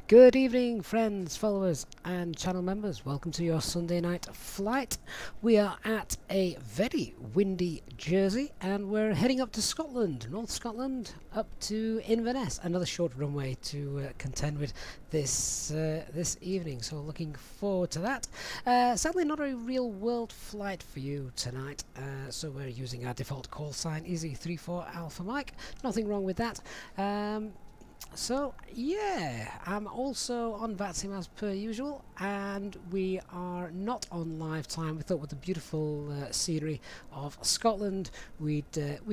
Good evening, friends, followers, and channel members. Welcome to your Sunday night flight. We are at a very windy Jersey, and we're heading up to Scotland, North Scotland, up to Inverness. Another short runway to contend with this evening. So looking forward to that. Sadly, not a real-world flight for you tonight. So we're using our default call sign, Easy34 Alpha Mike. Nothing wrong with that. So yeah, I'm also on VATSIM as per usual, and we are not on live time. We thought with the beautiful scenery of Scotland, we'd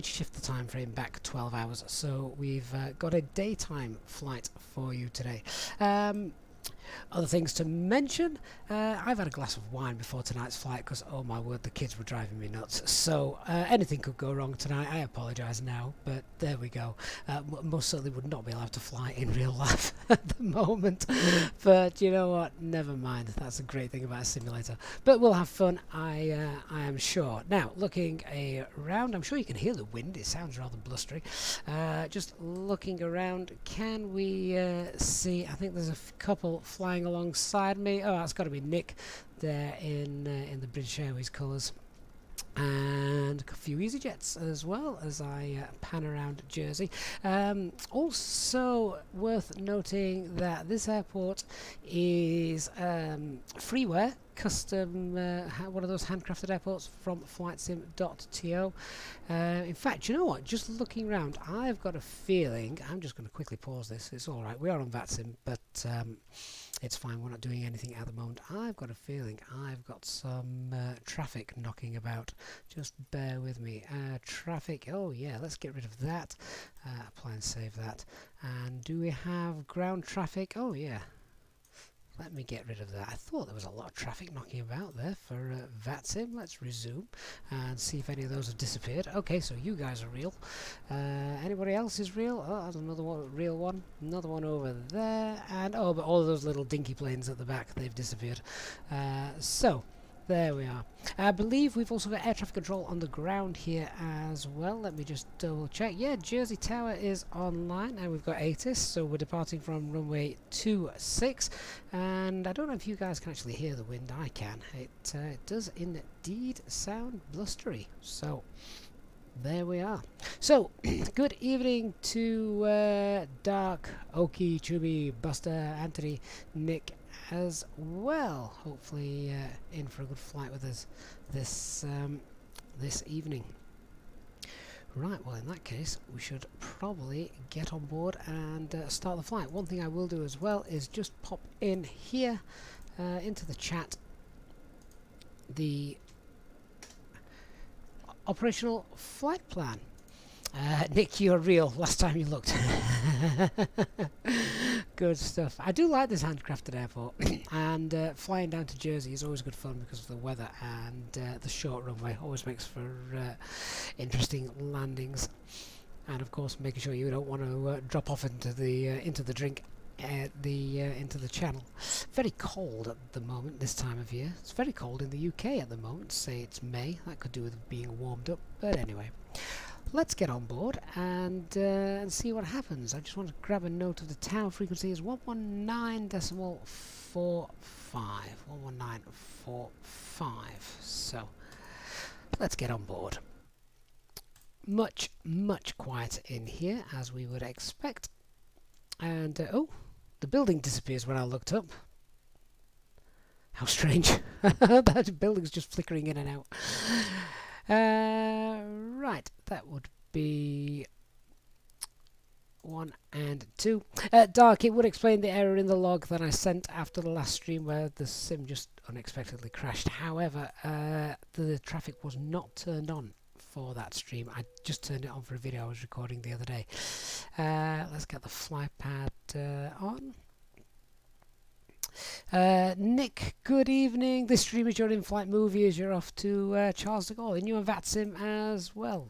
shift the time frame back 12 hours. So we've got a daytime flight for you today. Other things to mention, I've had a glass of wine before tonight's flight because, oh my word, the kids were driving me nuts. So anything could go wrong tonight. I apologise now, but there we go. Most certainly would not be allowed to fly in real life at the moment. But you know what? Never mind. That's a great thing about a simulator. But we'll have fun, I am sure. Now, looking around, I'm sure you can hear the wind. It sounds rather blustery. Just looking around, can we see? I think there's a couple flying alongside me. Oh, that's got to be Nick there in the British Airways colours, and a few Easijets as well as I pan around Jersey. Also worth noting that this airport is freeware, custom, one of those handcrafted airports from FlightSim.to. In fact, you know what? Just looking around, I've got a feeling. I'm just going to quickly pause this. It's all right. We are on VATSIM, but it's fine. We're not doing anything at the moment. I've got a feeling I've got some traffic knocking about. Just bear with me. Traffic. Oh yeah, let's get rid of that. Apply and save that. And do we have ground traffic? Oh yeah. Let me get rid of that. I thought there was a lot of traffic knocking about there for VATSIM. Let's resume and see if any of those have disappeared. Okay, so you guys are real. Anybody else is real? Oh, there's another one, real one. Another one over there. And oh, but all of those little dinky planes at the back, they've disappeared. So there we are. I believe we've also got air traffic control on the ground here as well. Let me just double check. Yeah, Jersey Tower is online, and we've got ATIS, so we're departing from runway 26. And I don't know if you guys can actually hear the wind. I can. It does indeed sound blustery. So there we are. So, good evening to Dark, Oki, Chubby, Buster, Anthony, Nick as well. Hopefully in for a good flight with us this evening. Right, well in that case we should probably get on board and start the flight. One thing I will do as well is just pop in here into the chat the operational flight plan. Nick, you're real. Last time you looked. Good stuff. I do like this handcrafted airport, and flying down to Jersey is always good fun because of the weather and the short runway. Always makes for interesting landings, and of course making sure you don't want to drop off into the drink. Into the channel. Very cold at the moment this time of year. It's very cold in the UK at the moment. Say it's May. That could do with being warmed up. But anyway, let's get on board and see what happens. I just want to grab a note of the tower frequency is 119.45. 119.45. So let's get on board. Much quieter in here as we would expect. And oh, the building disappears when I looked up. How strange. That building's just flickering in and out. Right, that would be 1 and 2. Dark, it would explain the error in the log that I sent after the last stream where the sim just unexpectedly crashed. However, the traffic was not turned on for that stream. I just turned it on for a video I was recording the other day. Let's get the flypad on. Nick, good evening. This stream is your in-flight movie as you're off to Charles de Gaulle. And you and VATSIM as well,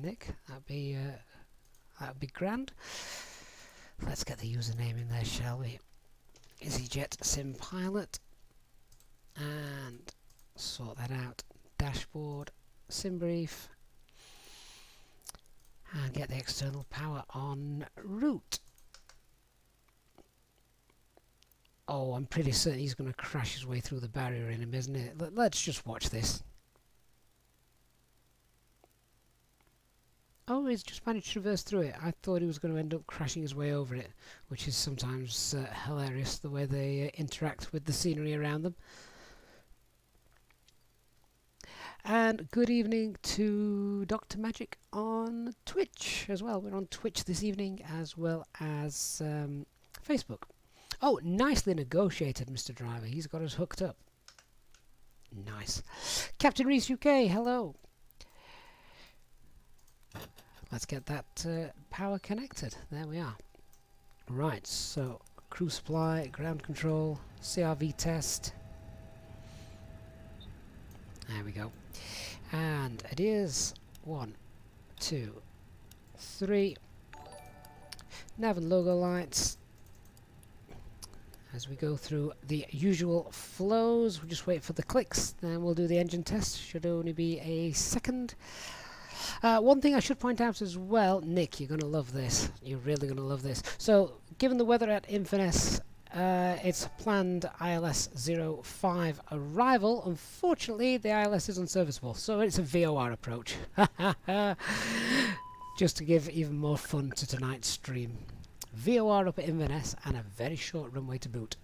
Nick. That'd be grand. Let's get the username in there, shall we? Easyjetsimpilot. And sort that out. Dashboard. Sim brief, and get the external power on route. Oh, I'm pretty certain he's going to crash his way through the barrier in him, isn't it? Let's just watch this. Oh, he's just managed to reverse through it. I thought he was going to end up crashing his way over it, which is sometimes hilarious, the way they interact with the scenery around them. And good evening to Dr. Magic on Twitch as well. We're on Twitch this evening as well as Facebook. Oh, nicely negotiated, Mr. Driver. He's got us hooked up. Nice. Captain Reese UK, hello. Let's get that power connected. There we are. Right, so crew supply, ground control, CRV test. There we go. And it is 1, 2, 3. Nav and logo lights. As we go through the usual flows, we'll just wait for the clicks, then we'll do the engine test. Should only be a second. One thing I should point out as well, Nick, you're going to love this. You're really going to love this. So, given the weather at Inverness, it's a planned ILS 05 arrival. Unfortunately, the ILS is unserviceable, so it's a VOR approach. Just to give even more fun to tonight's stream. VOR up at Inverness and a very short runway to boot.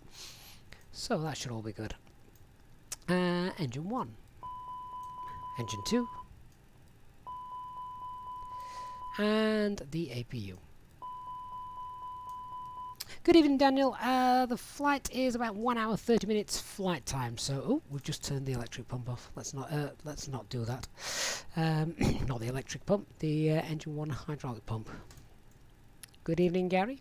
So that should all be good. Engine 1. Engine 2. And the APU. Good evening, Daniel. The flight is about 1 hour 30 minutes flight time. So, oh, we've just turned the electric pump off. Let's not do that. Not the electric pump, the engine 1 hydraulic pump. Good evening, Gary.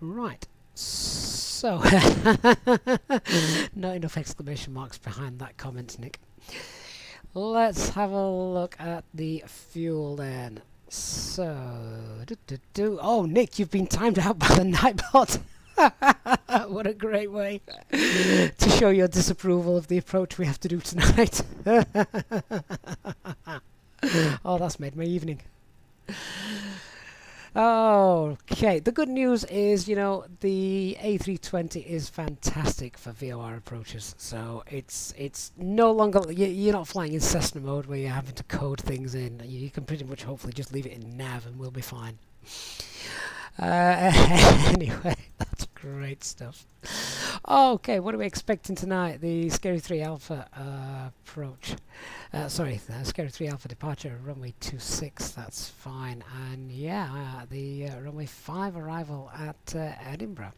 Right. So, not enough exclamation marks behind that comment, Nick. Let's have a look at the fuel then. So, oh, Nick, you've been timed out by the Nightbot. What a great way to show your disapproval of the approach we have to do tonight. Oh, that's made my evening. Okay, the good news is, you know, the A320 is fantastic for VOR approaches. So it's no longer, you're not flying in Cessna mode where you're having to code things in. You can pretty much hopefully just leave it in nav and we'll be fine. Anyway, that's great stuff. Okay, what are we expecting tonight? The Scary 3 Alpha approach. Sorry, the Scary 3 Alpha departure, runway 26, that's fine. And yeah, the runway 5 arrival at Edinburgh.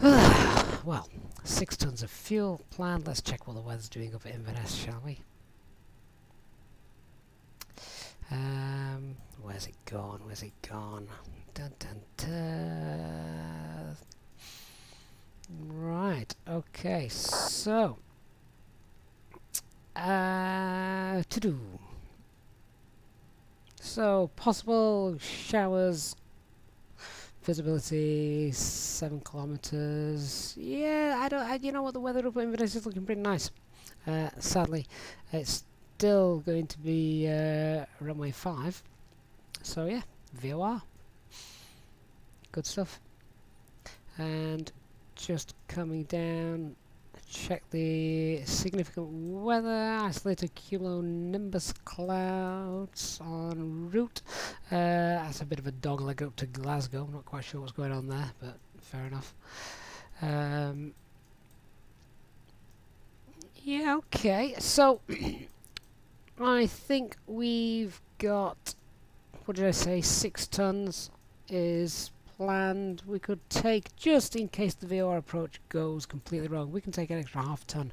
Well, 6 tons of fuel planned. Let's check what the weather's doing up at Inverness, shall we? Where's it gone? Where's it gone? Dun, dun, dun. Right, okay, so to do. So possible showers, visibility 7 kilometers. Yeah, you know what, the weather up in Inverness is looking pretty nice. Sadly, it's still going to be runway 5. So yeah, VOR. Good stuff. And just coming down, check the significant weather, isolated cumulonimbus clouds en route. That's a bit of a dog leg up to Glasgow. I'm not quite sure what's going on there, but fair enough. Yeah, okay, so I think we've got, what did I say, 6 tons is planned. We could take, just in case the VOR approach goes completely wrong, we can take an extra half ton,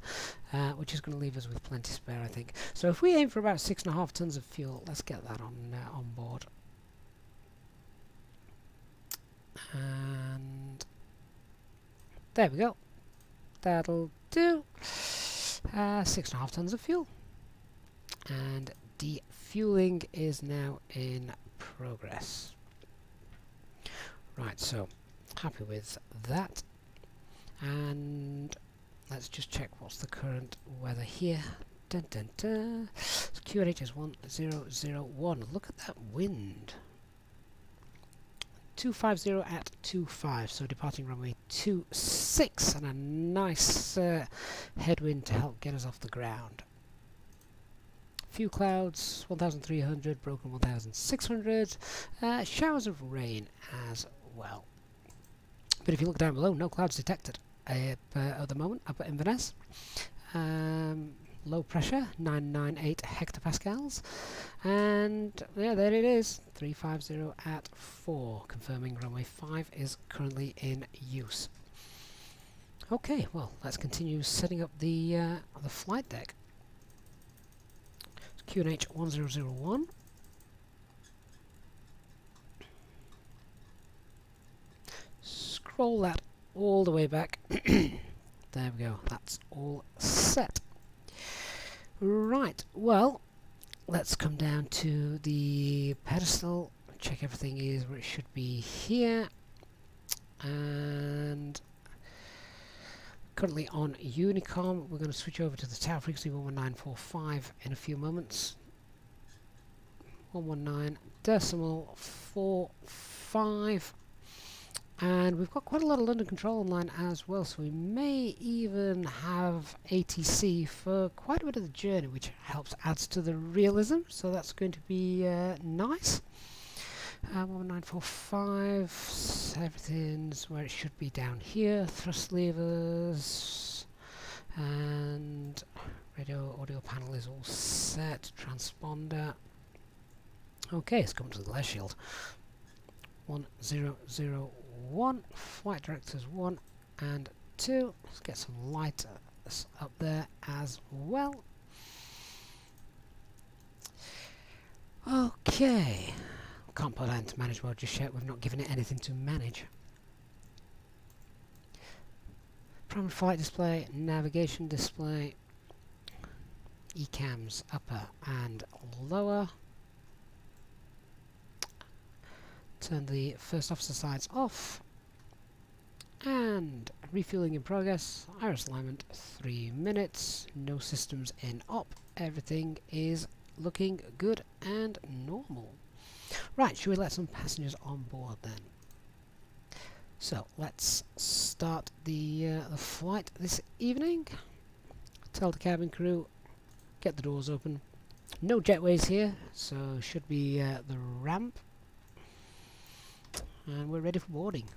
which is going to leave us with plenty spare, I think. So if we aim for about 6.5 tons of fuel, let's get that on board. And there we go. That'll do. 6.5 tons of fuel. And defueling is now in progress. Right, so happy with that. And let's just check what's the current weather here. Dun, dun, dun. So QNH is 1001. Look at that wind. 250 at 25, so departing runway 26, and a nice headwind to help get us off the ground. Few clouds, 1,300, broken 1,600, showers of rain as well. But if you look down below, no clouds detected at the moment up at Inverness. Low pressure, 998 hectopascals, and yeah, there it is, 350 at 4, confirming runway 5 is currently in use. Okay, well, let's continue setting up the flight deck. QNH 1001. Scroll that all the way back. There we go, that's all set. Right, well, let's come down to the pedestal, check everything is where it should be here, and currently on Unicom. We're going to switch over to the tower frequency 11945 in a few moments. 119.45, and we've got quite a lot of London control online as well, so we may even have ATC for quite a bit of the journey, which helps adds to the realism, so that's going to be nice. 11945, everything's where it should be down here. Thrust levers and radio audio panel is all set. Transponder. Okay, let's come to the glare shield. 1001, flight directors 1 and 2. Let's get some light up there as well. Okay. Can't put that into manage mode just yet, we've not given it anything to manage. Primary flight display, navigation display, ECAMs upper and lower. Turn the first officer sides off, and refueling in progress. Iris alignment 3 minutes, no systems in op, everything is looking good and normal. Right, should we let some passengers on board then? So let's start the flight this evening. Tell the cabin crew, get the doors open. No jetways here, so should be the ramp, and we're ready for boarding.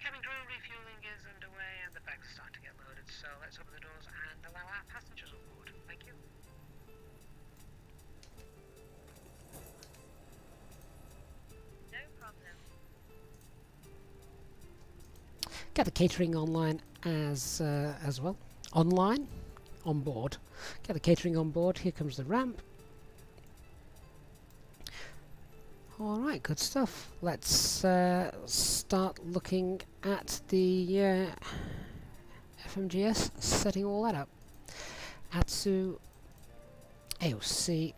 Cabin crew, refueling is underway and the bags are starting to get loaded, so let's open the doors and allow our passengers on board. Thank you. Get the catering online as well. Online, on board. Get the catering on board. Here comes the ramp. All right, good stuff. Let's start looking at the FMGS, setting all that up. ATSU, AOC,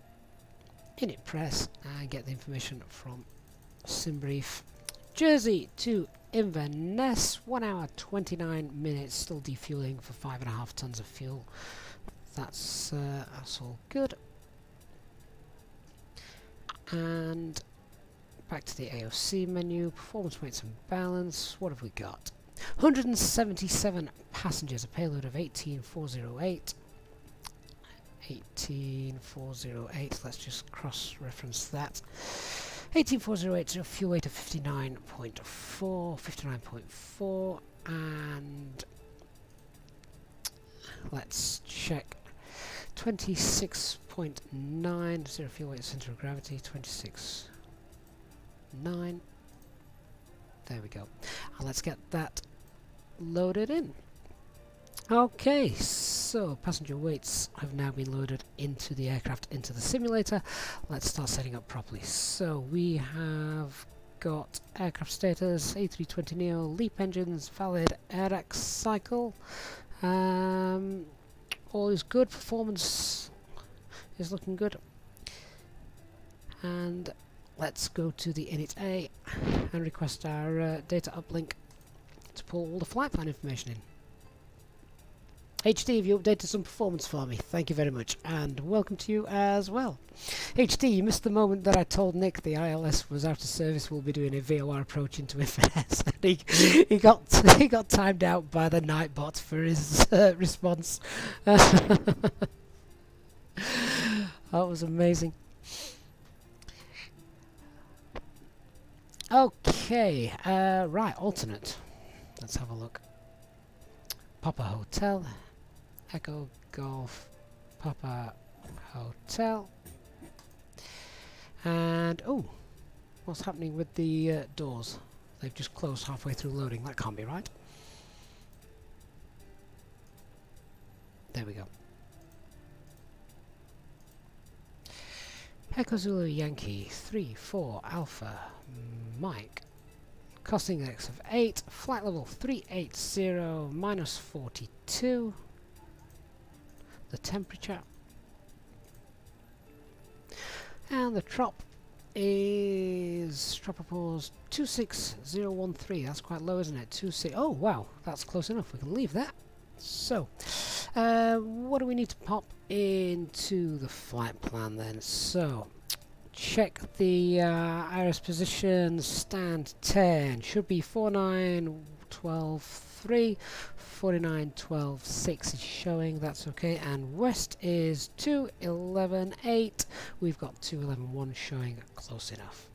init press, and get the information from SimBrief. Jersey to Inverness, 1 hour 29 minutes, still defueling for 5.5 tons of fuel. That's all good. And back to the AOC menu, performance, weights and balance. What have we got? 177 passengers, a payload of 18408. 18408, let's just cross-reference that. 18408, so fuel weight of 59.4, and let's check 26.9, zero fuel weight, center of gravity, 26.9. There we go. And let's get that loaded in. Okay, so passenger weights have now been loaded into the aircraft, into the simulator. Let's start setting up properly. So we have got aircraft status, A320neo, LEAP engines, valid AirX cycle. All is good, performance is looking good. And let's go to the init A and request our data uplink to pull all the flight plan information in. HD, have you updated some performance for me? Thank you very much, and welcome to you as well. HD, you missed the moment that I told Nick the ILS was out of service. We'll be doing a VOR approach into Inverness. he got timed out by the Nightbot for his response. That was amazing. Okay, right, alternate. Let's have a look. Papa Hotel, Echo Golf, Papa Hotel, and oh, what's happening with the doors? They've just closed halfway through loading. That can't be right. There we go. Echo Zulu Yankee 3-4 Alpha Mike. Cost index of 8, flight level 380, minus 42. The temperature. And the trop is tropopause 26013. That's quite low, isn't it? 26. Oh wow, that's close enough. We can leave that. So, what do we need to pop into the flight plan then? So, check the IRS position, stand 10, should be 4912.3, 4912.6 is showing, that's okay, and west is 211.8, we've got 211.1 showing, close enough.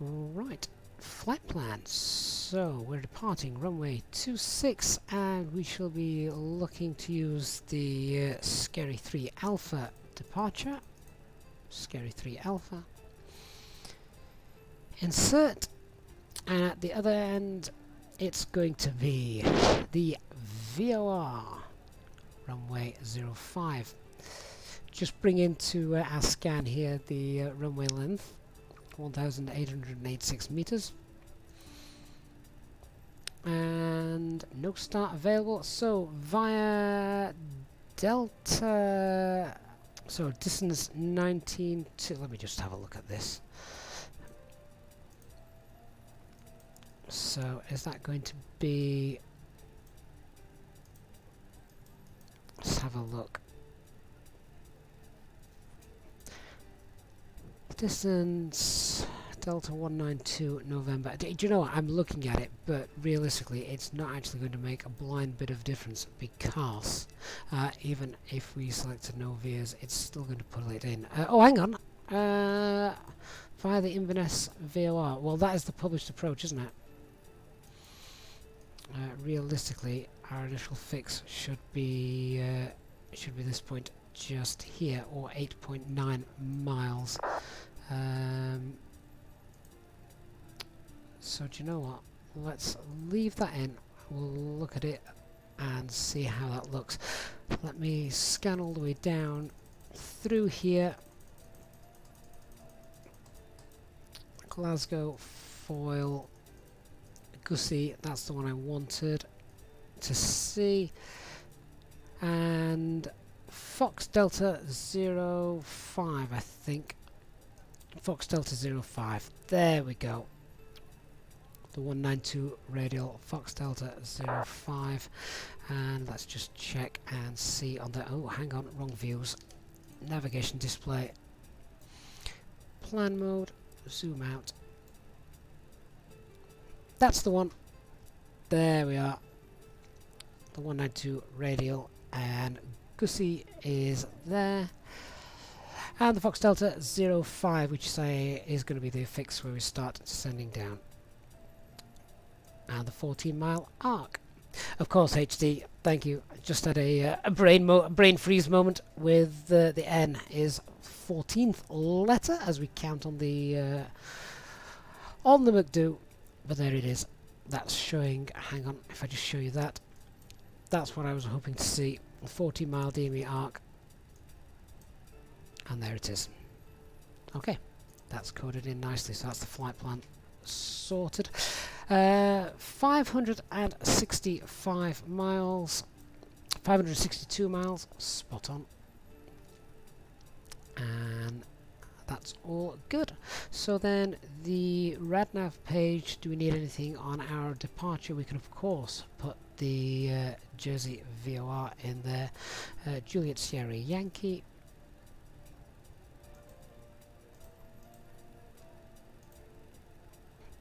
Right, flight plan, so we're departing runway 26 and we shall be looking to use the Scary 3 Alpha departure. Scary 3 Alpha. Insert, and at the other end it's going to be the VOR runway 05. Just bring into our scan here the runway length 1886 meters and no start available, so via Delta. So distance 19 to, let me just have a look at this. So is that going to be, let's have a look. Distance Delta 192 November. Do you know what? I'm looking at it, but realistically it's not actually going to make a blind bit of difference because even if we select no vias, it's still going to pull it in. Oh, hang on. Via the Inverness VOR. Well, that is the published approach, isn't it? Realistically, our initial fix should be this point just here, or 8.9 miles. So do you know what? Let's leave that in. We'll look at it and see how that looks. Let me scan all the way down through here. Glasgow, Foyle, Gussie, that's the one I wanted to see. And Fox Delta 05, I think. Fox Delta 05. There we go. The 192 radial Fox Delta 05. And let's just check and see on the, oh, hang on, wrong views. Navigation display. Plan mode. Zoom out. That's the one. There we are. The 192 radial, and Gussie is there. And the Fox Delta 05, which say is going to be the fix where we start descending down. And the 14-mile arc. Of course, HD, thank you. Just had a brain freeze moment with the N is 14th letter as we count on the McDo. But there it is. That's showing. Hang on, if I just show you that. That's what I was hoping to see. A 40-mile DME arc. And there it is. Okay, that's coded in nicely. So that's the flight plan sorted. 565 miles. 562 miles. Spot on. And that's all good. So then the RadNav page, do we need anything on our departure? We can of course put the Jersey VOR in there. Juliet Sierra Yankee.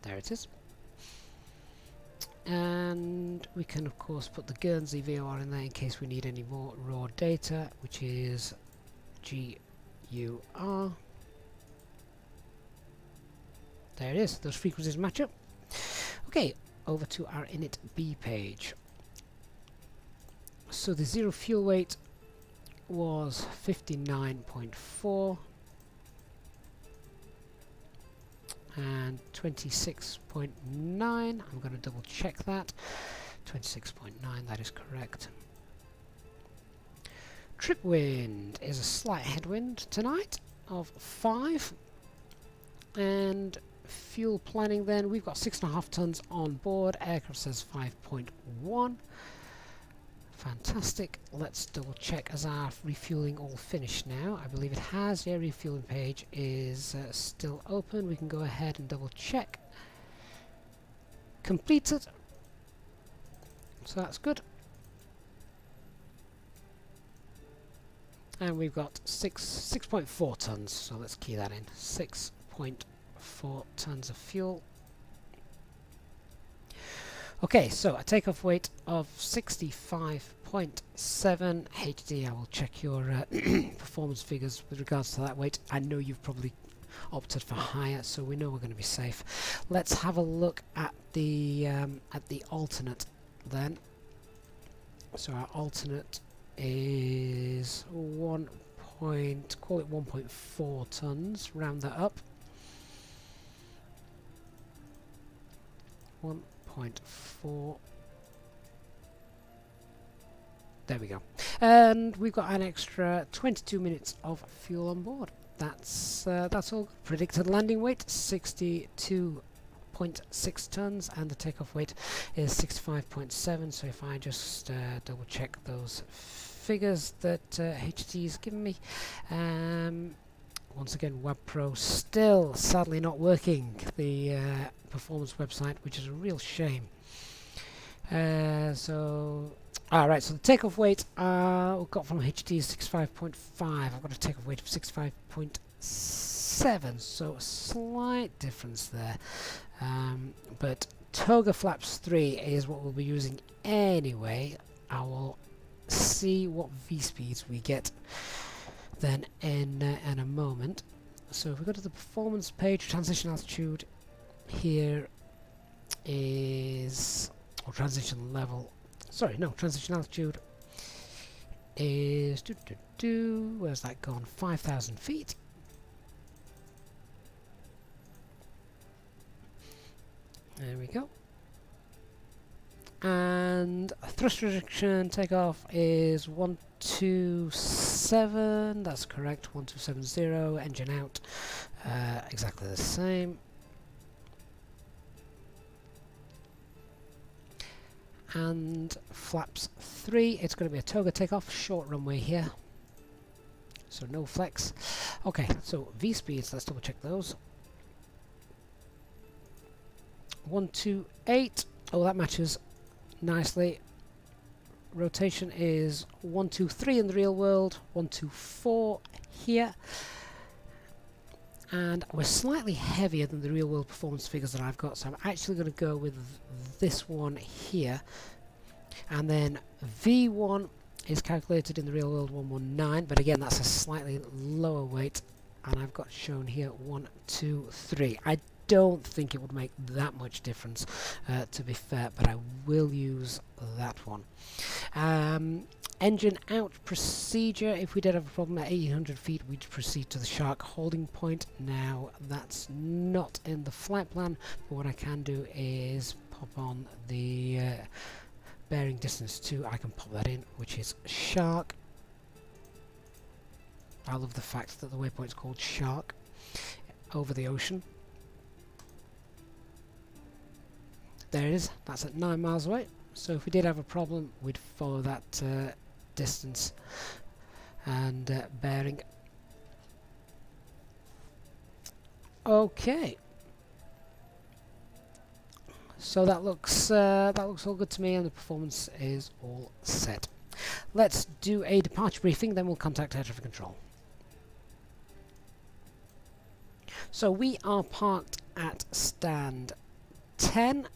There it is. And we can of course put the Guernsey VOR in there in case we need any more raw data, which is GUR. There it is, those frequencies match up. Okay, over to our init B page. So the zero fuel weight was 59.4 and 26.9. I'm going to double check that. 26.9, that is correct. Trip wind is a slight headwind tonight of 5. And fuel planning then, we've got 6.5 tons on board. Aircraft says 5.1. Fantastic. Let's double check, as our refueling all finished now. I believe it has. Yeah, refueling page is still open. We can go ahead and double check. Completed. So that's good. And we've got 6.4 tons. So let's key that in. 6.4 tons of fuel. Okay, so a takeoff weight of 65.7 HD. I will check your performance figures with regards to that weight. I know you've probably opted for higher, so we know we're going to be safe. Let's have a look at the alternate then. So our alternate is call it 1.4 tons. Round that up. 1.4. There we go. And we've got an extra 22 minutes of fuel on board. That's all. Predicted landing weight 62.6 tons, and the takeoff weight is 65.7. So if I just double check those figures that HT's given me, once again, WebPro still sadly not working, the performance website, which is a real shame. So the takeoff weight we got from HT is 65.5. I've got a takeoff weight of 65.7, so a slight difference there. But Toga Flaps 3 is what we'll be using anyway. I will see what V-speeds we get then in a moment. So if we go to the performance page, transition altitude here is, or transition level, sorry, no, transition altitude is, where's that gone, 5,000 feet. There we go. And thrust reduction takeoff is 127, that's correct, 1270, engine out, exactly the same. And flaps 3, it's going to be a toga takeoff, short runway here, so no flex. Okay, so V speeds, let's double check those. 128, oh, that matches nicely. Rotation is 123 in the real world, 124 here. And we're slightly heavier than the real world performance figures that I've got, so I'm actually going to go with this one here. And then V1 is calculated in the real world 119, but again that's a slightly lower weight, and I've got shown here 123. I don't think it would make that much difference, to be fair, but I will use that one. Engine out procedure, if we did have a problem at 1800 feet, we'd proceed to the Shark holding point. Now, that's not in the flight plan, but what I can do is pop on the bearing distance 2. I can pop that in, which is Shark. I love the fact that the waypoint's called Shark, over the ocean. There it is, that's at 9 miles away. So if we did have a problem, we'd follow that distance and bearing. Okay, So that looks all good to me, and the performance is all set. Let's do a departure briefing, then we'll contact air traffic control. So we are parked at stand 10.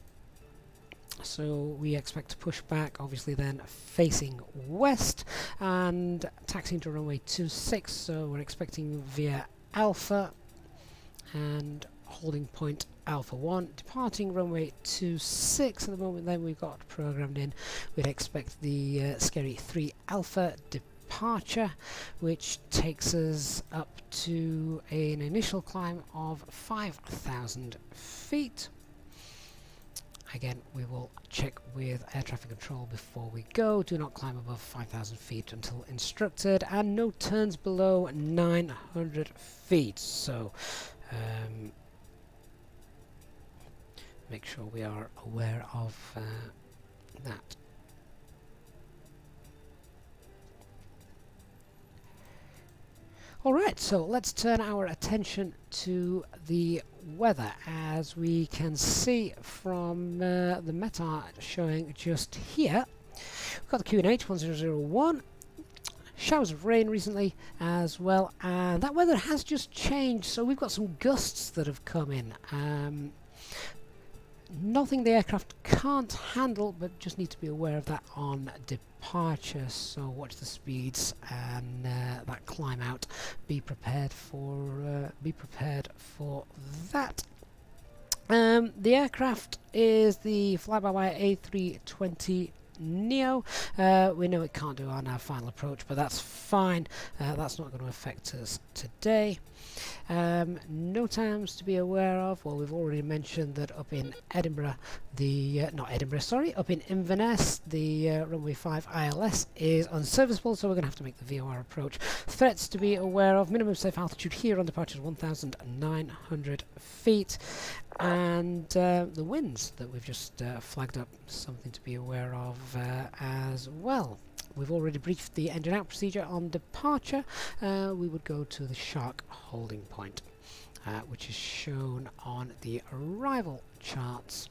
So we expect to push back, obviously then facing west, and taxiing to runway 26. So we're expecting via Alpha and holding point Alpha 1, departing runway 26 at the moment. Then we've got programmed in, we'd expect the Scary 3 Alpha departure, which takes us up to an initial climb of 5,000 feet. Again, we will check with air traffic control before we go. Do not climb above 5,000 feet until instructed, and no turns below 900 feet. So make sure we are aware of that. Alright, so let's turn our attention to the weather. As we can see from the METAR showing just here, we've got the QNH 1001, showers of rain recently as well, and that weather has just changed, so we've got some gusts that have come in. Nothing the aircraft can't handle, but just need to be aware of that on departure. So watch the speeds and that climb out. Be prepared for that. The aircraft is the FlyByWire A320 Neo. We know it can't do on our final approach, but that's fine. That's not going to affect us today. No times to be aware of. Well, we've already mentioned that up in Edinburgh, up in Inverness, the runway 5 ILS is unserviceable, so we're going to have to make the VOR approach. Threats to be aware of: minimum safe altitude here on departure is 1,900 feet, and the winds that we've just flagged up, something to be aware of as well. We've already briefed the engine out procedure on departure. We would go to the Shark holding point, which is shown on the arrival charts.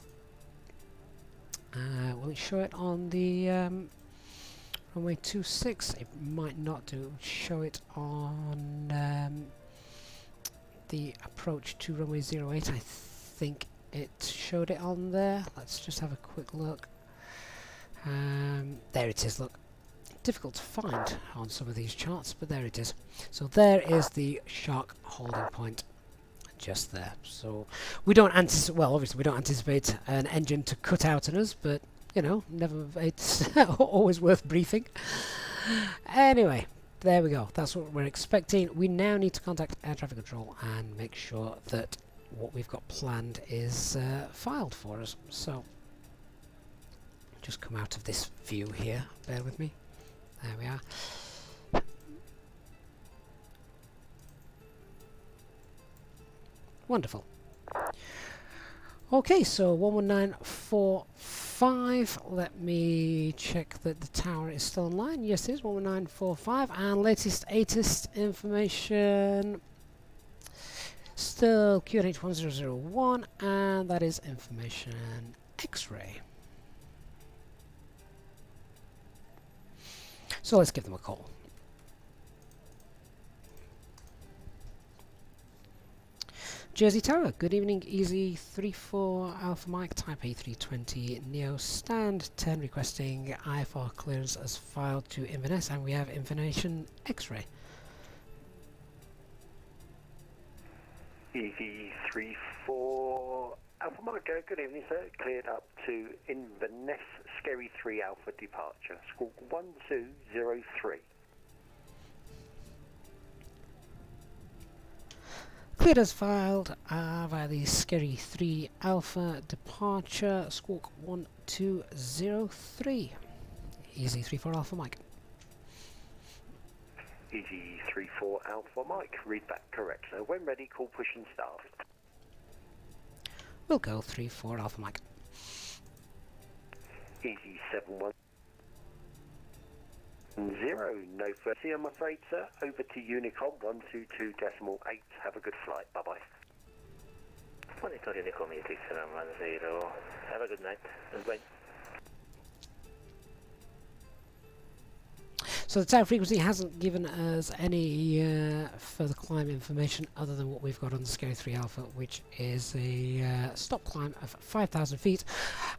Will it show it on the runway 26? It might not do. Show it on the approach to runway 08. I think it showed it on there. Let's just have a quick look. There it is, look. Difficult to find on some of these charts, but there it is. So there is the Shark holding point, just there. So we don't anticipate, well, obviously we don't anticipate an engine to cut out on us, but you know, never, it's always worth briefing. Anyway, there we go. That's what we're expecting. We now need to contact air traffic control and make sure that what we've got planned is filed for us. So just come out of this view here, bear with me. There we are. Wonderful. Okay, so 11945. Let me check that the tower is still online. Yes, it is 11945. And latest information. Still QNH 1001, and that is information X-ray. So let's give them a call. Jersey Tower, good evening. Easy34 Alpha Mike, Type A320 Neo, stand 10, requesting IFR clearance as filed to Inverness, and we have information X-ray. Easy34 Alpha Mike, good evening sir, cleared up to Inverness, Scary 3 Alpha departure, squawk 1203. Cleared as filed via the Scary 3 Alpha departure, squawk 1203. Easy34 Alpha Mike. Easy34 Alpha Mike, read back correct. So when ready, call push and start. We'll go 34 Alpha Mike. Easy71 0, no further. I'm afraid, sir. Over to Unicom 122.8. Have a good flight. Bye bye. Monitor Unicorn 8710. Have a good night and bye. So the tower frequency hasn't given us any further climb information other than what we've got on the Scary 3 Alpha, which is a stop climb of 5,000 feet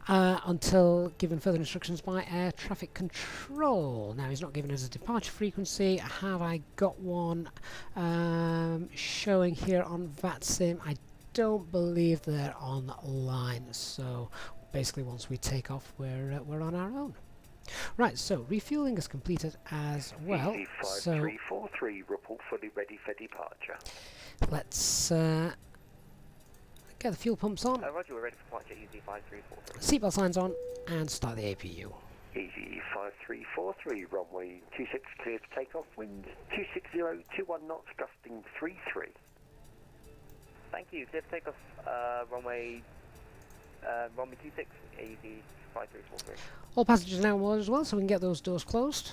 until given further instructions by air traffic control. Now he's not given us a departure frequency. Have I got one showing here on VATSIM? I don't believe they're online. So basically once we take off we're on our own. Right, so refueling is completed as well. So 5343, report fully ready for departure. Let's get the fuel pumps on. Roger, we're ready for departure. Easy 5343. Seatbelt signs on and start the APU. Easy 5343, runway 26 cleared for takeoff. Winds 260, 21 knots, gusting 33. Thank you. Clear for takeoff. Runway 26. Easy 5343. All passengers now on board as well, so we can get those doors closed.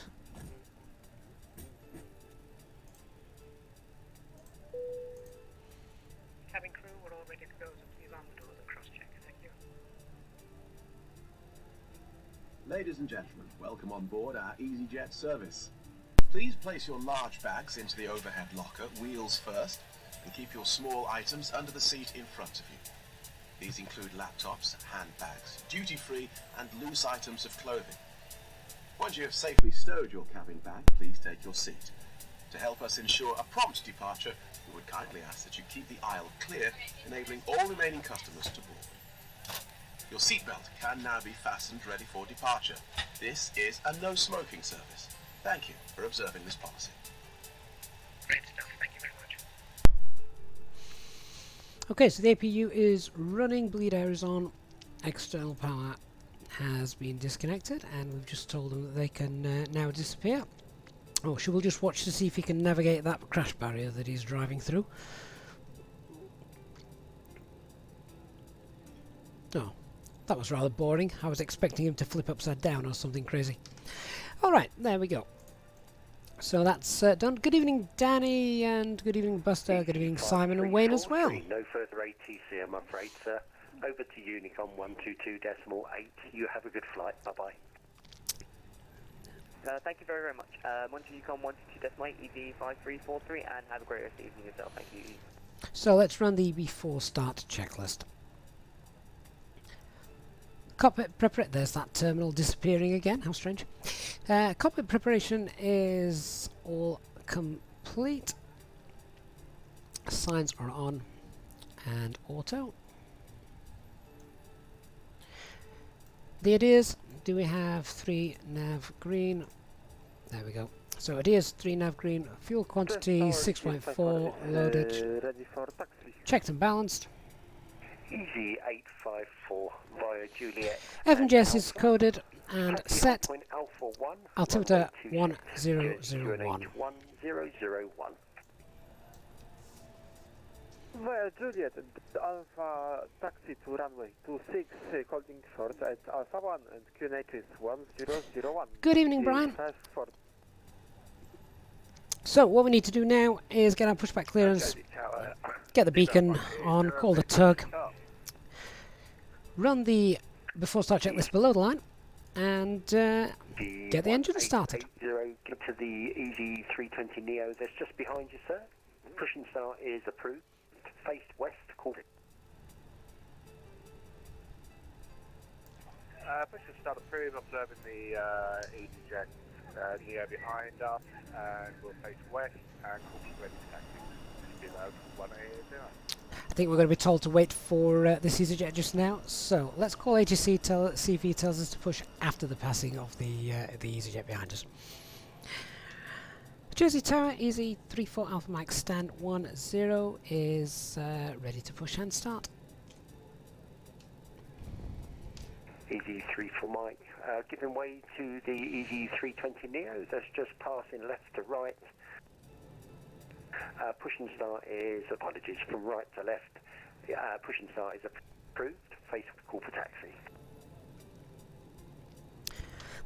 Cabin crew, we're all ready to go, so please arm the doors and cross-check. Thank you. Ladies and gentlemen, welcome on board our Easyjet service. Please place your large bags into the overhead locker, wheels first, and keep your small items under the seat in front of you. These include laptops, handbags, duty-free and loose items of clothing. Once you have safely stowed your cabin bag, please take your seat. To help us ensure a prompt departure, we would kindly ask that you keep the aisle clear, enabling all remaining customers to board. Your seatbelt can now be fastened ready for departure. This is a no-smoking service. Thank you for observing this policy. Great stuff, thank you very much. Okay, so the APU is running, bleed air is on, external power has been disconnected, and we've just told them that they can now disappear. Oh, we'll just watch to see if he can navigate that crash barrier that he's driving through. Oh, that was rather boring. I was expecting him to flip upside down or something crazy. Alright, there we go. So that's done. Good evening, Danny, and good evening, Buster. Good evening, Simon and Wayne as well. No further ATC, I'm afraid, sir. Over to Unicom 122.8. You have a good flight. Bye-bye. Thank you very, very much. Onto Unicom 122.8, EV 5343, and have a great rest of the evening yourself. Thank you. So let's run the before start checklist. Cockpit preparation. There's that terminal disappearing again. How strange. Cockpit preparation is all complete. Signs are on and auto. The ideas. Do we have 3 nav green? There we go. So it is 3 nav green. Fuel quantity 6.4 loaded. Ready for taxi. Checked and balanced. Easy 854 via Juliet. FNGS is coded and Taxi set. Point Alpha 1. Altimeter 1001. 1001. Via Juliet, Alpha taxi to runway 26, holding short at Alpha 1 and QNH is 1001. Good evening, Brian. So what we need to do now is get our pushback clearance, get the beacon on, call the tug, run the before start checklist below the line, and get the engine started. 1880, get to the Easy320 Neo. That's just behind you, sir. Push and start is approved. Faced west, called it. Push and start approved, observing the Easyjet Neo behind us, and we'll face west and call ready for taxi. Below 180. I think we're going to be told to wait for this Easyjet just now, so let's call ATC, see if he tells us to push after the passing of the Easyjet behind us. Jersey Tower, Easy 34 Alpha Mike stand 10 is ready to push and start. Easy 34 Mike, giving way to the Easy320 Neo. That's just passing left to right. Push and start is, apologies, from right to left. Push and start is approved. Face call for taxi.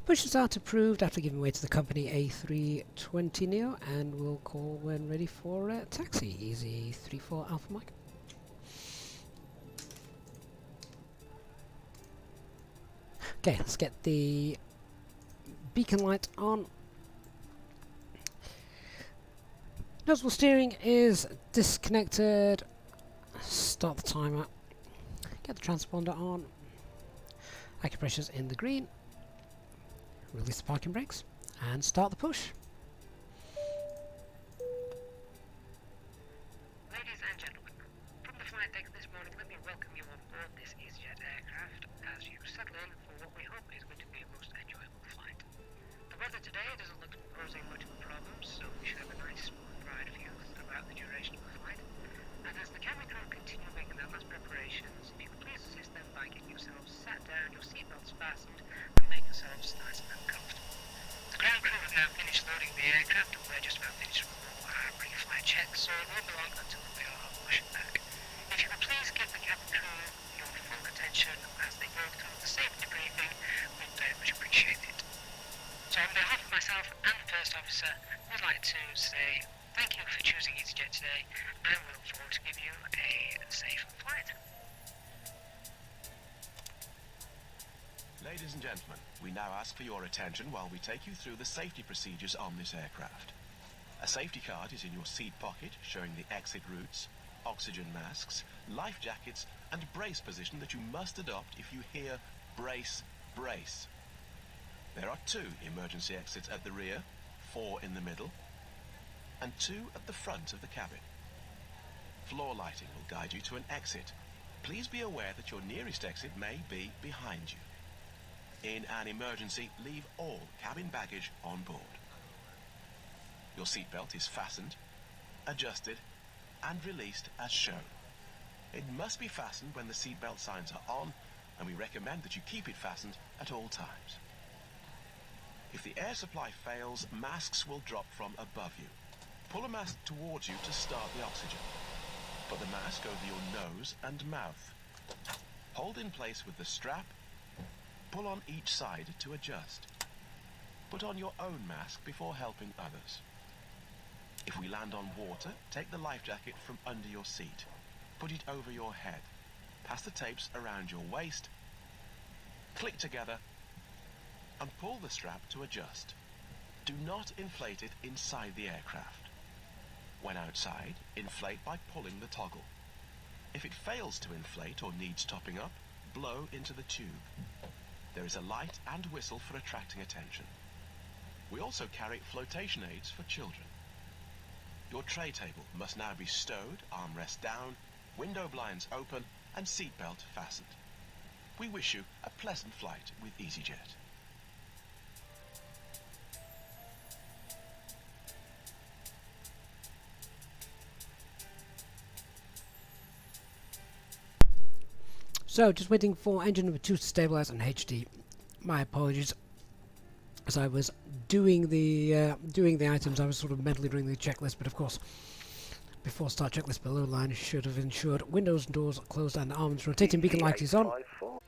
Push and start approved after giving way to the company A320 Neo, and we'll call when ready for taxi. Easy 34 Alpha Mike. Okay, let's get the beacon light on. Nozzle steering is disconnected. Start the timer. Get the transponder on. Acupressure's in the green. Release the parking brakes and start the push. Ladies and gentlemen, from the flight deck this morning, let me welcome you on board this Easyjet aircraft as you settle in for what we hope is going to be a most enjoyable flight. The weather today doesn't look to be posing much of a problem, so we should have a nice smooth ride for you throughout the duration of the flight. And as the cabin crew continue making their last preparations, if you could please assist them by getting yourselves sat down, your seatbelts fastened, and make yourselves nice and comfortable. The ground crew have now finished loading the aircraft, and we're just about finished with all our pre-flight checks, so it won't be long until we are pushing back. If you could please give the cabin crew your full attention as they go through the safety briefing, we'd very much appreciate it. So on behalf of myself and the First Officer, we'd like to say thank you for choosing Easyjet today, and we look forward to giving you a safe flight. Ladies and gentlemen, we now ask for your attention while we take you through the safety procedures on this aircraft. A safety card is in your seat pocket showing the exit routes, oxygen masks, life jackets and brace position that you must adopt if you hear brace, brace. There are 2 emergency exits at the rear, 4 in the middle and 2 at the front of the cabin. Floor lighting will guide you to an exit. Please be aware that your nearest exit may be behind you. In an emergency, leave all cabin baggage on board. Your seatbelt is fastened, adjusted, and released as shown. It must be fastened when the seatbelt signs are on, and we recommend that you keep it fastened at all times. If the air supply fails, masks will drop from above you. Pull a mask towards you to start the oxygen. Put the mask over your nose and mouth. Hold in place with the strap. Pull on each side to adjust. Put on your own mask before helping others. If we land on water, take the life jacket from under your seat. Put it over your head. Pass the tapes around your waist. Click together and pull the strap to adjust. Do not inflate it inside the aircraft. When outside, inflate by pulling the toggle. If it fails to inflate or needs topping up, blow into the tube. There is a light and whistle for attracting attention. We also carry flotation aids for children. Your tray table must now be stowed, armrest down, window blinds open, and seatbelt fastened. We wish you a pleasant flight with Easyjet. So, just waiting for engine number 2 to stabilise on HD. My apologies. As I was doing the items, I was sort of mentally doing the checklist, but of course, before start checklist below line should have ensured windows and doors closed and arms rotating beacon light is on. 854.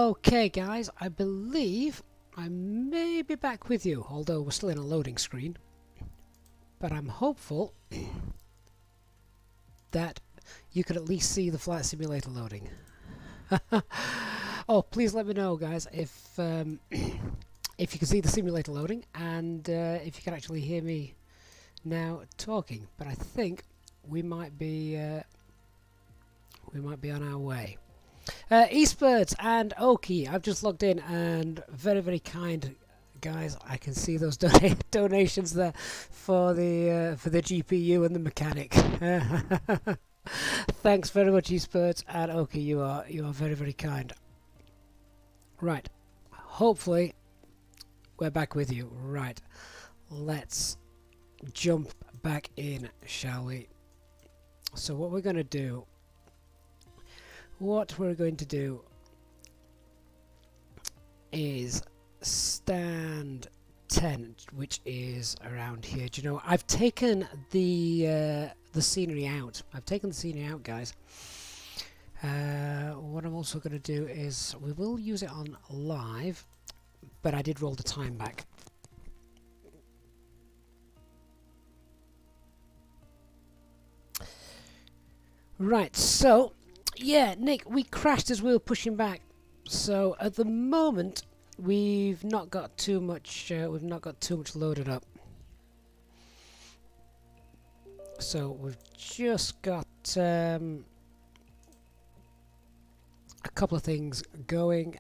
Okay guys, I believe I may be back with you, although we're still in a loading screen. But I'm hopeful that you could at least see the flight simulator loading. Oh, please let me know guys if you can see the simulator loading, and if you can actually hear me now talking. But I think we might be on our way. Eastbirds and Oki, I've just logged in, and very, very kind guys. I can see those donations there for the GPU and the mechanic. Thanks very much, Eastbirds and Oki. You are very, very kind. Right, hopefully we're back with you. Right, let's jump back in, shall we? So what we're going to do is stand 10, which is around here. Do you know, I've taken the scenery out. I've taken the scenery out, guys. What I'm also going to do is we will use it on live, but I did roll the time back. Right, so yeah, Nick, we crashed as we were pushing back. So at the moment, we've not got too much. Loaded up. So we've just got a couple of things going.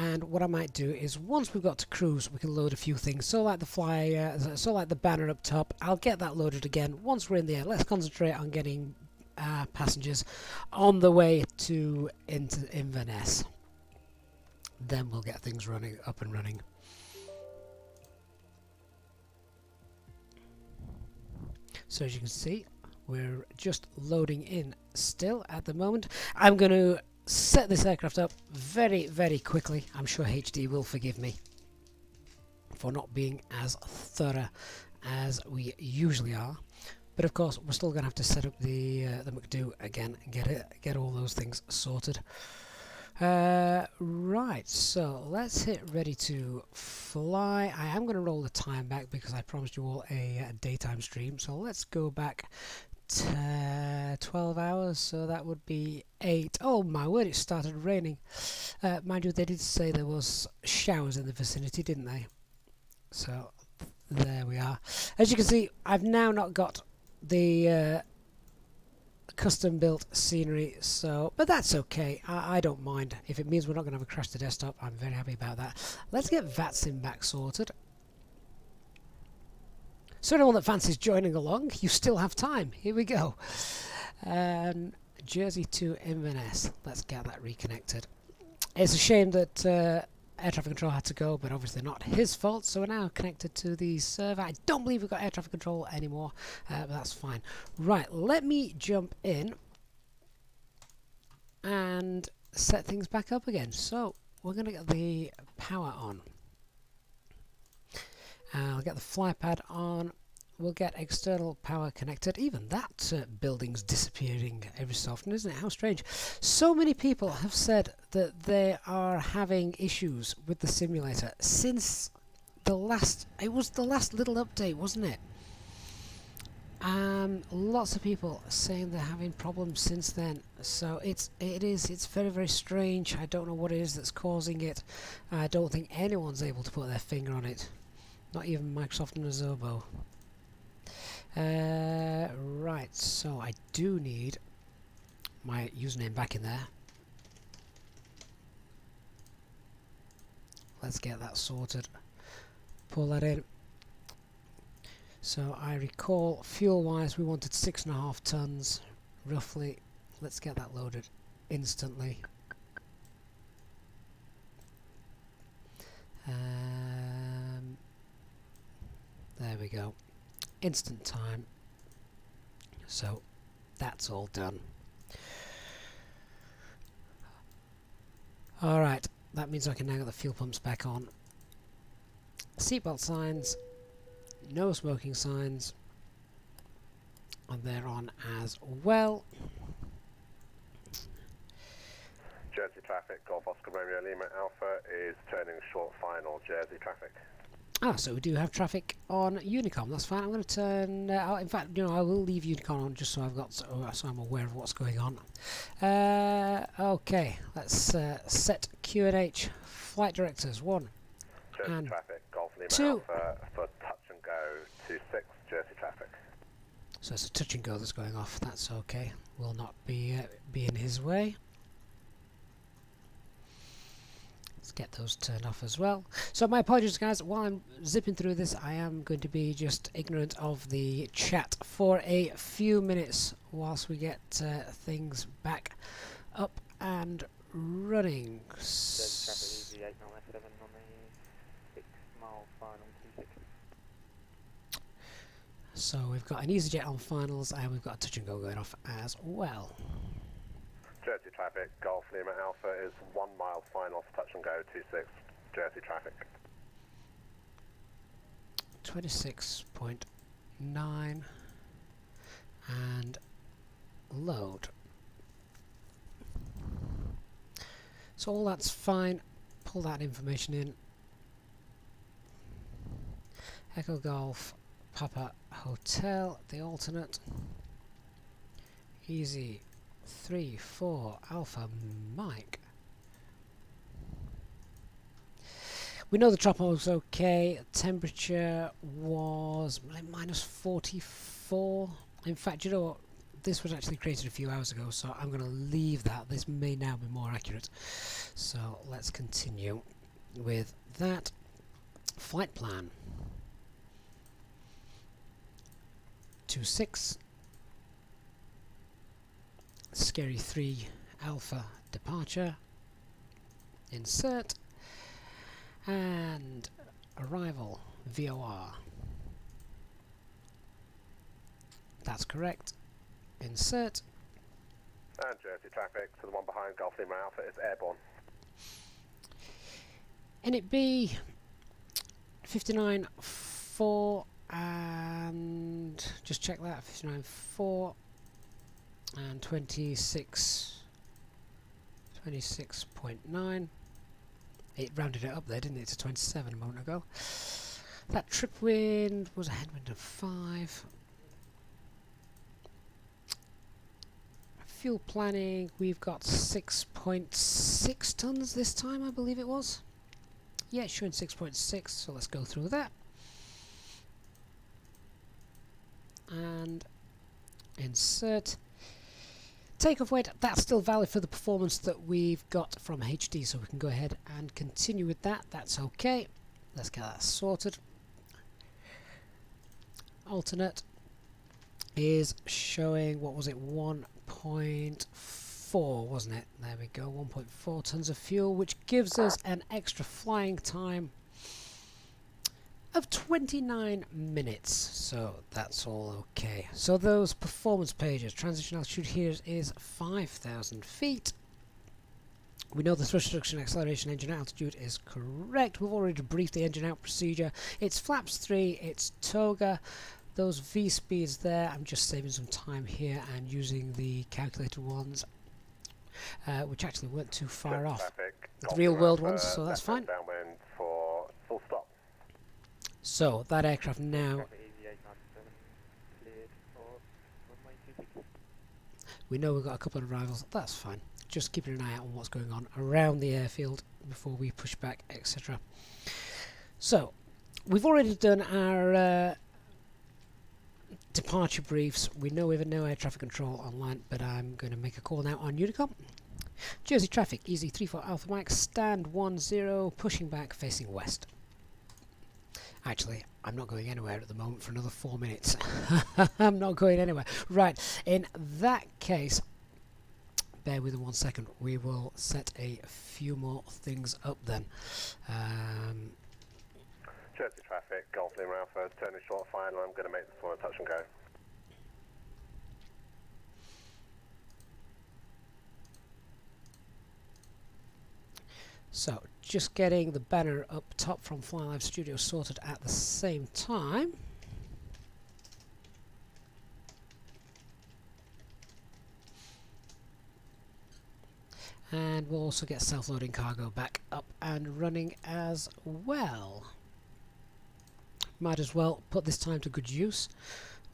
And what I might do is, once we've got to cruise, we can load a few things. So like the banner up top, I'll get that loaded again. Once we're in the air, let's concentrate on getting passengers on the way into Inverness. Then we'll get things up and running. So as you can see, we're just loading in still at the moment. I'm going to set this aircraft up very, very quickly. I'm sure HD will forgive me for not being as thorough as we usually are, but of course we're still going to have to set up the McDo again and get all those things sorted. Right, so let's hit ready to fly. I am going to roll the time back because I promised you all a daytime stream, so let's go back 12 hours, so that would be 8. Oh my word, it started raining. Mind you, they did say there was showers in the vicinity, didn't they? So there we are. As you can see, I've now not got the custom built scenery, so but that's okay. I don't mind. If it means we're not going to have a crash to desktop, I'm very happy about that. Let's get VATSIM back sorted. So anyone that fancies joining along, you still have time. Here we go. Jersey to Inverness. Let's get that reconnected. It's a shame that air traffic control had to go, but obviously not his fault. So we're now connected to the server. I don't believe we've got air traffic control anymore, but that's fine. Right, let me jump in and set things back up again. So we're going to get the power on. I'll get the fly pad on. We'll get external power connected. Even that building's disappearing every so often, isn't it? How strange. So many people have said that they are having issues with the simulator since the last... It was the last little update, wasn't it? Lots of people saying they're having problems since then. So it's very, very strange. I don't know what it is that's causing it. I don't think anyone's able to put their finger on it. Not even Microsoft and Azobo. Right, so I do need my username back in there. Let's get that sorted. Pull that in. So I recall fuel-wise we wanted 6.5 tons, roughly. Let's get that loaded instantly. There we go. Instant time. So that's all done. Alright, that means I can now get the fuel pumps back on. Seatbelt signs, no smoking signs, and they're on as well. Jersey traffic, Golf Oscar Romeo Lima Alpha is turning short final, Jersey traffic. Ah, so we do have traffic on Unicom. That's fine. I'm going to turn. In fact, you know, I will leave Unicom on just so I've got, so I'm aware of what's going on. Okay, let's set QNH flight directors 1 Jersey and traffic, Golf Lima 2. Alpha for touch and go to 6, Jersey traffic. So it's a touch and go that's going off. That's okay. Will not be in his way. Let's get those turned off as well. So my apologies, guys. While I'm zipping through this, I am going to be just ignorant of the chat for a few minutes whilst we get things back up and running. Jersey traffic, Easy 8 mile F7 on the 6 mile final 26. So we've got an Easyjet on finals and we've got a touch and go going off as well. Jersey traffic, Golf Lima Alpha is 1 mile final for touch and go 26, Jersey traffic. 26.9 and load. So all that's fine. Pull that information in. Echo Golf Papa Hotel, the alternate. Easy 3 4 Alpha Mike. We know the tropo was okay. Temperature was minus 44. In fact, you know what? This was actually created a few hours ago, so I'm going to leave that. This may now be more accurate. So let's continue with that. Flight plan. 26. Scary 3 Alpha departure. Insert. And arrival VOR. That's correct. Insert. And Jersey traffic to the one behind Golf Lima Alpha is airborne. NIB 59.4 and just check that 59.4 and 26.9. It rounded it up there, didn't it, to 27 a moment ago. That trip wind was a headwind of 5. Fuel planning, we've got 6.6 tons this time, I believe it was. Yeah, it's showing 6.6, so let's go through that. And insert. Takeoff weight, that's still valid for the performance that we've got from HD, so we can go ahead and continue with that. That's okay. Let's get that sorted. Alternate is showing, what was it, 1.4, wasn't it? There we go, 1.4 tons of fuel, which gives us an extra flying time of 29 minutes, so that's all okay. So those performance pages, transition altitude here is 5,000 feet. We know the thrust reduction acceleration engine altitude is correct. We've already briefed the engine out procedure. It's flaps 3, it's toga. Those V speeds there, I'm just saving some time here and using the calculated ones, which actually weren't too far off the real world ones, so that's fine. Downwind for full stop. So that aircraft now, Traffic Easy 897 cleared for runway 26. we know we've got a couple of arrivals, that's fine. Just keeping an eye out on what's going on around the airfield before we push back, etc. So, we've already done our departure briefs. We know we have no air traffic control online, but I'm going to make a call now on Unicom. Jersey traffic, Easy 34 Alpha Mike, stand 10, pushing back, facing west. Actually, I'm not going anywhere at the moment for another 4 minutes. I'm not going anywhere. Right, in that case, bear with me 1 second. We will set a few more things up then. Jersey traffic, Golf Lima Alpha, turning short final. I'm going to make this one a touch and go. So, just getting the banner up top from FlyLive Studio sorted at the same time. And we'll also get self-loading cargo back up and running as well. Might as well put this time to good use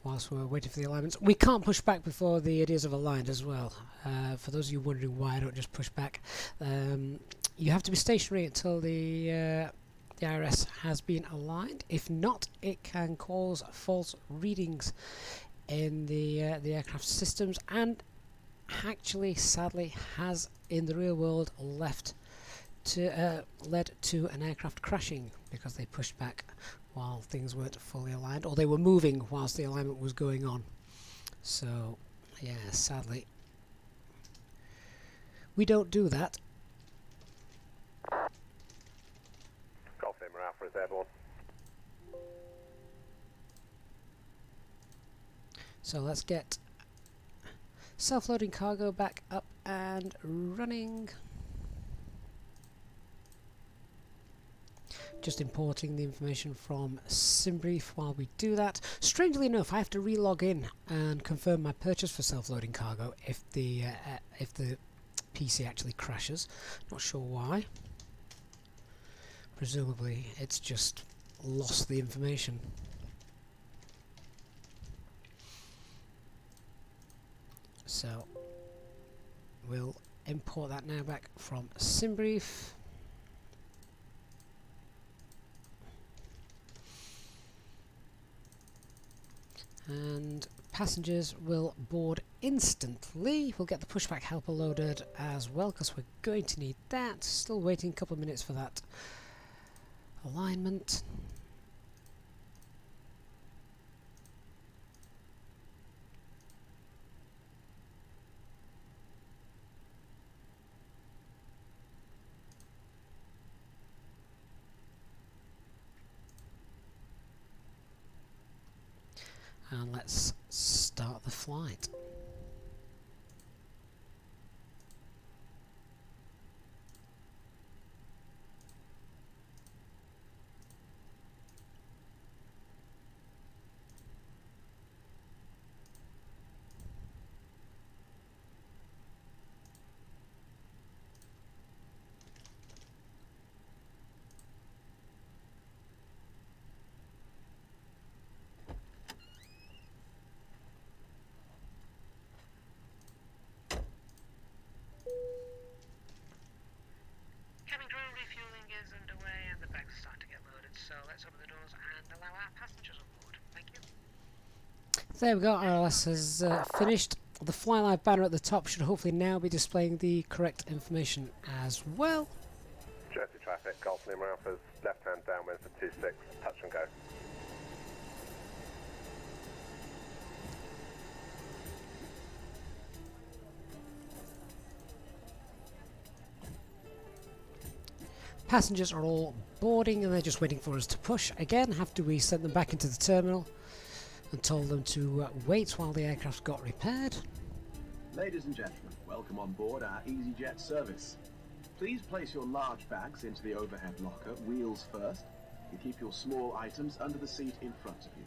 whilst we're waiting for the alignments. We can't push back before the ideas have aligned as well. For those of you wondering why I don't just push back, you have to be stationary until the IRS has been aligned. If not, it can cause false readings in the aircraft systems, and actually, sadly, has in the real world led to an aircraft crashing because they pushed back while things weren't fully aligned, or they were moving whilst the alignment was going on. So, yeah, sadly, we don't do that. Golf Lima Alpha is airborne. So let's get self-loading cargo back up and running. Just importing the information from SimBrief while we do that. Strangely enough, I have to re-log in and confirm my purchase for self-loading cargo if the PC actually crashes. Not sure why. Presumably it's just lost the information. So we'll import that now back from SimBrief. And passengers will board instantly. We'll get the pushback helper loaded as well because we're going to need that. Still waiting a couple of minutes for that alignment. And let's start the flight. Cabin crew refueling is underway and the bags are starting to get loaded, so let's open the doors and allow our passengers on board. Thank you. There we go, RLS has finished. The FlyLive banner at the top should hopefully now be displaying the correct information as well. Jersey traffic, Golf Lima Alpha's left hand downwind for 26, touch and go. Passengers are all boarding and they're just waiting for us to push again after we sent them back into the terminal and told them to wait while the aircraft got repaired. Ladies and gentlemen, welcome on board our Easyjet service. Please place your large bags into the overhead locker, wheels first, and keep your small items under the seat in front of you.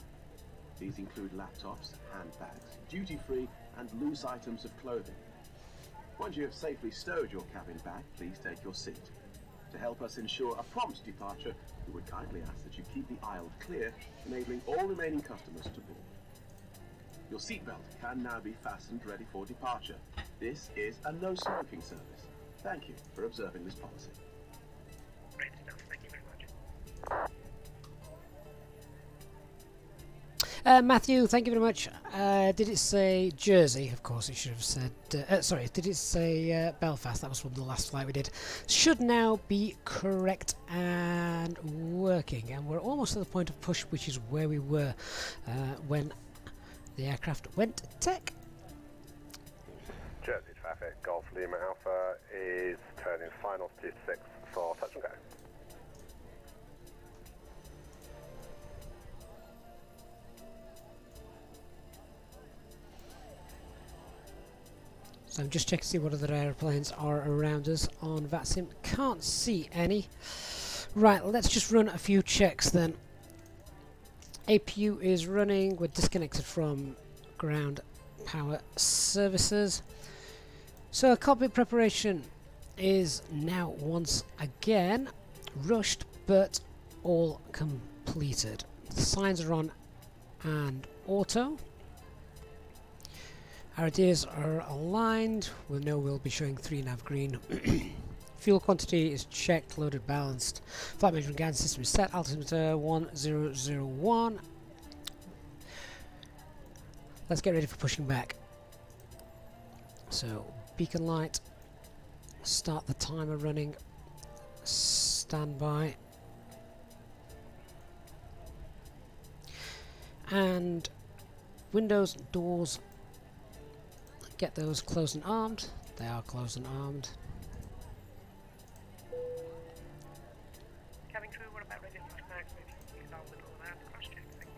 These include laptops, handbags, duty-free and loose items of clothing. Once you have safely stowed your cabin bag, please take your seat. To help us ensure a prompt departure, we would kindly ask that you keep the aisle clear, enabling all remaining customers to board. Your seatbelt can now be fastened ready for departure. This is a no-smoking service. Thank you for observing this policy. Great stuff, thank you very much. Matthew, thank you very much. Did it say Jersey? Of course it should have said... sorry, did it say Belfast? That was from the last flight we did. Should now be correct and working. And we're almost at the point of push, which is where we were when the aircraft went tech. Jersey traffic, Golf Lima Alpha is turning final 26 for touch and go. So I'm just checking to see what other aeroplanes are around us on VATSIM. Can't see any. Right, let's just run a few checks then. APU is running. We're disconnected from ground power services. So cockpit preparation is now once again rushed, but all completed. The signs are on and auto. Our ideas are aligned. We know we'll be showing 3 nav green. Fuel quantity is checked, loaded, balanced. Flight management guidance system is set. Altimeter 1001. Let's get ready for pushing back. So, beacon light. Start the timer running. Standby. And windows, doors. Get those closed and armed. They are closed and armed. Cabin crew, what about ready to flash back? Maybe start with all that cross check. Thank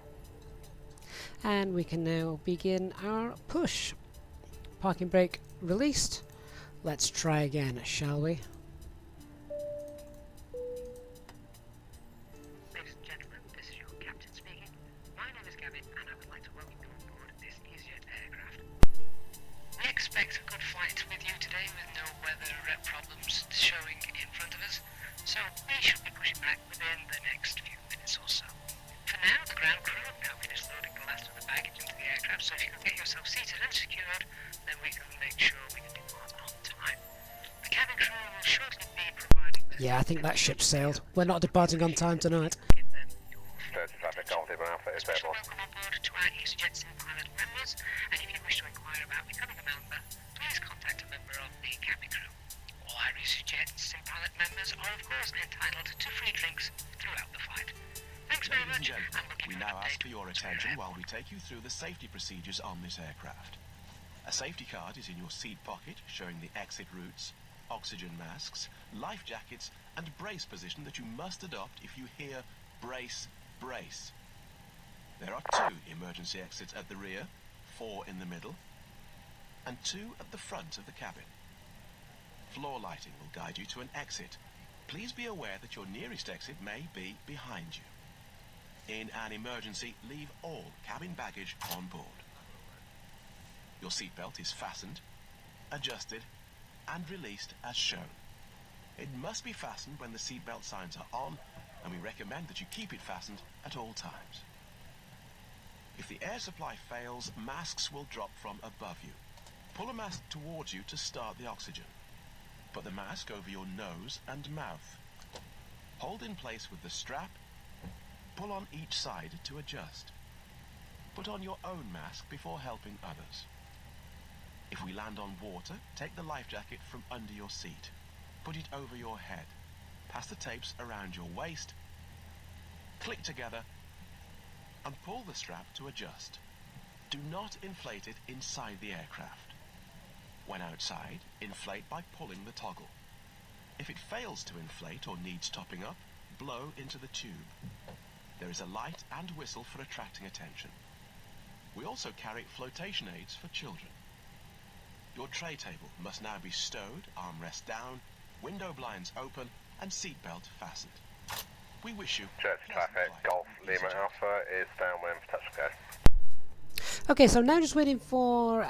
you. And we can now begin our push. Parking brake released. Let's try again, shall we? Ladies and gentlemen, this is your captain speaking. My name is Gavin, and I would like to welcome you on board this Easyjet aircraft. We expect a good flight with you today with no weather problems showing in front of us, so we should be pushing back within the next few minutes or so. For now, the ground crew have now finished loading the last of the baggage into the aircraft, so if you can get yourself seated and secured, then we can make sure we can depart on time. The cabin crew will shortly be providing the... Yeah, I think that ship sailed. We're not departing on time tonight. Give them your Traffic, Golf Lima Alpha is special airborne. welcome on board to our Easyjetsimpilot members, and if you wish to inquire about becoming a member, please contact a member of the cabin crew. All our Easyjetsimpilot members are of course entitled to free drinks throughout the flight. Thanks very Ladies and much, gentlemen, and we'll give we you an now ask update for your once we're attention at while we take you through the safety procedures on this aircraft. A safety card is in your seat pocket showing the exit routes, oxygen masks, life jackets and brace position that you must adopt if you hear brace, brace. There are 2 emergency exits at the rear, 4 in the middle, and 2 at the front of the cabin. Floor lighting will guide you to an exit. Please be aware that your nearest exit may be behind you. In an emergency, leave all cabin baggage on board. Your seatbelt is fastened, adjusted, and released as shown. It must be fastened when the seatbelt signs are on, and we recommend that you keep it fastened at all times. If the air supply fails, masks will drop from above you. Pull a mask towards you to start the oxygen. Put the mask over your nose and mouth. Hold in place with the strap. Pull on each side to adjust. Put on your own mask before helping others. If we land on water, take the life jacket from under your seat. Put it over your head. Pass the tapes around your waist. Click together and pull the strap to adjust. Do not inflate it inside the aircraft. When outside, inflate by pulling the toggle. If it fails to inflate or needs topping up, blow into the tube. There is a light and whistle for attracting attention. We also carry flotation aids for children. Your tray table must now be stowed, armrest down, window blinds open, and seatbelt fastened. We wish you Jet pleasant traffic, flight Golf with Lima Easyjet. Alpha is downwind for touch and go. Okay, so now just waiting for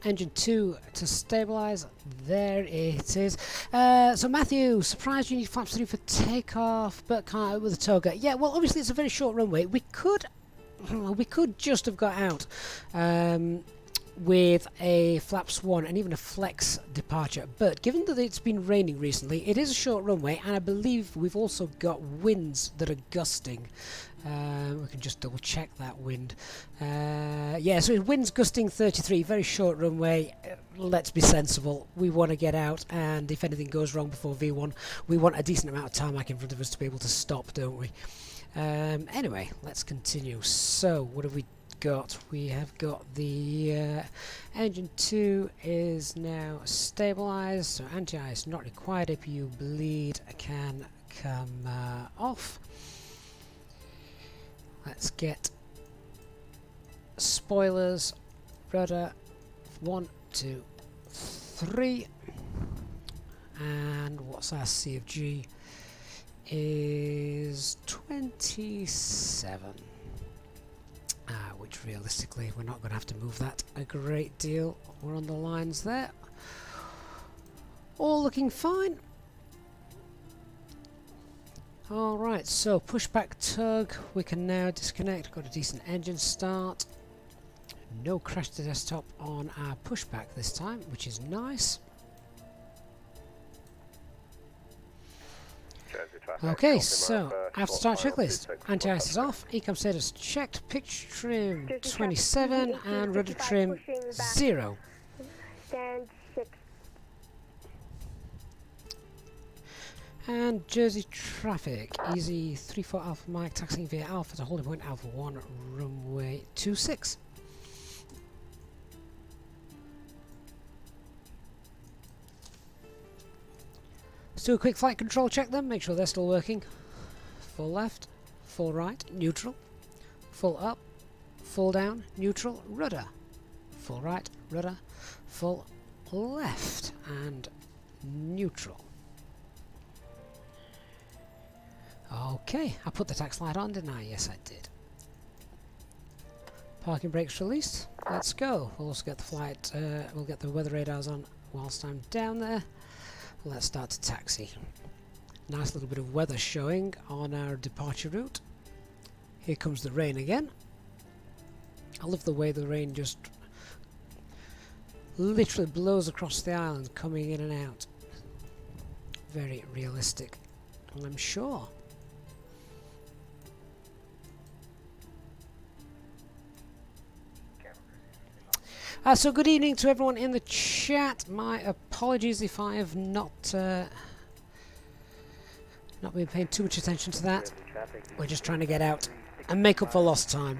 engine 2 to stabilise. There it is. So Matthew, surprised you need flaps 3 for takeoff, but can't with a toga. Yeah, well, obviously it's a very short runway. We could just have got out with a flaps 1 and even a flex departure, but given that it's been raining recently, it is a short runway, and I believe we've also got winds that are gusting. We can just double check that wind. Yeah, so wind's gusting 33, very short runway. Let's be sensible. We want to get out, and if anything goes wrong before V1, we want a decent amount of tarmac in front of us to be able to stop, don't we? Anyway, let's continue. So, what have we got? We have got the engine 2 is now stabilised, so anti-ice not required. If you bleed, can come off. Let's get spoilers, rudder, 1, 2, 3, and what's our CFG? Is 27, which realistically we're not going to have to move that a great deal. We're on the lines there. All looking fine. Alright, so pushback tug, we can now disconnect, got a decent engine start. No crash to desktop on our pushback this time, which is nice. Okay, so after start checklist, anti-ice is off, ecom status checked, pitch trim 27 and rudder trim 0. Stand 6. And Jersey traffic, Easy 34 Alpha Mike taxiing via Alpha to holding point Alpha 1, runway 26. Let's do a quick flight control check then, make sure they're still working. Full left, full right, neutral, full up, full down, neutral, rudder, full right, rudder, full left, and neutral. Okay, I put the tax light on, didn't I? Yes, I did. Parking brakes released. Let's go. We'll also get the flight, we'll get the weather radars on whilst I'm down there. Let's start to taxi. Nice little bit of weather showing on our departure route. Here comes the rain again. I love the way the rain just literally blows across the island, coming in and out. Very realistic, I'm sure. So good evening to everyone in the chat. My apologies if I have not been paying too much attention to that. We're just trying to get out and make up for lost time.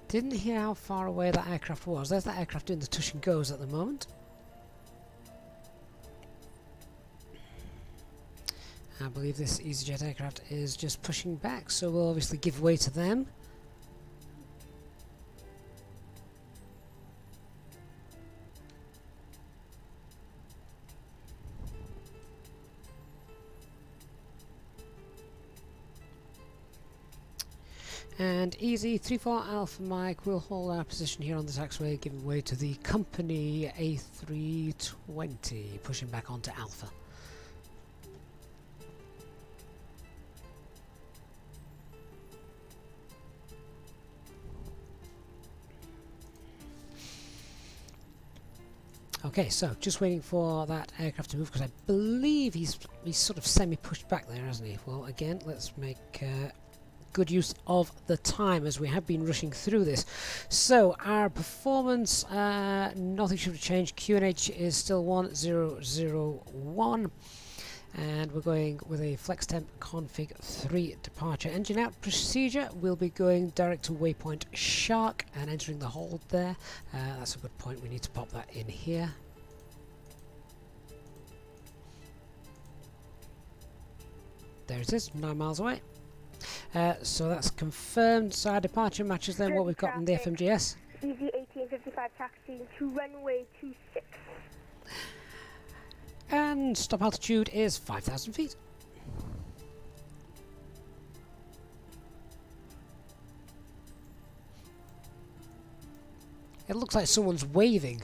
Didn't hear how far away that aircraft was. There's that aircraft doing the touch and goes at the moment. I believe this Easyjet aircraft is just pushing back, so we'll obviously give way to them. And Easy 34 Alpha Mike will hold our position here on the taxiway, giving way to the company A320, pushing back onto Alpha. Okay, so just waiting for that aircraft to move, because I believe he's sort of semi-pushed back there, hasn't he? Well, again, let's make good use of the time, as we have been rushing through this. So our performance, nothing should have changed. QNH is still 1001, and we're going with a flex temp config 3 departure. Engine out procedure, we'll be going direct to waypoint Shark and entering the hold there. That's a good point, we need to pop that in here. There it is, 9 miles away. So that's confirmed. So our departure matches then what we've got in the FMGS. Easy 1855 taxiing to runway 26. And stop altitude is 5,000 feet. It looks like someone's waving.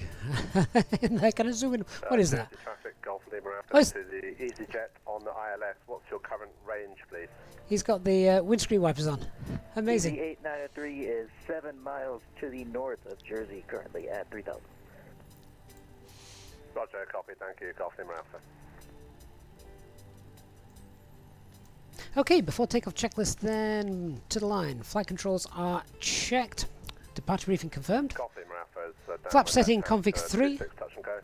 Can I zoom in? What is that? Traffic, Golf Lima Oh, to the Easyjet on the ILS. What's your current range, please? He's got the windscreen wipers on. Amazing. Easy 8903 is 7 miles to the north of Jersey, currently at 3,000. Roger, copy, thank you, Golf Lima Alpha. Okay, before takeoff checklist then, to the line. Flight controls are checked. Departure briefing confirmed. Golf Lima Alpha is Flap setting config 3. Touch and go.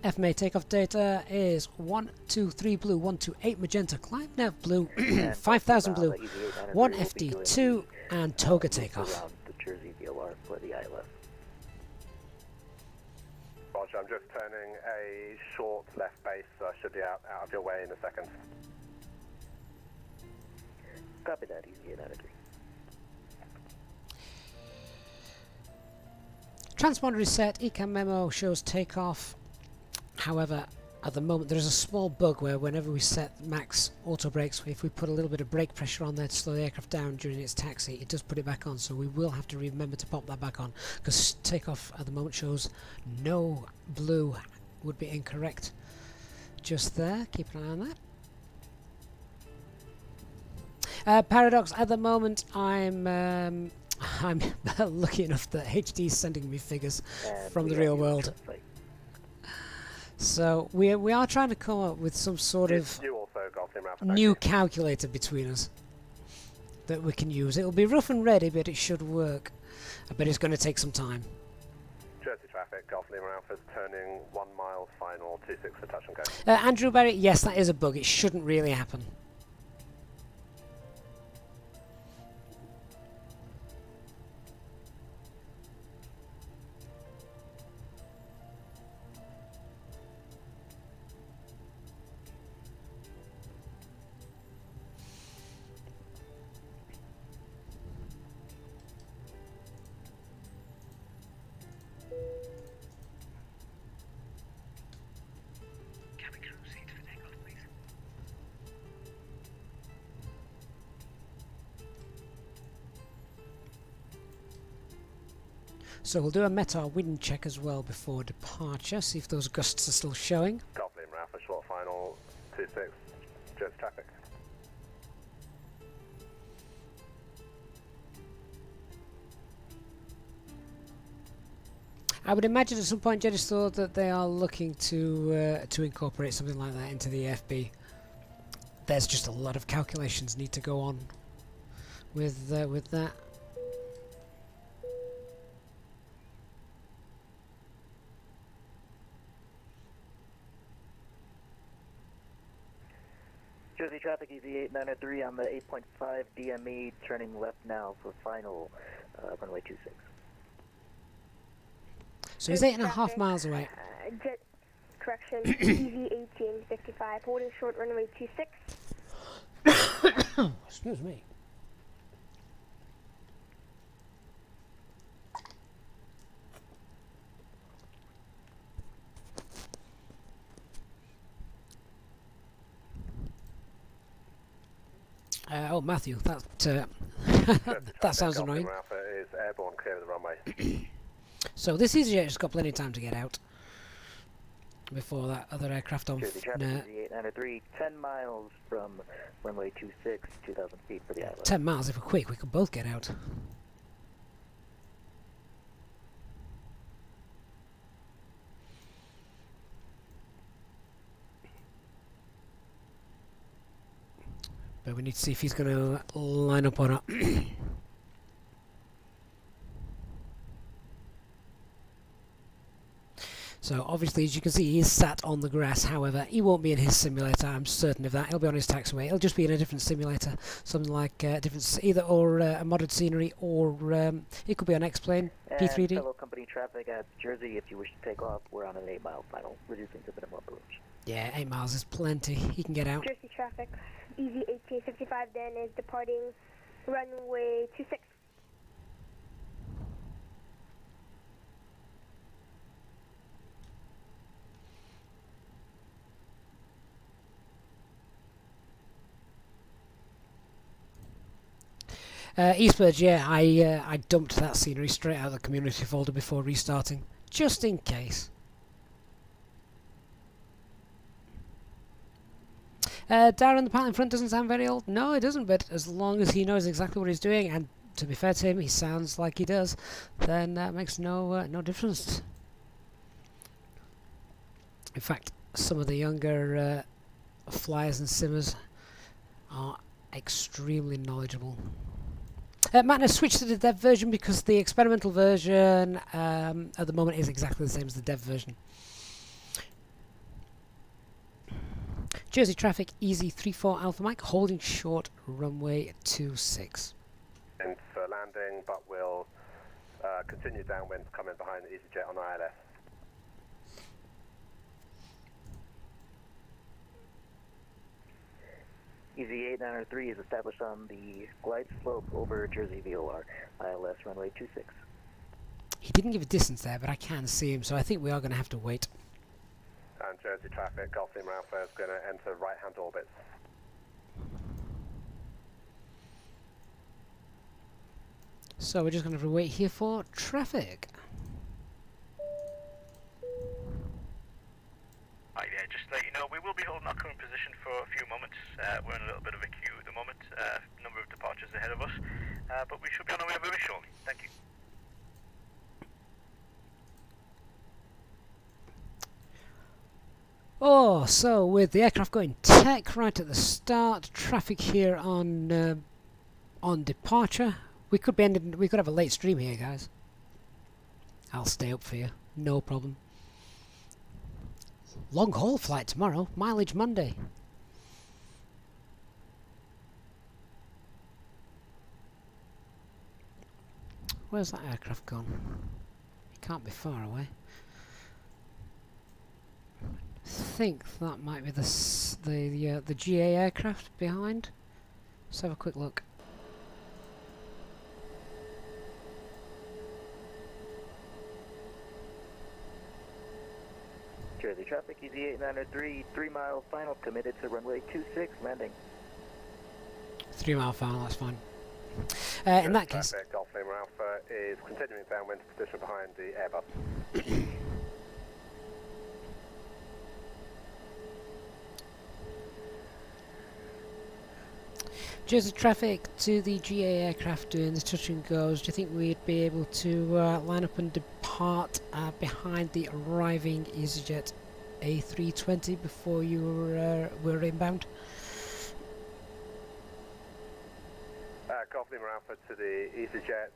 FMA takeoff data is 123 blue, 128 magenta, climb nav blue, 5000 blue, 1 FD2, and toga takeoff. Around the Jersey VOR for the ILS. Roger, I'm just turning a short left base, so I should be out of your way in a second. Copy that, Easy 8903. Transponder is set, ECAM memo shows takeoff. However, at the moment there is a small bug where whenever we set max auto brakes, if we put a little bit of brake pressure on there to slow the aircraft down during its taxi, it does put it back on, so we will have to remember to pop that back on, because takeoff at the moment shows no blue. Would be incorrect just there. Keep an eye on that. Paradox, at the moment I'm lucky enough that HD is sending me figures from the real world. So we are trying to come up with some sort of You also got him out. new calculator between us that we can use. It'll be rough and ready, but it should work. But it's going to take some time. Jersey traffic, Golf Lima Alpha's turning 1 mile, final 26 for touch and go. Andrew Barry, yes, that is a bug. It shouldn't really happen. Cabin crew seat for takeoff, please. So we'll do a METAR wind check as well before departure, see if those gusts are still showing. Golf Lima Alpha, short final 26, Jersey traffic. I would imagine at some point Jedis thought that they are looking to incorporate something like that into the FB. There's just a lot of calculations need to go on with that. Jersey traffic, Easyjet 903 on the 8.5 DME, turning left now for final runway 26. So he's 8.5 miles away. Jet correction, Easy1855, holding short runway 26. Excuse me. Oh, Matthew, that that sounds annoying. Golf Lima Alpha is airborne, clear of the runway. So this Easyjet has got plenty of time to get out before that other aircraft on. Jersey traffic, Easyjet 903, 10 miles from runway 26, 2,000 feet for the island. 10 miles. If we're quick, we could both get out. But we need to see if he's going to line up or not. So obviously, as you can see, he is sat on the grass. However, he won't be in his simulator. I'm certain of that. He'll be on his taxiway. He'll just be in a different simulator, something like either or a modded scenery, or it could be on X-Plane, P3D. And fellow company traffic at Jersey, if you wish to take off, we're on an 8-mile final, reducing to minimum approach. Yeah, 8 miles is plenty. He can get out. Jersey traffic, Easy1855 then is departing runway 26. Eastbird, yeah, I dumped that scenery straight out of the community folder before restarting, just in case. Darren, the pilot in front doesn't sound very old. No, it doesn't, but as long as he knows exactly what he's doing, and to be fair to him, he sounds like he does, then that makes no difference. In fact, some of the younger flyers and simmers are extremely knowledgeable. Matt, switch to the dev version because the experimental version at the moment is exactly the same as the dev version. Jersey traffic, Easy34 Alpha Mike, holding short runway 26. And for landing, but we'll continue downwind, come in behind the Easyjet on ILS. Easyjet 903 is established on the glide slope over Jersey VOR, ILS runway 26. He didn't give a distance there, but I can see him, so I think we are going to have to wait. And Jersey traffic, Golf Lima Alpha is going to enter right-hand orbits. So we're just going to have to wait here for traffic. Hi, yeah, just to let you know, we will be holding our current position for a few moments. We're in a little bit of a queue at the moment, number of departures ahead of us, but we should be on our way very shortly. Thank you. Oh, so with the aircraft going tech right at the start, traffic here on departure. We could be ending. We could have a late stream here, guys. I'll stay up for you, no problem. Long haul flight tomorrow, mileage Monday. Where's that aircraft gone? It can't be far away. I think that might be the GA aircraft behind. Let's have a quick look. Jersey traffic, Easyjet 903, 3 mile final, committed to runway 26, landing. 3 mile final, that's fine. In that case, Traffic, Golf Lima Alpha is continuing downwind position behind the Airbus. Jersey traffic to the GA aircraft doing the touch and goes. Do you think we'd be able to line up and depart behind the arriving Easyjet A320 before you were inbound? Golf Lima Alpha to the Easyjet.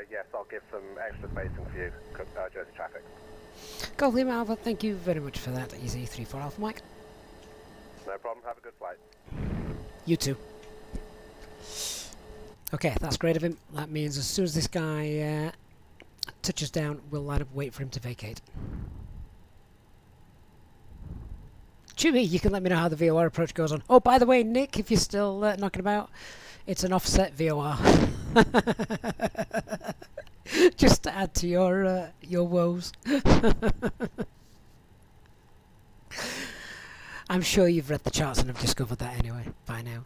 Yes, I'll give some extra spacing for you, Jersey traffic. Golf Lima Alpha, thank you very much for that. Easy 34 Alpha Mike. No problem, have a good flight. You too. Okay, that's great of him. That means as soon as this guy touches down, we'll line up, wait for him to vacate. Chewy, you can let me know how the VOR approach goes on. Oh, by the way, Nick, if you're still knocking about, it's an offset VOR. Just to add to your woes. I'm sure you've read the charts and have discovered that anyway, by now.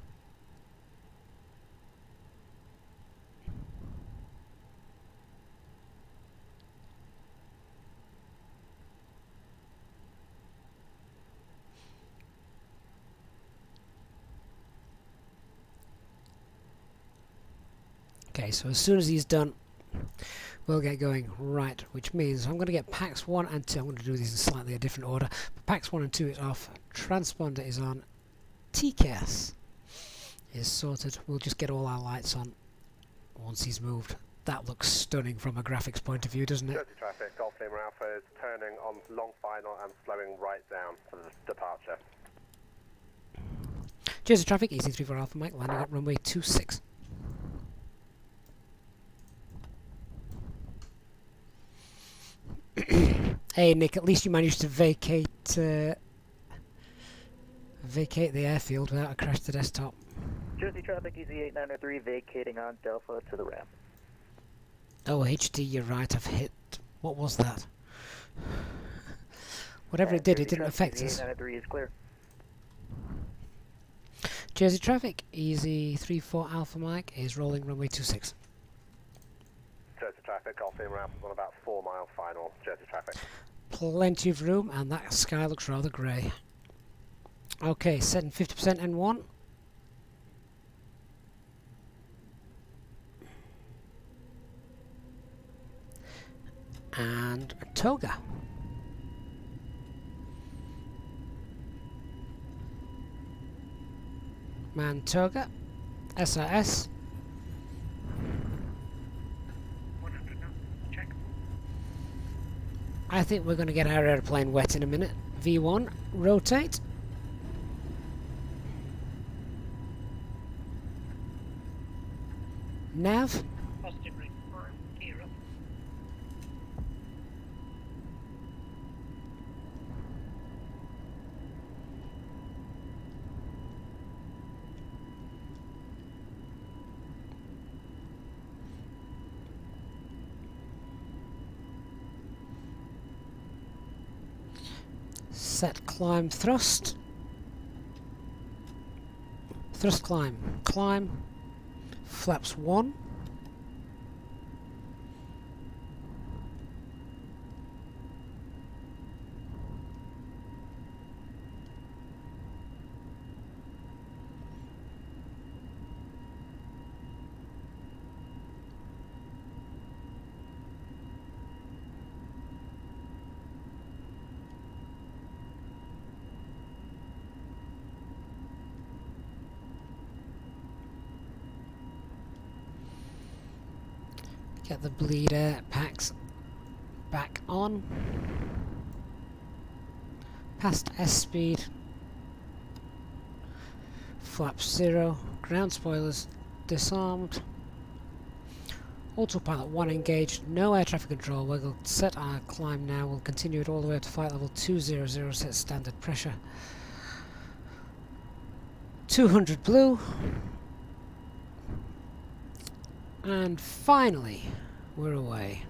Okay, so as soon as he's done, we'll get going. Right, which means I'm going to get packs 1 and 2. I'm going to do these in slightly a different order. But packs 1 and 2 is off. Transponder is on. TCAS is sorted. We'll just get all our lights on once he's moved. That looks stunning from a graphics point of view, doesn't it? Jersey traffic, Golf Lima Alpha is turning on long final and slowing right down for the departure. Jersey traffic, Easy34 Alpha Mike, landing at runway 26. Hey Nick, at least you managed to vacate the airfield without a crash to desktop. Jersey traffic, Easyjet 903, vacating on Delta to the ramp. Oh HD, you're right, I've hit... What was that? Whatever it did, it didn't affect us. 903 is clear. Jersey traffic, Easy34 Alpha Mike is rolling runway 26. Jersey traffic, Golf Lima Alpha is on about 4 mile final, Jersey traffic. Plenty of room, and that sky looks rather grey. Okay, setting 50% N1. And Toga. Mantoga. SRS. 100 knots, check. I think we're going to get our airplane wet in a minute. V1, rotate. Nav. Positive ring, gear up. Set climb thrust. Thrust climb. Climb. Flaps 1. Get the bleed air packs back on. Past S speed. Flaps 0. Ground spoilers disarmed. Autopilot 1 engaged. No air traffic control. We'll set our climb now. We'll continue it all the way up to flight level 200. Set standard pressure. 200 blue. And finally, we're away.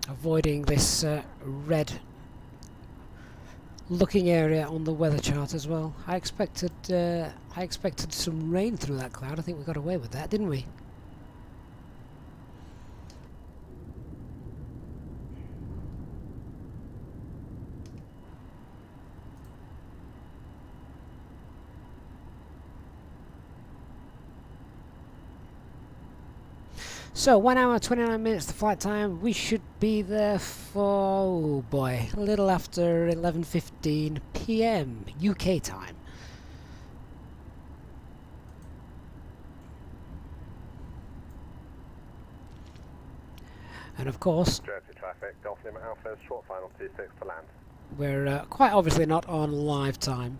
Avoiding this red looking area on the weather chart as well. I expected some rain through that cloud. I think we got away with that, didn't we? So 1 hour 29 minutes the flight time. We should be there for, oh boy, a little after 11:15 PM UK time. And of course, traffic, Golf Lima Alpha, short final 26 to land. We're quite obviously not on live time.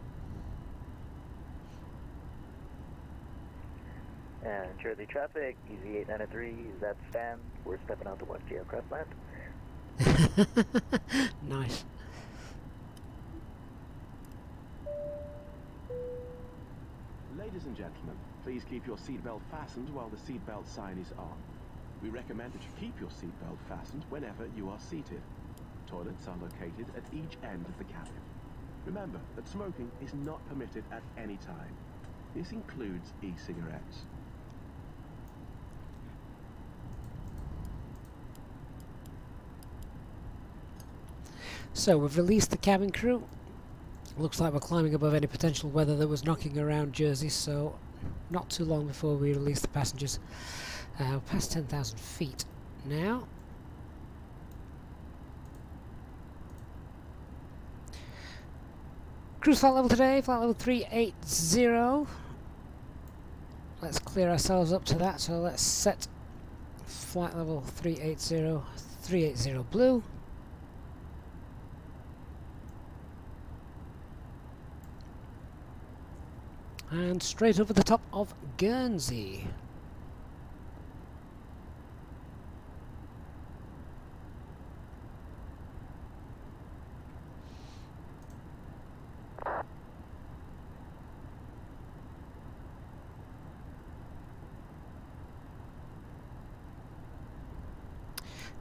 And Jersey traffic, Easy 893, that's Stan. We're stepping out to watch the aircraft land. Nice. Ladies and gentlemen, please keep your seatbelt fastened while the seatbelt sign is on. We recommend that you keep your seatbelt fastened whenever you are seated. Toilets are located at each end of the cabin. Remember that smoking is not permitted at any time. This includes e-cigarettes. So we've released the cabin crew. Looks like we're climbing above any potential weather that was knocking around Jersey, so not too long before we release the passengers. We're past 10,000 feet now. Cruise flight level today, flight level 380. Let's clear ourselves up to that, so let's set flight level 380, 380 blue. And straight over the top of Guernsey.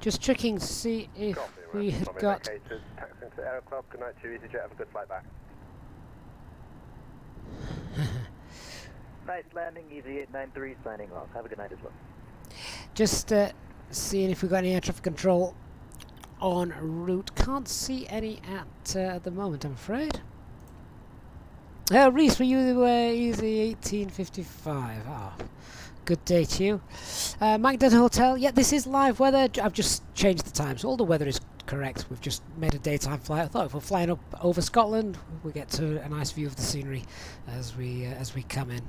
Just checking to see if we had got... Taxing to aircraft, good night to Easyjet, have a good flight back. Nice landing, Easy 893 signing off. Have a good night as well. Just seeing if we've got any air traffic control en route. Can't see any at the moment, I'm afraid. Reese, were you Easy 1855? Ah, good day to you. Magdalen Hotel, yeah, this is live weather. I've just changed the time, so all the weather is correct. We've just made a daytime flight. I thought if we're flying up over Scotland, we get to a nice view of the scenery as we come in.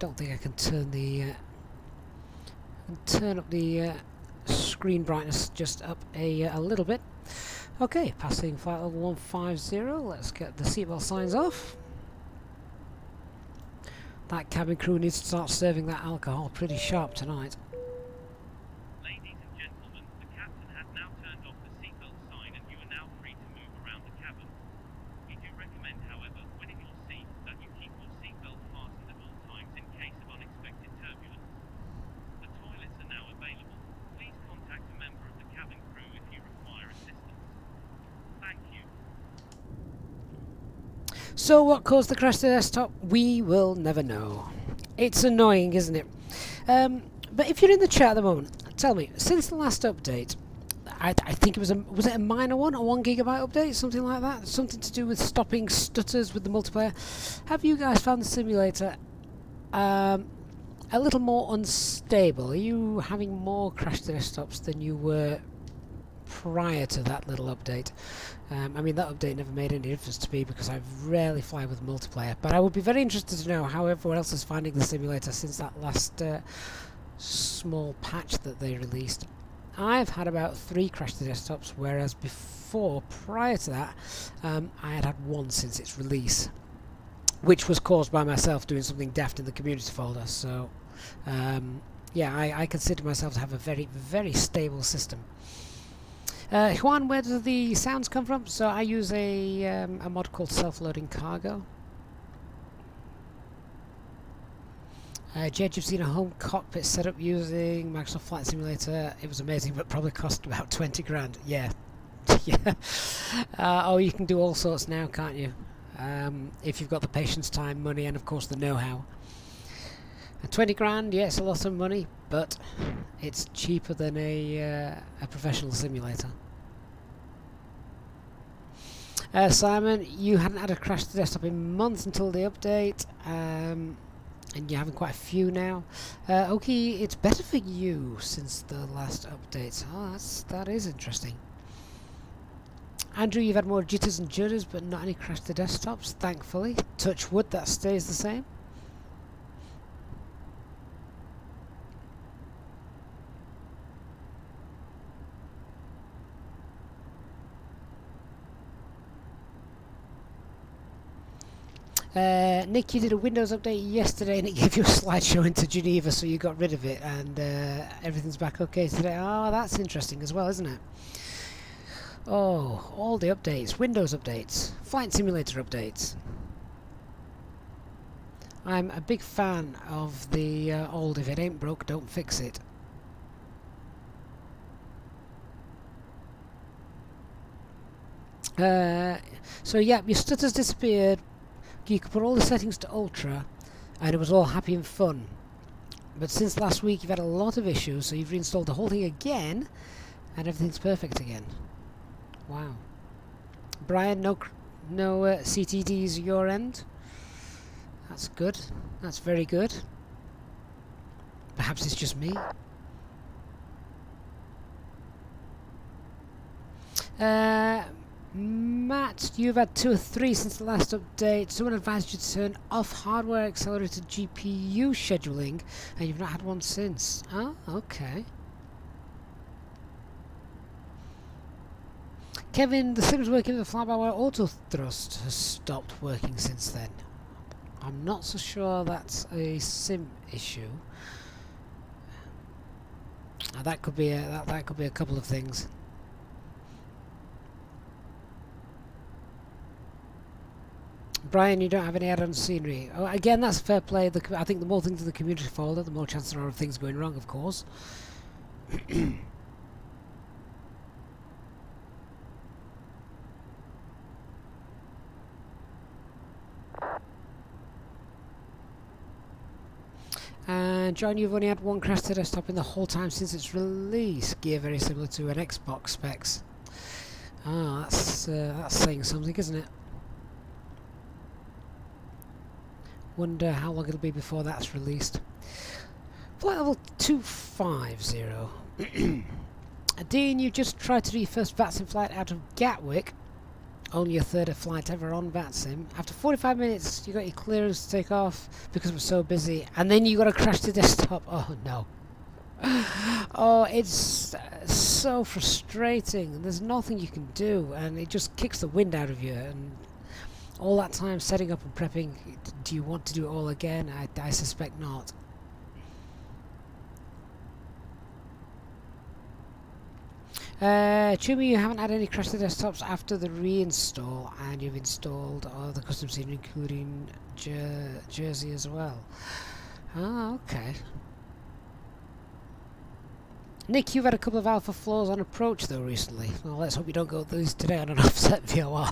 Don't think I can turn up the screen brightness just up a little bit. Okay, passing flight level 150. Let's get the seatbelt signs off. That cabin crew needs to start serving that alcohol pretty sharp tonight. Ladies and gentlemen, the captain has now turned So what caused the crash to the desktop? We will never know. It's annoying, isn't it? But if you're in the chat at the moment, tell me, since the last update, I think it was it a minor one, a 1 gigabyte update, something like that, something to do with stopping stutters with the multiplayer. Have you guys found the simulator a little more unstable? Are you having more crash to desktops than you were prior to that little update? I mean, that update never made any difference to me because I rarely fly with multiplayer, but I would be very interested to know how everyone else is finding the simulator since that last small patch that they released. I've had about 3 crash to desktops, whereas before, prior to that, I had had 1 since its release, which was caused by myself doing something daft in the community folder. So yeah, I consider myself to have a very, very stable system. Juan, where do the sounds come from? So I use a mod called Self-Loading Cargo. Jed, you've seen a home cockpit setup using Microsoft Flight Simulator. It was amazing, but probably cost about 20 grand. Yeah. Yeah. Oh, you can do all sorts now, can't you? If you've got the patience, time, money, and of course the know-how. 20 grand, yeah, it's a lot of money, but it's cheaper than a professional simulator. Simon, you hadn't had a crash to desktop in months until the update, and you're having quite a few now. Okay, it's better for you since the last update. Oh, that is interesting. Andrew, you've had more jitters and judders, but not any crash to desktops, thankfully. Touch wood, that stays the same. Nick, you did a Windows update yesterday and it gave you a slideshow into Geneva, so you got rid of it and everything's back okay today. Oh, that's interesting as well, isn't it? Oh, all the updates, Windows updates, Flight Simulator updates. I'm a big fan of the old if it ain't broke, don't fix it. So yeah, your stutters disappeared. You could put all the settings to ultra and it was all happy and fun. But since last week you've had a lot of issues, so you've reinstalled the whole thing again and everything's perfect again. Wow. Brian, no CTDs your end? That's good. That's very good. Perhaps it's just me. Matt, you've had 2 or 3 since the last update. Someone advised you to turn off hardware accelerated GPU scheduling, and you've not had one since. Oh, okay. Kevin, the sim's working with the FlyByWire auto thrust has stopped working since then. I'm not so sure that's a sim issue. That could be that could be a couple of things. Brian, you don't have any add-on scenery. Oh, again, that's fair play. I think the more things in the community folder, the more chance there are of things going wrong, of course. And John, you've only had 1 crash to desktop in the whole time since its release. Gear very similar to an Xbox specs. Ah, that's saying something, isn't it? Wonder how long it'll be before that's released. Flight level 250. Dean, you just tried to do your first VATSIM flight out of Gatwick. Only your 3rd flight ever on VATSIM. After 45 minutes, you got your clearance to take off because we're so busy, and then you got to crash the desktop. Oh no! Oh, it's so frustrating. There's nothing you can do, and it just kicks the wind out of you. And all that time setting up and prepping, do you want to do it all again? I suspect not. Chumi, you haven't had any crash to desktops after the reinstall, and you've installed all the custom scene, including Jersey as well. Ah, okay. Nick, you've had a couple of alpha flaws on approach though recently. Well, let's hope you don't go through these today on an offset VOR.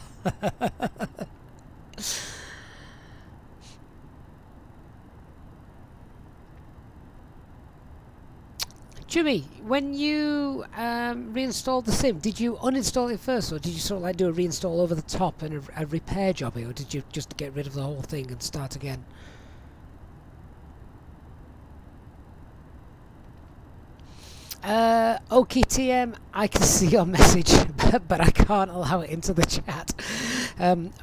Jimmy, when you reinstalled the sim, did you uninstall it first, or did you sort of like do a reinstall over the top and a repair job, or did you just get rid of the whole thing and start again? Okay, TM, I can see your message, but I can't allow it into the chat.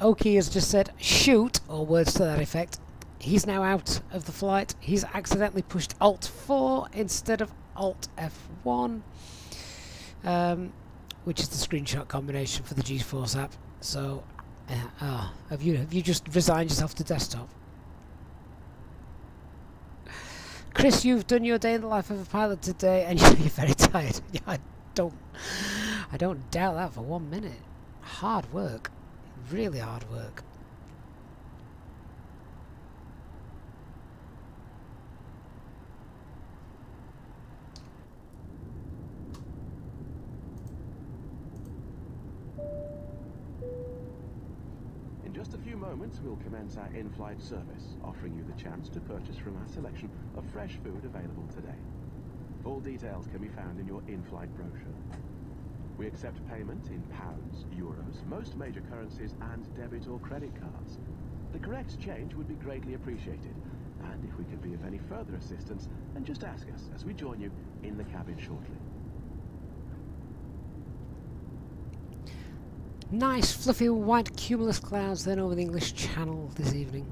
Oki has just said, shoot, or words to that effect. He's now out of the flight. He's accidentally pushed Alt 4 instead of Alt F1, which is the screenshot combination for the GeForce app. So, have you just resigned yourself to desktop? Chris, you've done your day in the life of a pilot today, and you're very tired. Yeah, I don't doubt that for 1 minute. Hard work, really hard work. In just a few moments, we'll commence our in-flight service, offering you the chance to purchase from our selection of fresh food available today. All details can be found in your in-flight brochure. We accept payment in pounds, euros, most major currencies, and debit or credit cards. The correct change would be greatly appreciated, and if we can be of any further assistance, then just ask us as we join you in the cabin shortly. Nice fluffy white cumulus clouds then over the English Channel this evening.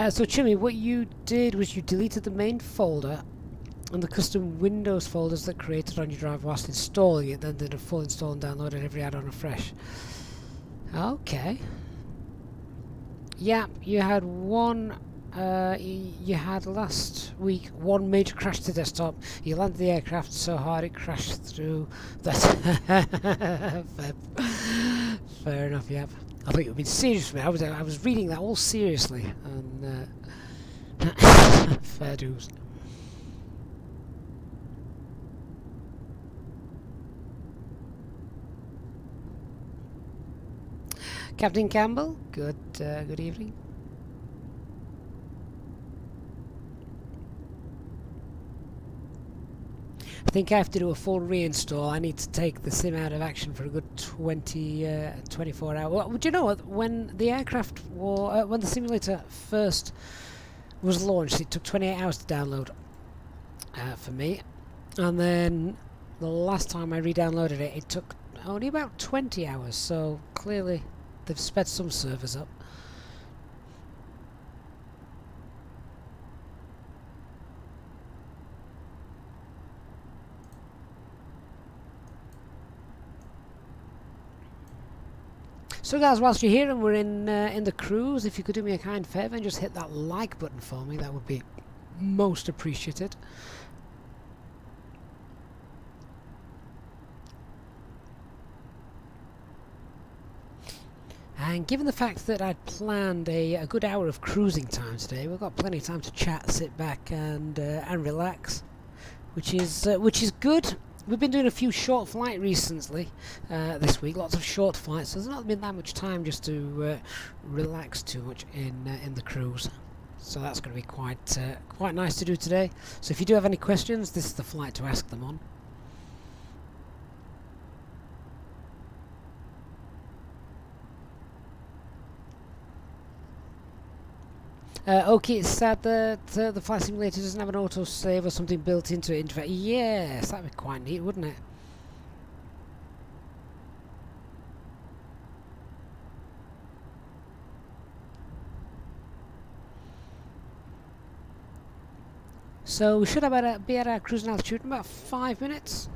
So Jimmy, what you did was you deleted the main folder and the custom Windows folders that created on your drive whilst installing it, then did a full install and downloaded every add-on afresh. Okay. Yeah, you had one. You had last week one major crash to desktop. You landed the aircraft so hard it crashed through. That. Fair enough. Yep. I thought you were being serious with me. I was reading that all seriously, and fair dues. Captain Campbell, good evening. I think I have to do a full reinstall. I need to take the sim out of action for a good 24 hours. Well, do you know what? When the aircraft when the simulator first was launched, it took 28 hours to download for me, and then the last time I re-downloaded it, it took only about 20 hours. So clearly, they've sped some servers up. So guys, whilst you're here and we're in the cruise, if you could do me a kind favour and just hit that like button for me, that would be most appreciated. And given the fact that I'd planned a good hour of cruising time today, we've got plenty of time to chat, sit back and relax, which is good. We've been doing a few short flights recently this week, lots of short flights, so there's not been that much time just to relax too much in the cruise. So that's going to be quite nice to do today. So if you do have any questions, this is the flight to ask them on. Okay, it's sad that the flight simulator doesn't have an autosave or something built into it. In fact, yes, that'd be quite neat, wouldn't it? So we should be at our cruising altitude in about 5 minutes.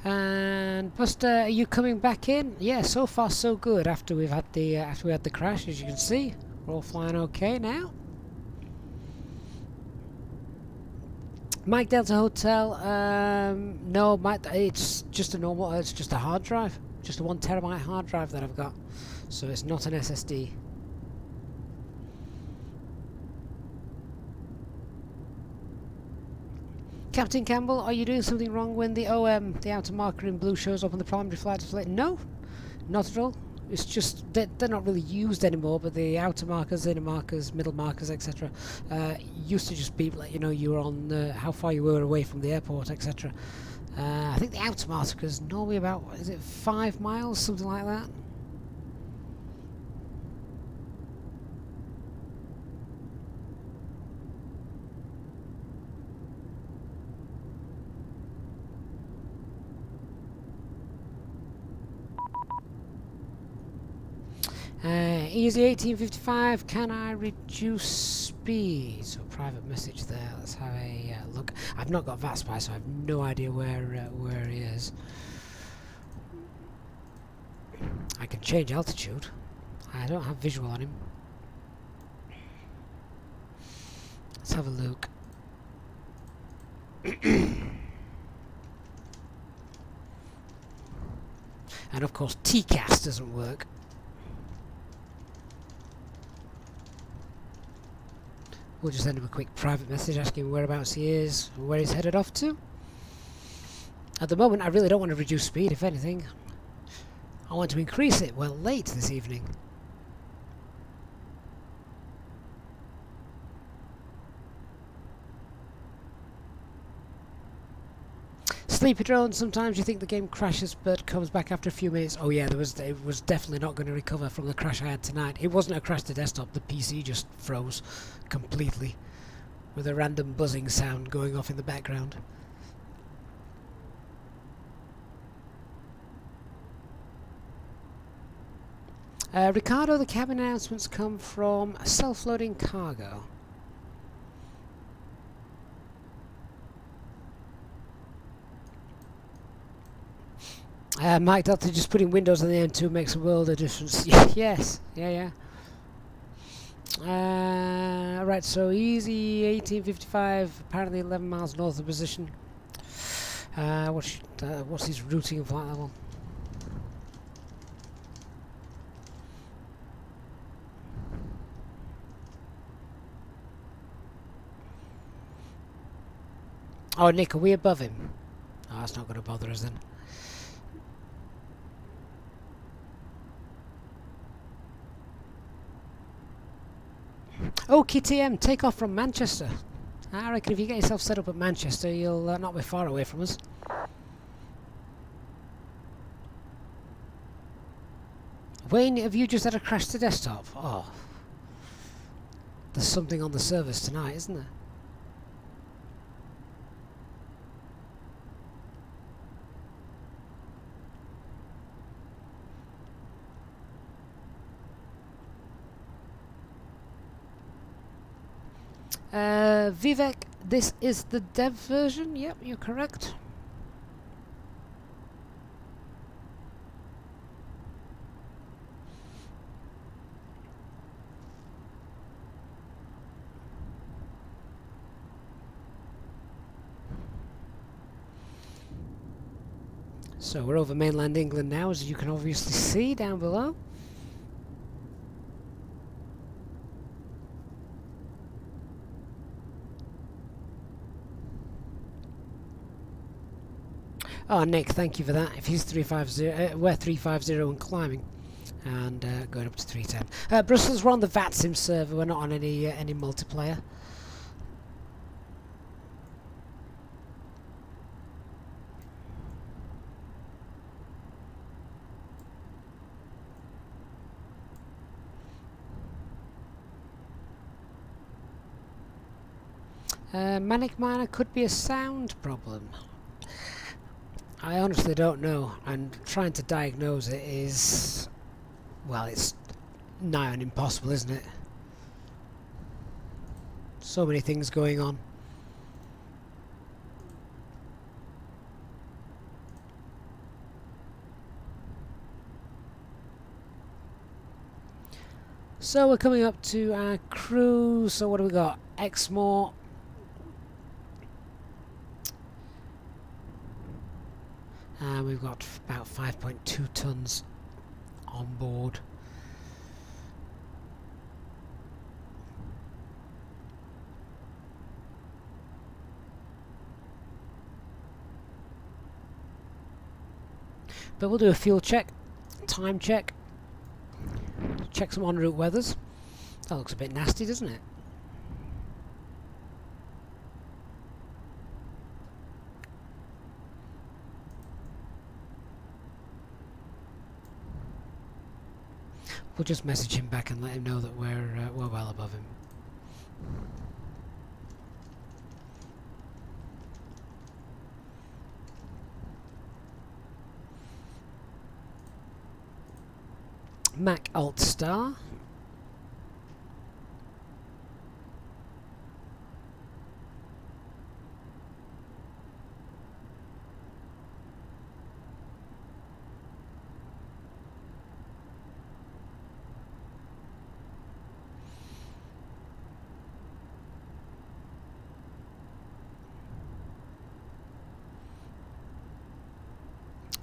And Buster, are you coming back in? Yeah, so far so good. After we had the crash, as you can see, we're all flying okay now. Mike Delta Hotel. No, Mike, it's just a normal. It's just a hard drive, just a 1 terabyte hard drive that I've got. So it's not an SSD. Captain Campbell, are you doing something wrong when the OM, the outer marker in blue, shows up on the primary flight display? No, not at all. It's just they're not really used anymore, but the outer markers, inner markers, middle markers, etc. Used to just be like, you know, you were on how far you were away from the airport, etc. I think the outer markers normally about, is it 5 miles, something like that? Easy 1855, can I reduce speed? So private message there, let's have a look. I've not got VATSIM, so I have no idea where he is. I can change altitude. I don't have visual on him. Let's have a look. And of course TCAS doesn't work. We'll just send him a quick private message asking whereabouts he is, where he's headed off to. At the moment I really don't want to reduce speed, if anything. I want to increase it. We're late this evening. Sleepy drone, sometimes you think the game crashes but comes back after a few minutes. Oh yeah, it was definitely not going to recover from the crash I had tonight. It wasn't a crash to desktop, the PC just froze completely with a random buzzing sound going off in the background. Ricardo, the cabin announcements come from self-loading cargo. Mike Delta, just putting Windows on the M2 makes a world of difference. Yes, yeah. Right, so easy 1855, apparently 11 miles north of position. What's his routing and flight level? Oh, Nick, are we above him? Oh, that's not going to bother us then. Oh, KTM, take off from Manchester. I reckon if you get yourself set up at Manchester, you'll not be far away from us. Wayne, have you just had a crash to desktop? Oh. There's something on the servers tonight, isn't there? Vivek, this is the dev version. Yep, you're correct. So we're over mainland England now, as you can obviously see down below. Oh, Nick, thank you for that. If he's 350, we're 350 and climbing, and going up to 310. Brussels, we're on the VATSIM server. We're not on any multiplayer. Manic Miner could be a sound problem. I honestly don't know, and trying to diagnose it is, well, it's nigh on impossible, isn't it? So many things going on. So we're coming up to our cruise. So what do we got? Exmoor. And we've got about 5.2 tons on board. But we'll do a fuel check, time check, check some en route weathers. That looks a bit nasty, doesn't it? We'll just message him back and let him know that we're well above him. Mac Alt Star.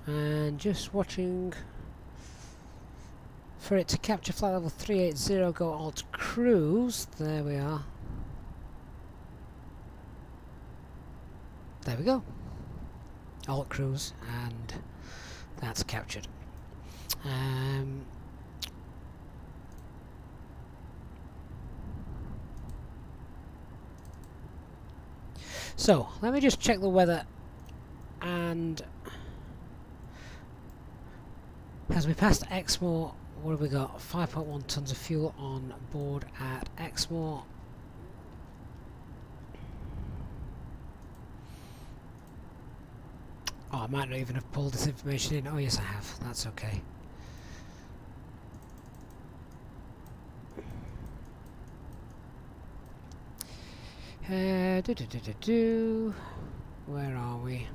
And just watching for it to capture flight level 380, go alt cruise. There we are. There we go. Alt cruise, and that's captured. So let me just check the weather, and as we passed Exmoor, what have we got? 5.1 tons of fuel on board at Exmoor. Oh, I might not even have pulled this information in. Oh yes, I have. That's okay. Where are we?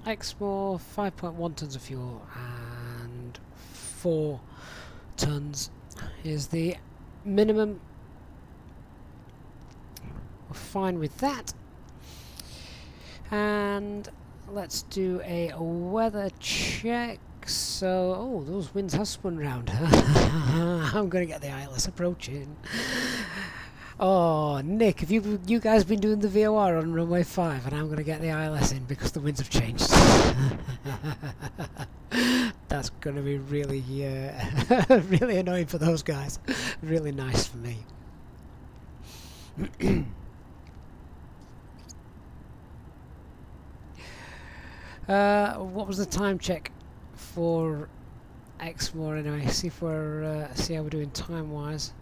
Exmoor, 5.1 tons of fuel and 4 tons is the minimum. We're fine with that. And let's do a weather check. So, oh, those winds have spun round. I'm going to get the ILS approaching. Oh, Nick, have you guys been doing the VOR on runway 5, and I'm going to get the ILS in because the winds have changed. That's going to be really, really annoying for those guys. Really nice for me. What was the time check for Exmoor anyway? See if we're see how we're doing time-wise.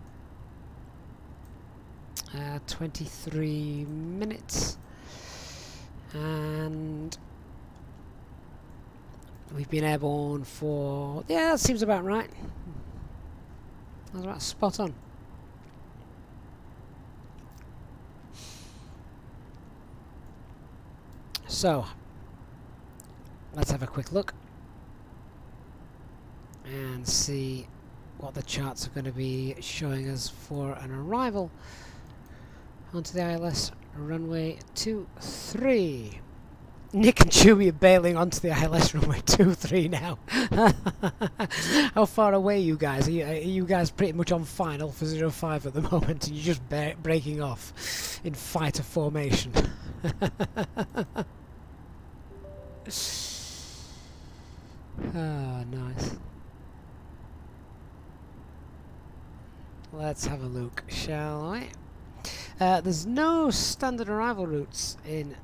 23 minutes, and we've been airborne for, yeah, that seems about right. That's about spot on. So let's have a quick look and see what the charts are going to be showing us for an arrival onto the ILS runway 23. Nick and Chewie are bailing onto the ILS runway 23 now. How far away are you guys? Are you guys pretty much on final for 05 at the moment, and you're just breaking off in fighter formation? Ah, nice. Let's have a look, shall we? There's no standard arrival routes into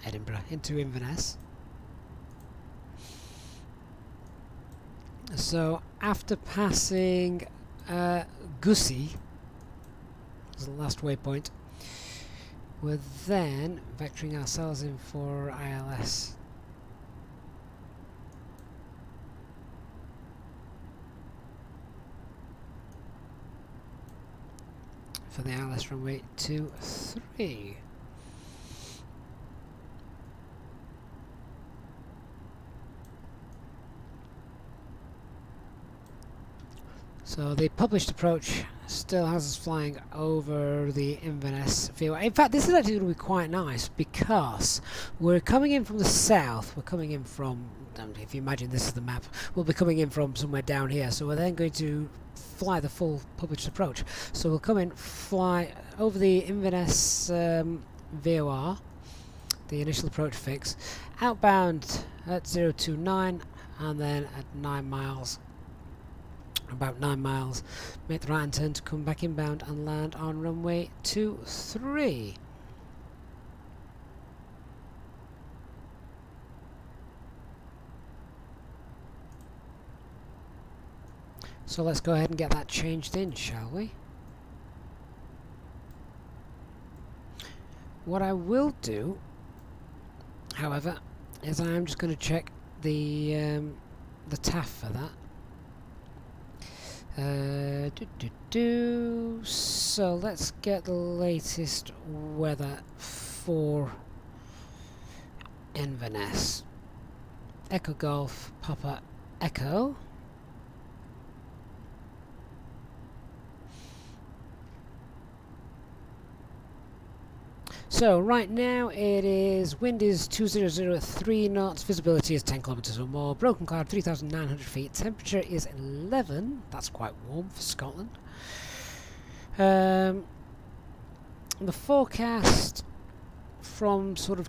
Edinburgh, into Inverness. So after passing Gussie, as the last waypoint, we're then vectoring ourselves in for ILS. For the ILS runway 23. So the published approach still has us flying over the Inverness VATSIM. In fact, this is actually going to be quite nice because we're coming in from the south. We're coming in from, if you imagine this is the map, we'll be coming in from somewhere down here. So we're then going to fly the full published approach. So we'll come in, fly over the Inverness VOR, the initial approach fix, outbound at 029, and then at 9 miles. About 9 miles, make the right hand turn to come back inbound and land on runway 23. So let's go ahead and get that changed in, shall we? What I will do, however, is I am just going to check the TAF for that. So let's get the latest weather for Inverness. Echo Golf Papa Echo. So right now it is, wind is 2003 knots, visibility is 10 kilometers or more, broken cloud 3,900 feet, temperature is 11, that's quite warm for Scotland. The forecast from sort of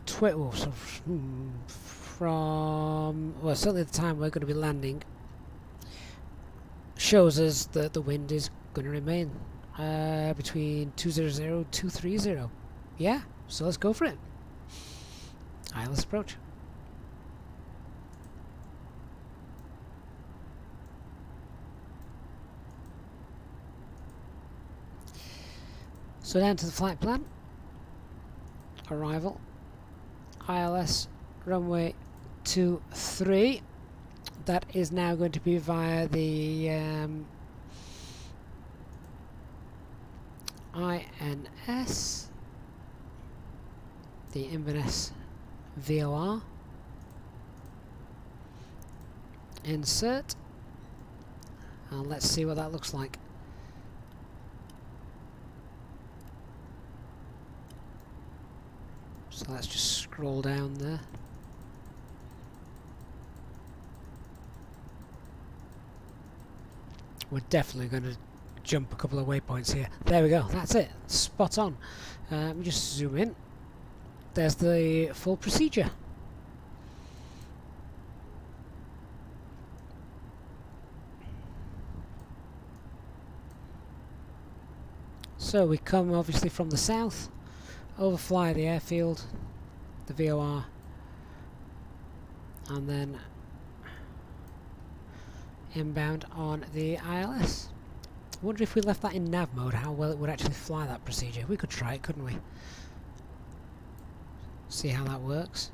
from, well, certainly the time we're going to be landing shows us that the wind is going to remain between 200 and 230. Yeah, so let's go for it. Alright, let's approach. So down to the flight plan. Arrival. ILS runway 23. That is now going to be via the INS. The Inverness VOR. Insert. And let's see what that looks like. So let's just scroll down there. We're definitely going to jump a couple of waypoints here. There we go, that's it. Spot on. Let me just zoom in. There's the full procedure. So we come obviously from the south, overfly the airfield, the VOR, and then inbound on the ILS. I wonder if we left that in nav mode, how well it would actually fly that procedure. We could try it, couldn't we? See how that works.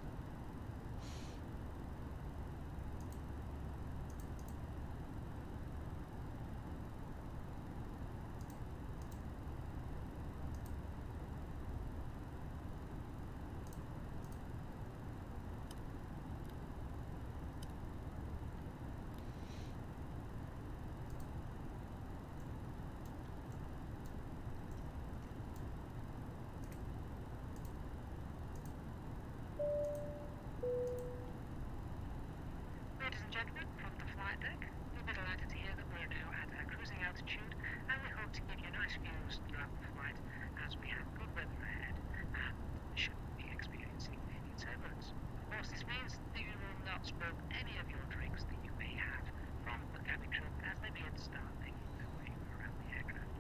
Ladies and gentlemen, from the flight deck, you'll be delighted to hear that we're now at our cruising altitude, and we hope to give you nice views throughout the flight as we have good weather ahead and should be experiencing any turbulence. Of course, this means that you will not spill any of your drinks that you may have from the cabin crew as they begin to start making their way around the aircraft.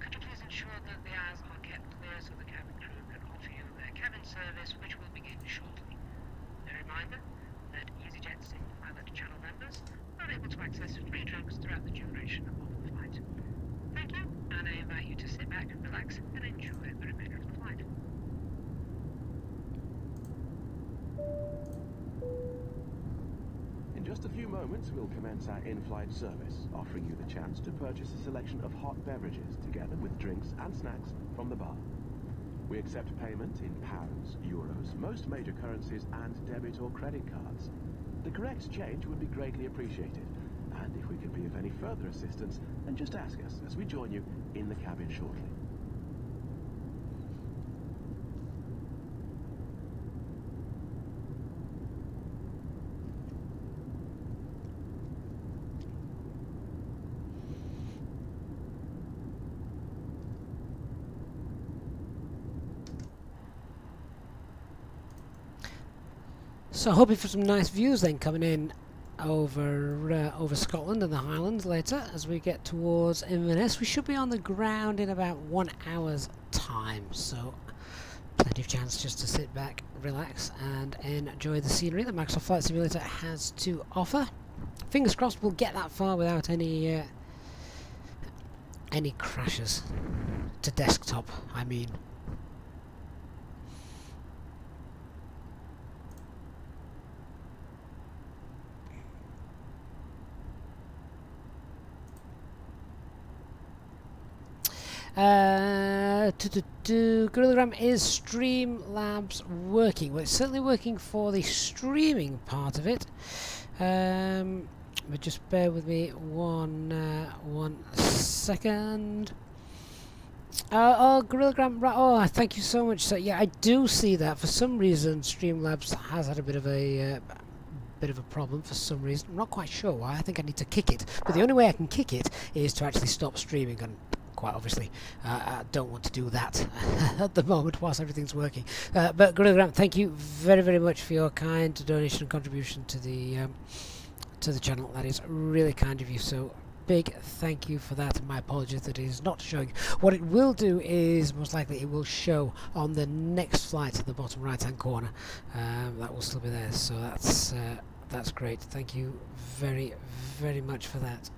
Could you please ensure that the aisles are kept clear so the cabin crew can offer you their cabin service, which will begin shortly. A reminder that Easyjetsimpilot channel members are able to access free drinks throughout the duration of the flight. Thank you, and I invite you to sit back, relax, and enjoy the remainder of the flight. In just a few moments, we'll commence our in-flight service, offering you the chance to purchase a selection of hot beverages together with drinks and snacks from the bar. We accept payment in pounds, euros, most major currencies, and debit or credit cards. The correct change would be greatly appreciated, And if we can be of any further assistance, then just ask us as we join you in the cabin shortly. So hoping for some nice views then coming in over Scotland and the Highlands later as we get towards Inverness. We should be on the ground in about 1 hour's time, so plenty of chance just to sit back, relax and enjoy the scenery that Microsoft Flight Simulator has to offer. Fingers crossed we'll get that far without any crashes to desktop, I mean. Gorillagram, is Streamlabs working? Well, it's certainly working for the streaming part of it. But just bear with me one second. Oh, Gorillagram, right, oh, thank you so much. So yeah, I do see that. For some reason, Streamlabs has had a bit of a problem for some reason. I'm not quite sure why. I think I need to kick it. But the only way I can kick it is to actually stop streaming, and quite obviously I don't want to do that at the moment whilst everything's working. But Gorillagram, thank you very, very much for your kind donation and contribution to the channel. That is really kind of you, so big thank you for that, and my apologies that it is not showing. What it will do is most likely it will show on the next flight at the bottom right hand corner. That will still be there, so that's great. Thank you very, very much for that.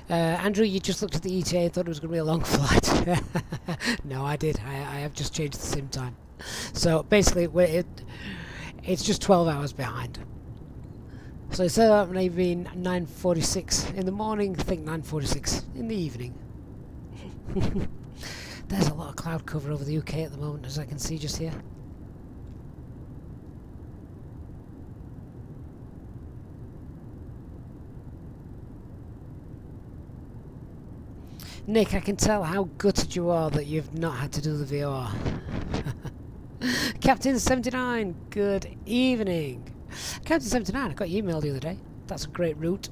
Andrew, you just looked at the ETA and thought it was going to be a long flight. No, I did. I have just changed the sim time. So basically, it's just 12 hours behind. So instead of maybe being 9:46 in the morning, think 9:46 in the evening. There's a lot of cloud cover over the UK at the moment, as I can see just here. Nick, I can tell how gutted you are that you've not had to do the VOR. Captain 79, good evening. Captain 79, I got your email the other day. That's a great route.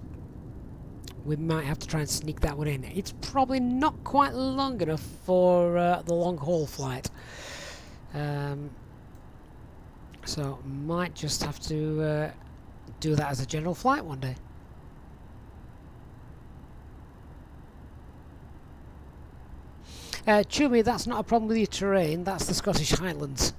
We might have to try and sneak that one in. It's probably not quite long enough for the long haul flight. So might just have to do that as a general flight one day. Chumi, that's not a problem with your terrain, that's the Scottish Highlands.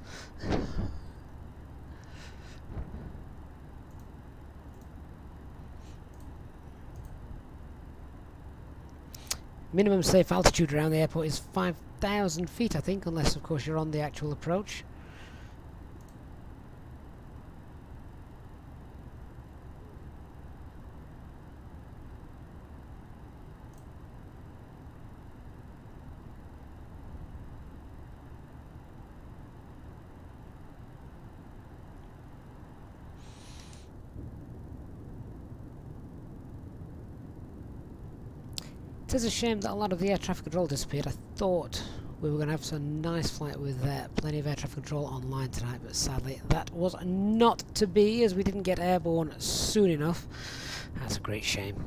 Minimum safe altitude around the airport is 5,000 feet, I think, unless of course you're on the actual approach. It is a shame that a lot of the air traffic control disappeared. I thought we were going to have some nice flight with plenty of air traffic control online tonight, but sadly that was not to be, as we didn't get airborne soon enough. That's a great shame.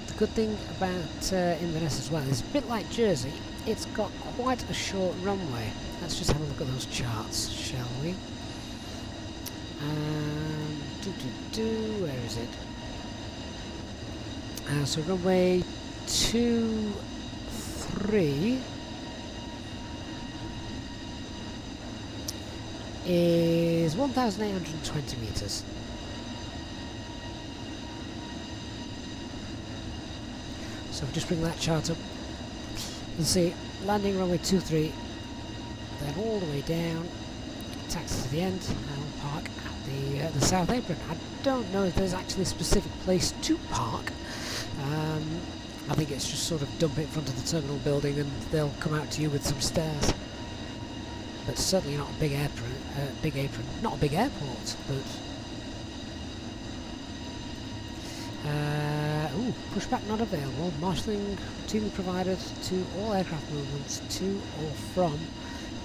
The good thing about Inverness as well is a bit like Jersey. It's got quite a short runway. Let's just have a look at those charts, shall we? Where is it? So runway 23 is 1,820 meters. So if we just bring that chart up, you'll see landing runway 23, then all the way down taxi to the end, and we'll park at the south apron. I don't know if there's actually a specific place to park. I think it's just sort of dump it in front of the terminal building and they'll come out to you with some stairs. But certainly not a big apron. Not a big airport, but... pushback not available. Marshalling routinely provided to all aircraft movements to or from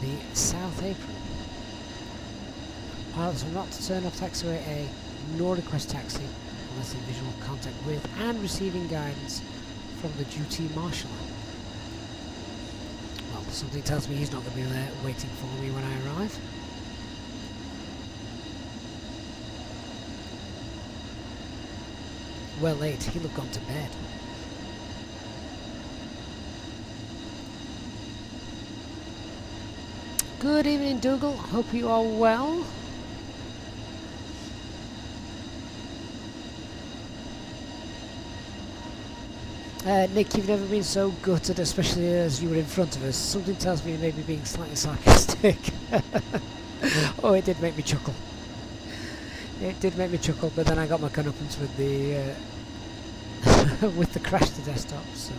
the south apron. Pilots are not to turn off taxiway A, nor request taxi unless in visual contact with and receiving guidance from the duty marshaller. Well, something tells me he's not going to be there waiting for me when I arrive. Well late, he'll have gone to bed. Good evening, Dougal. Hope you are well. Nick, you've never been so gutted, especially as you were in front of us. Something tells me you may be being slightly sarcastic. Oh, it did make me chuckle. It did make me chuckle, but then I got my comeuppance with the with the crash to desktop. So.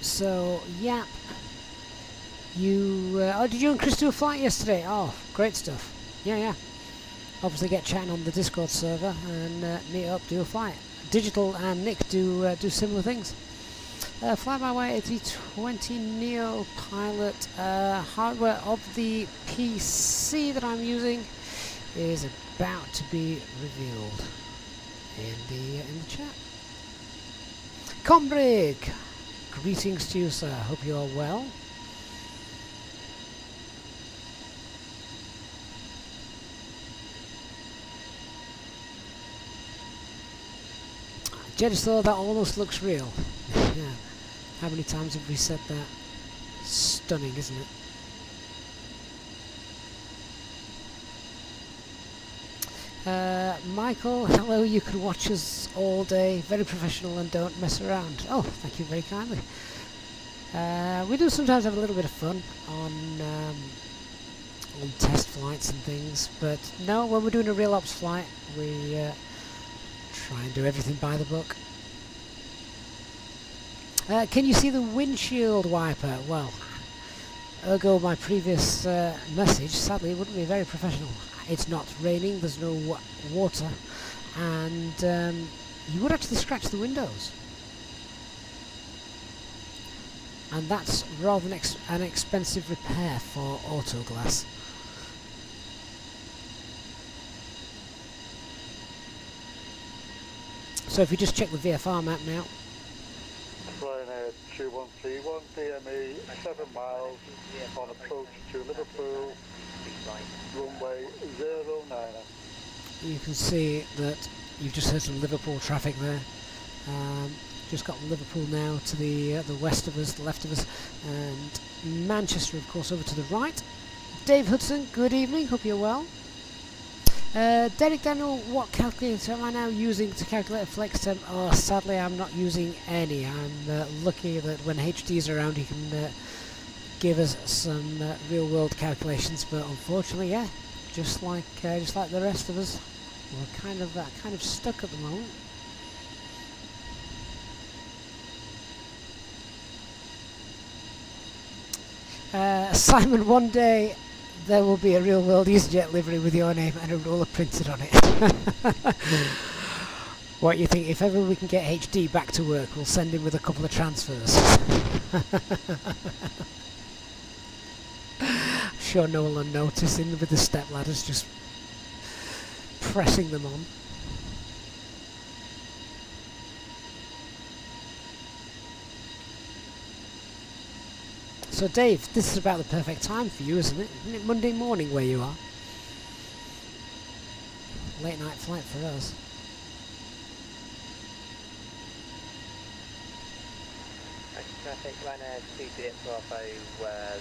So, yeah, you, did you and Chris do a flight yesterday? Oh, great stuff. Yeah. Obviously get chatting on the Discord server and meet up, do a flight. Digital and Nick do similar things. FlyByWire A320 Neo Pilot hardware of the PC that I'm using is about to be revealed in the chat. Combrig! Greetings to you, sir. Hope you are well. Jeddah, that almost looks real. Yeah. How many times have we said that? Stunning, isn't it? Michael, hello, you can watch us all day, very professional and don't mess around. Oh, thank you very kindly. We do sometimes have a little bit of fun on test flights and things, but no, when we're doing a real ops flight, we try and do everything by the book. Can you see the windshield wiper? Well, ergo my previous message, sadly it wouldn't be very professional. It's not raining, there's no water, and you would actually scratch the windows. And that's rather an expensive repair for auto glass. So if you just check the VFR map now. Ryanair 2131 DME 7 miles on approach to Liverpool, runway 09. You can see that you've just heard some Liverpool traffic there. Just got Liverpool now to the west of us, the left of us, and Manchester, of course, over to the right. Dave Hudson, good evening, hope you're well. Derek Daniel, what calculator am I now using to calculate a flex temp? Oh, sadly I'm not using any. I'm lucky that when HD's around he can give us some real world calculations, but unfortunately, yeah, just like the rest of us, we're kind of stuck at the moment. Simon, one day there will be a real world Easyjet livery with your name and a ruler printed on it. What you think? If ever we can get HD back to work, we'll send him with a couple of transfers. I'm sure no one will notice him with the step ladders just pressing them on. So Dave, this is about the perfect time for you, isn't it? Isn't it Monday morning where you are? Late night flight for us. Traffic runner 2 Bravo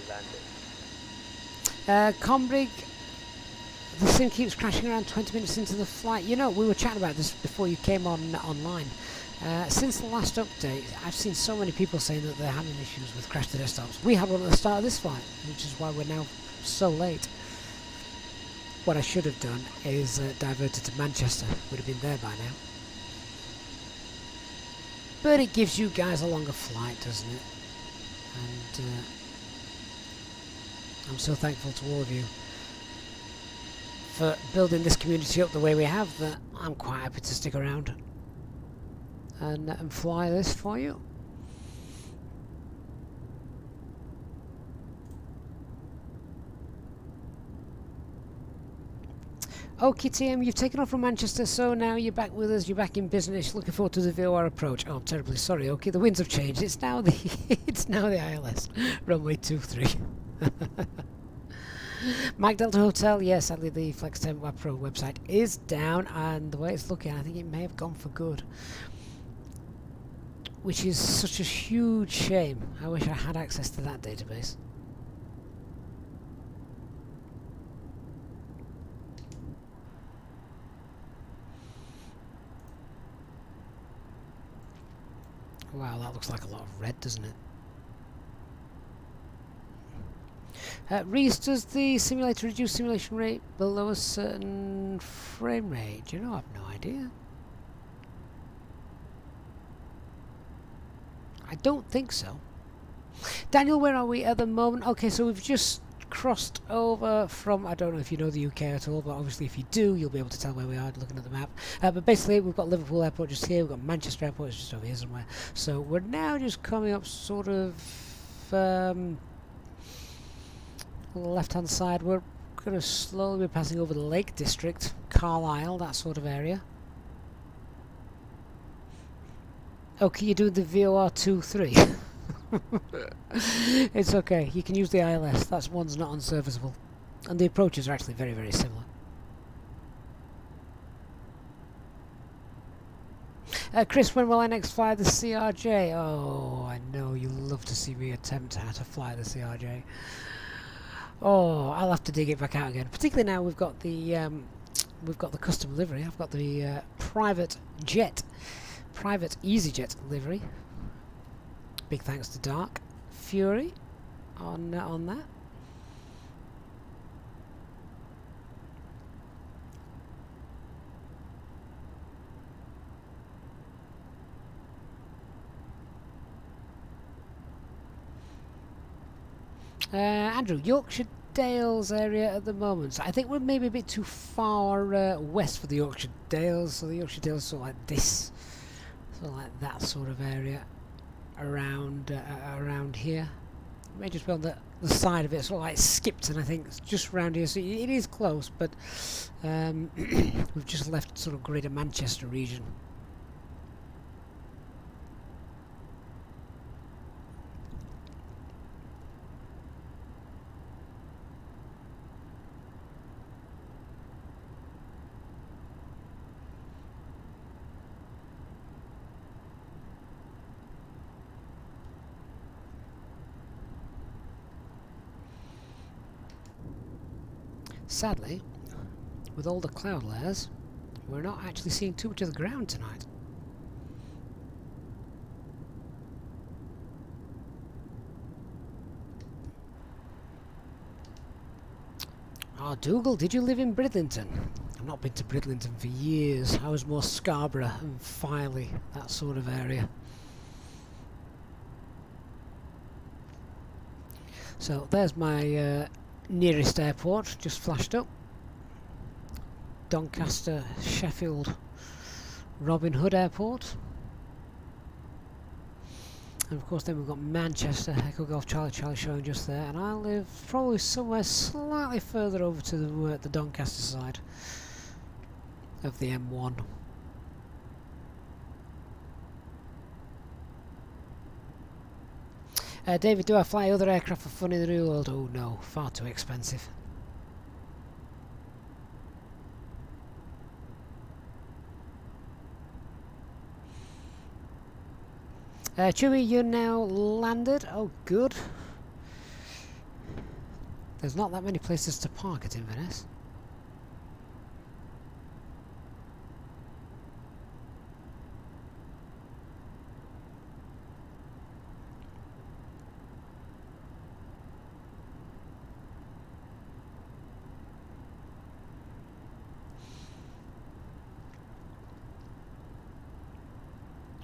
landing. Combrig, the sim keeps crashing around 20 minutes into the flight. You know, we were chatting about this before you came on online. Since the last update, I've seen so many people saying that they're having issues with crash to desktops. We had one at the start of this flight, which is why we're now so late. What I should have done is diverted to Manchester. Would have been there by now. But it gives you guys a longer flight, doesn't it? And I'm so thankful to all of you for building this community up the way we have that I'm quite happy to stick around and fly this for you. Okay, TM, you've taken off from Manchester, so now you're back with us. You're back in business. Looking forward to the VOR approach. Oh, I'm terribly sorry. Okay, the winds have changed. It's now the it's now the ILS runway 23. Mike Delta Hotel. Yes, sadly the Flex 10 Web Pro website is down, and the way it's looking, I think it may have gone for good, which is such a huge shame. I wish I had access to that database. Wow, that looks like a lot of red, doesn't it? Reese, does the simulator reduce simulation rate below a certain frame rate? Do you know? I have no idea. I don't think so. Daniel, where are we at the moment? Okay, so we've just crossed over from, I don't know if you know the UK at all, but obviously if you do, you'll be able to tell where we are looking at the map. But basically we've got Liverpool Airport just here, we've got Manchester Airport just over here somewhere. So we're now just coming up sort of on the left hand side. We're going to slowly be passing over the Lake District, Carlisle, that sort of area. Okay, you're doing the VOR 2-3. It's okay, you can use the ILS, that's one's not unserviceable. And the approaches are actually very, very similar. Chris, when will I next fly the CRJ? Oh, I know, you love to see me attempt how to fly the CRJ. Oh, I'll have to dig it back out again. Particularly now we've got the custom livery. I've got the private Easyjet livery. Big thanks to Dark Fury on that. Andrew, Yorkshire Dales area at the moment. So I think we're maybe a bit too far west for the Yorkshire Dales. So the Yorkshire Dales sort of like this, sort of like that sort of area. Around here, it may just be on the side of it, sort of like Skipton, I think. It's just around here, so it is close, but we've just left sort of Greater Manchester region. Sadly, with all the cloud layers, we're not actually seeing too much of the ground tonight. Oh, Dougal, did you live in Bridlington? I've not been to Bridlington for years. I was more Scarborough and Filey, that sort of area. So there's my nearest airport, just flashed up. Doncaster, Sheffield Robin Hood Airport. And of course then we've got Manchester, Echo Golf Charlie Charlie showing just there, and I live probably somewhere slightly further over to the Doncaster side of the M1. David, do I fly other aircraft for fun in the real world? Oh no, far too expensive. Chewie, you're now landed. Oh, good. There's not that many places to park at Inverness.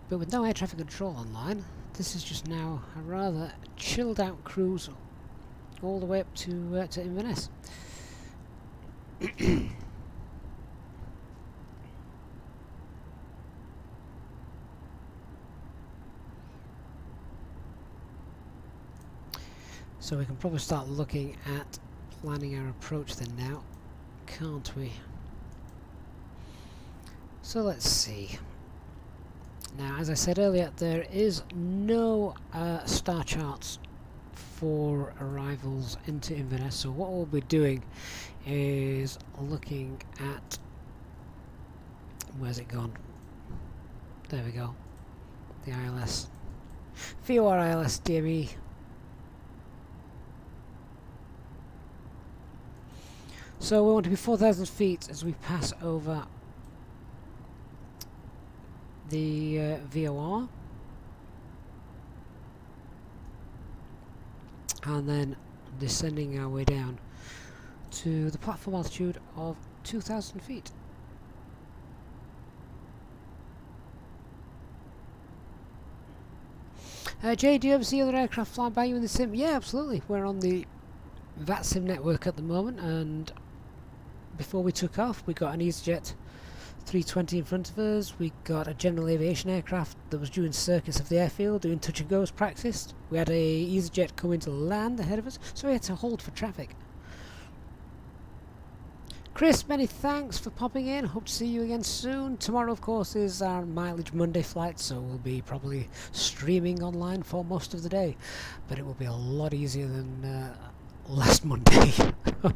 But with no air traffic control online, this is just now a rather chilled out cruise all the way up to Inverness. So we can probably start looking at planning our approach then now, can't we? So let's see. Now, as I said earlier, there is no star charts for arrivals into Inverness, so what we'll be doing is looking at... where's it gone? There we go. The ILS. VOR ILS DME. So we want to be 4,000 feet as we pass over the VOR, and then descending our way down to the platform altitude of 2,000 feet. Jay, do you ever see other aircraft fly by you in the sim? Yeah, absolutely. We're on the VATSIM network at the moment, and before we took off we got an Easyjet 320 in front of us. We got a general aviation aircraft that was doing circuits of the airfield, doing touch and goes practice. We had a Easyjet coming to land ahead of us, so we had to hold for traffic. Chris, many thanks for popping in. Hope to see you again soon. Tomorrow, of course, is our Mileage Monday flight, so we'll be probably streaming online for most of the day. But it will be a lot easier than last Monday.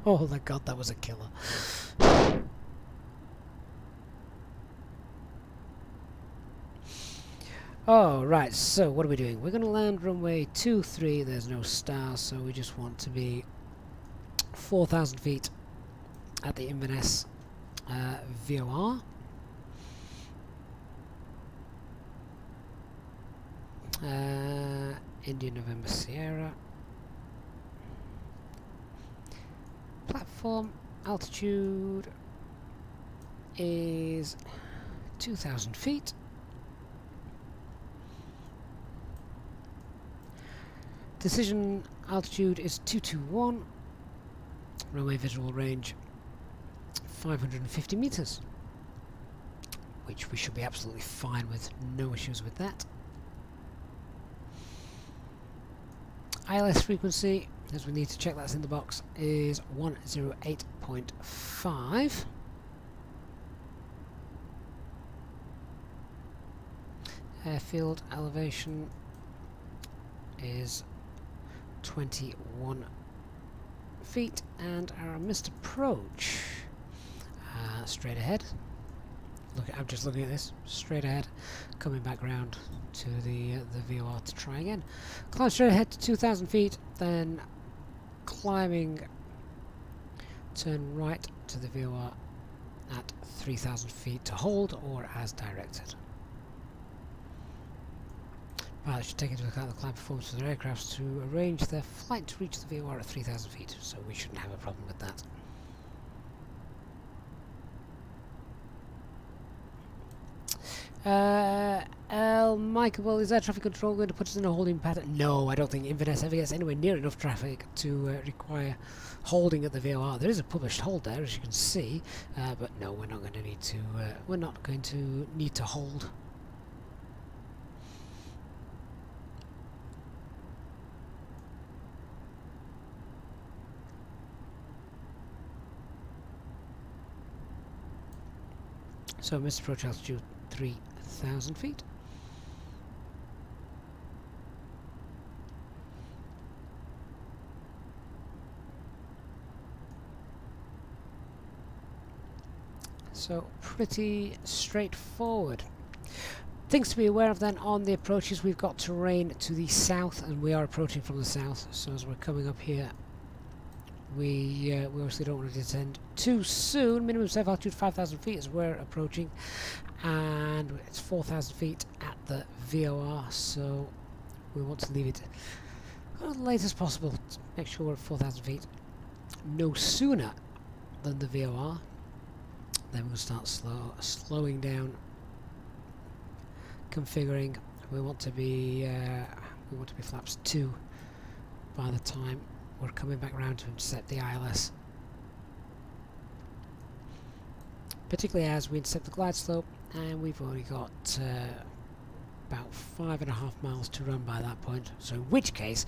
Oh my god, that was a killer. Oh, right, so what are we doing? We're going to land runway 23, there's no stars, so we just want to be 4,000 feet at the Inverness VOR. India November Sierra. Platform altitude is 2,000 feet. Decision altitude is 221. Runway visual range 550 meters, which we should be absolutely fine with, no issues with that. ILS frequency, as we need to check that's in the box, is 108.5. Airfield elevation is 21 feet, and our missed approach straight ahead. Look, I'm just looking at this straight ahead, coming back round to the VOR to try again. Climb straight ahead to 2,000 feet, then climbing, turn right to the VOR at 3,000 feet to hold, or as directed. Pilots should take into account the climb performance of their aircraft to arrange their flight to reach the VOR at 3,000 feet, so we shouldn't have a problem with that. Michael, is air traffic control going to put us in a holding pattern? No, I don't think Inverness ever gets anywhere near enough traffic to require holding at the VOR. There is a published hold there, as you can see, but no, we're not going to need to. We're not going to need to hold. So, missed approach altitude 3,000 feet. So pretty straightforward. Things to be aware of then on the approaches: we've got terrain to the south, and we are approaching from the south. So as we're coming up here, we obviously don't want to descend too soon. Minimum safe altitude 5,000 feet as we're approaching, and it's 4,000 feet at the VOR. So we want to leave it as late as possible to make sure we're at 4,000 feet. No sooner than the VOR. Then we'll start slowing down, configuring. We want to be flaps 2 by the time we're coming back round to intercept the ILS. Particularly as we intercept the glide slope, and we've only got about 5.5 miles to run by that point. So in which case,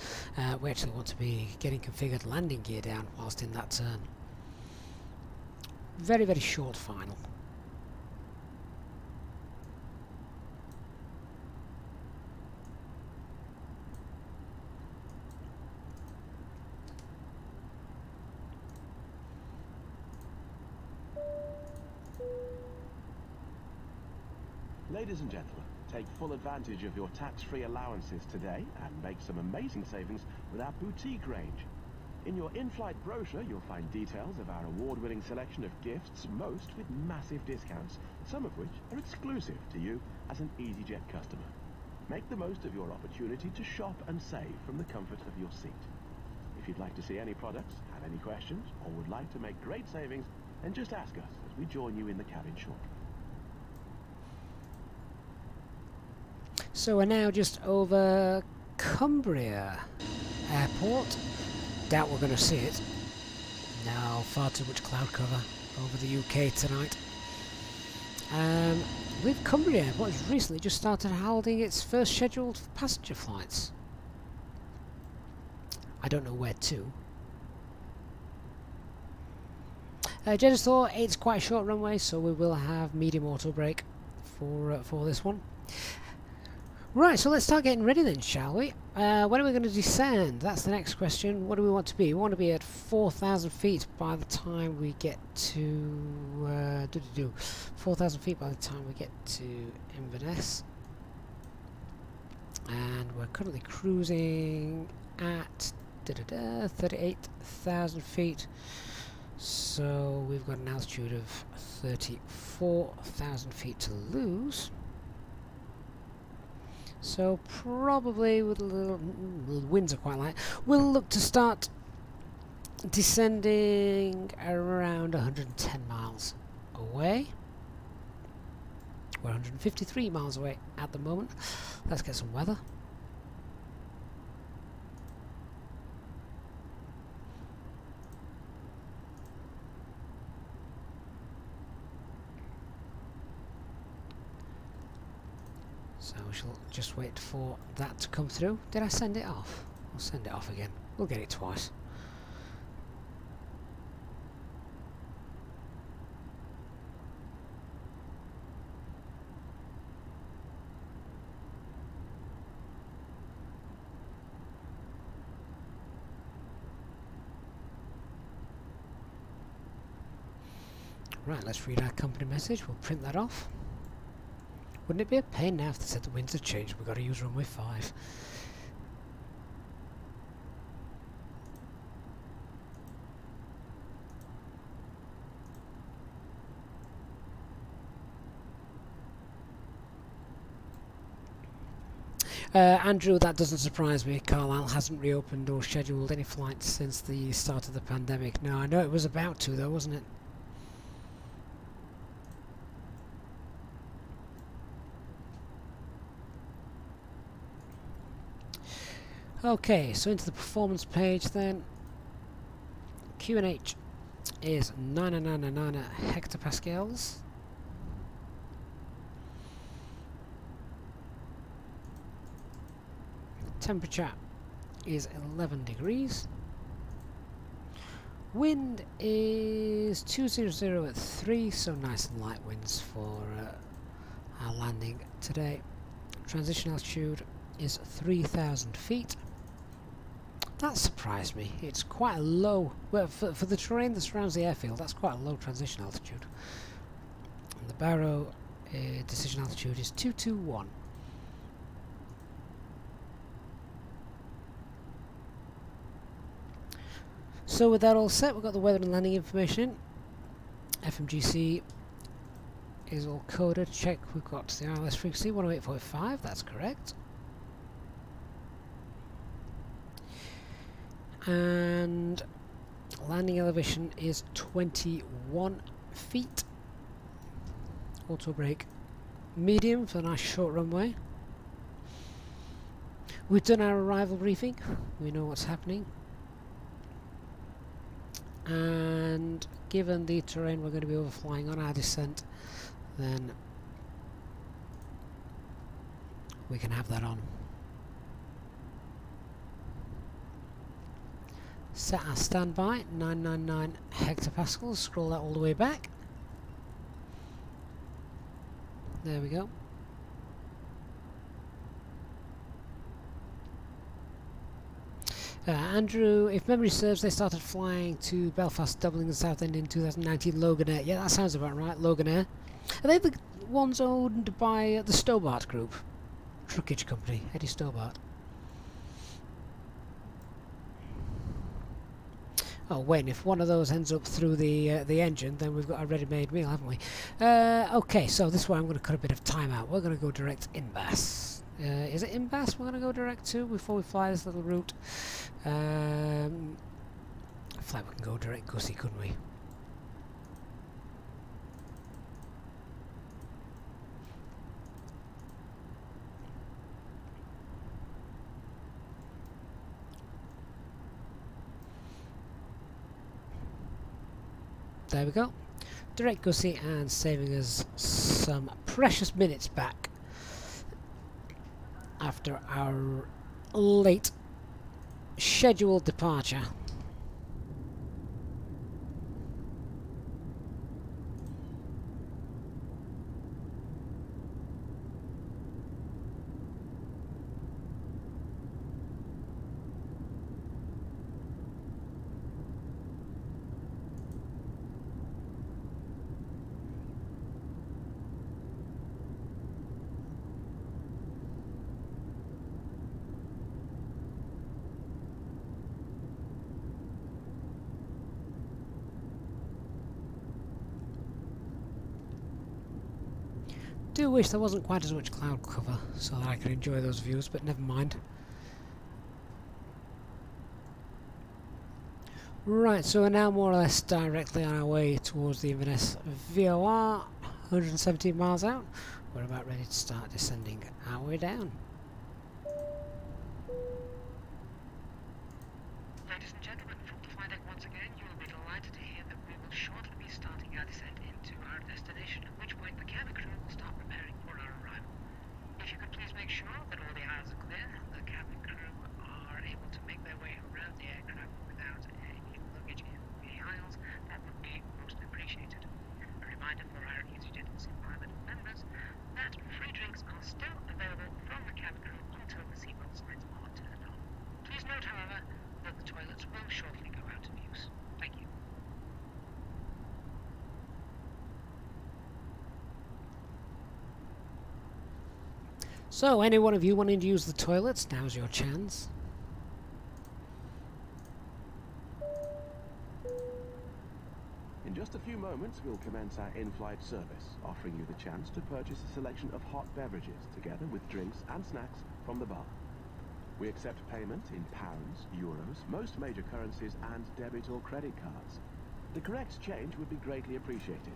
we actually want to be getting configured landing gear down whilst in that turn. Very, very short final. Ladies and gentlemen, take full advantage of your tax-free allowances today and make some amazing savings with our boutique range. In your in-flight brochure, you'll find details of our award-winning selection of gifts, most with massive discounts, some of which are exclusive to you as an Easyjet customer. Make the most of your opportunity to shop and save from the comfort of your seat. If you'd like to see any products, have any questions, or would like to make great savings, then just ask us as we join you in the cabin shortly. So we're now just over Cumbria Airport. Doubt we're going to see it. No, far too much cloud cover over the UK tonight. With Cumbria Airport has recently just started holding its first scheduled passenger flights. I don't know where to. Jeddah thought it's quite a short runway, so we will have medium auto brake for this one. Right, so let's start getting ready then, shall we? When are we going to descend? That's the next question. What do we want to be? We want to be at 4,000 feet by the time we get to 4,000 feet by the time we get to Inverness, and we're currently cruising at 38,000 feet. So we've got an altitude of 34,000 feet to lose. So probably with a little winds are quite light, we'll look to start descending around 110 miles away. We're 153 miles away at the moment. Let's get some weather. So we shall just wait for that to come through. Did I send it off? I'll send it off again. We'll get it twice. Right, let's read our company message. We'll print that off. Wouldn't it be a pain now if they said the winds have changed? We've got to use runway 5. Andrew, that doesn't surprise me. Carlisle hasn't reopened or scheduled any flights since the start of the pandemic. No, I know it was about to though, wasn't it? Okay, so into the performance page then. QNH is 999 hectopascals. Temperature is 11 degrees. Wind is 200 at 3, so nice and light winds for our landing today. Transition altitude is 3,000 feet. That surprised me. It's quite a low, well, for the terrain that surrounds the airfield, that's quite a low transition altitude. And the Barrow decision altitude is 221. So with that all set, we've got the weather and landing information in. FMGC is all coded. Check, we've got the ILS frequency 108.5, that's correct. And landing elevation is 21 feet. Auto brake medium for a nice short runway. We've done our arrival briefing, we know what's happening. And given the terrain we're going to be overflying on our descent, then we can have that on. Set our standby, 999 hectopascals, scroll that all the way back. There we go. Andrew, if memory serves, they started flying to Belfast, Dublin and Southend in 2019, Loganair. Yeah, that sounds about right, Loganair. Are they the ones owned by the Stobart Group? Truckage company, Eddie Stobart. Oh, wait, if one of those ends up through the engine, then we've got a ready-made meal, haven't we? Okay, so this is where I'm going to cut a bit of time out. We're going to go direct Inverness. Is it Inverness we're going to go direct to before we fly this little route? I feel like we can go direct Gussie, couldn't we? There we go. Direct Gussie and saving us some precious minutes back after our late scheduled departure. Do wish there wasn't quite as much cloud cover so that I could enjoy those views, but never mind. Right, so we're now more or less directly on our way towards the Inverness VOR, 117 miles out. We're about ready to start descending our way down. Ladies and gentlemen, from the flight deck once again, you will be delighted to hear that we will shortly be starting our descent into our destination, at which point the cabin crew will start preparing for our arrival. If you could please make sure that all the aisles are clear, the cabin crew are able to make their way around the aircraft without any luggage in the aisles, that would be most appreciated. A reminder for our Easyjetsimpilot members that free drinks are still available from the cabin crew until the seatbelt signs are turned on. Please note, however, that the toilets will shortly go out of use. Thank you. So, any one of you wanting to use the toilets, now's your chance. In just a few moments, we'll commence our in-flight service, offering you the chance to purchase a selection of hot beverages, together with drinks and snacks from the bar. We accept payment in pounds, euros, most major currencies, and debit or credit cards. The correct change would be greatly appreciated.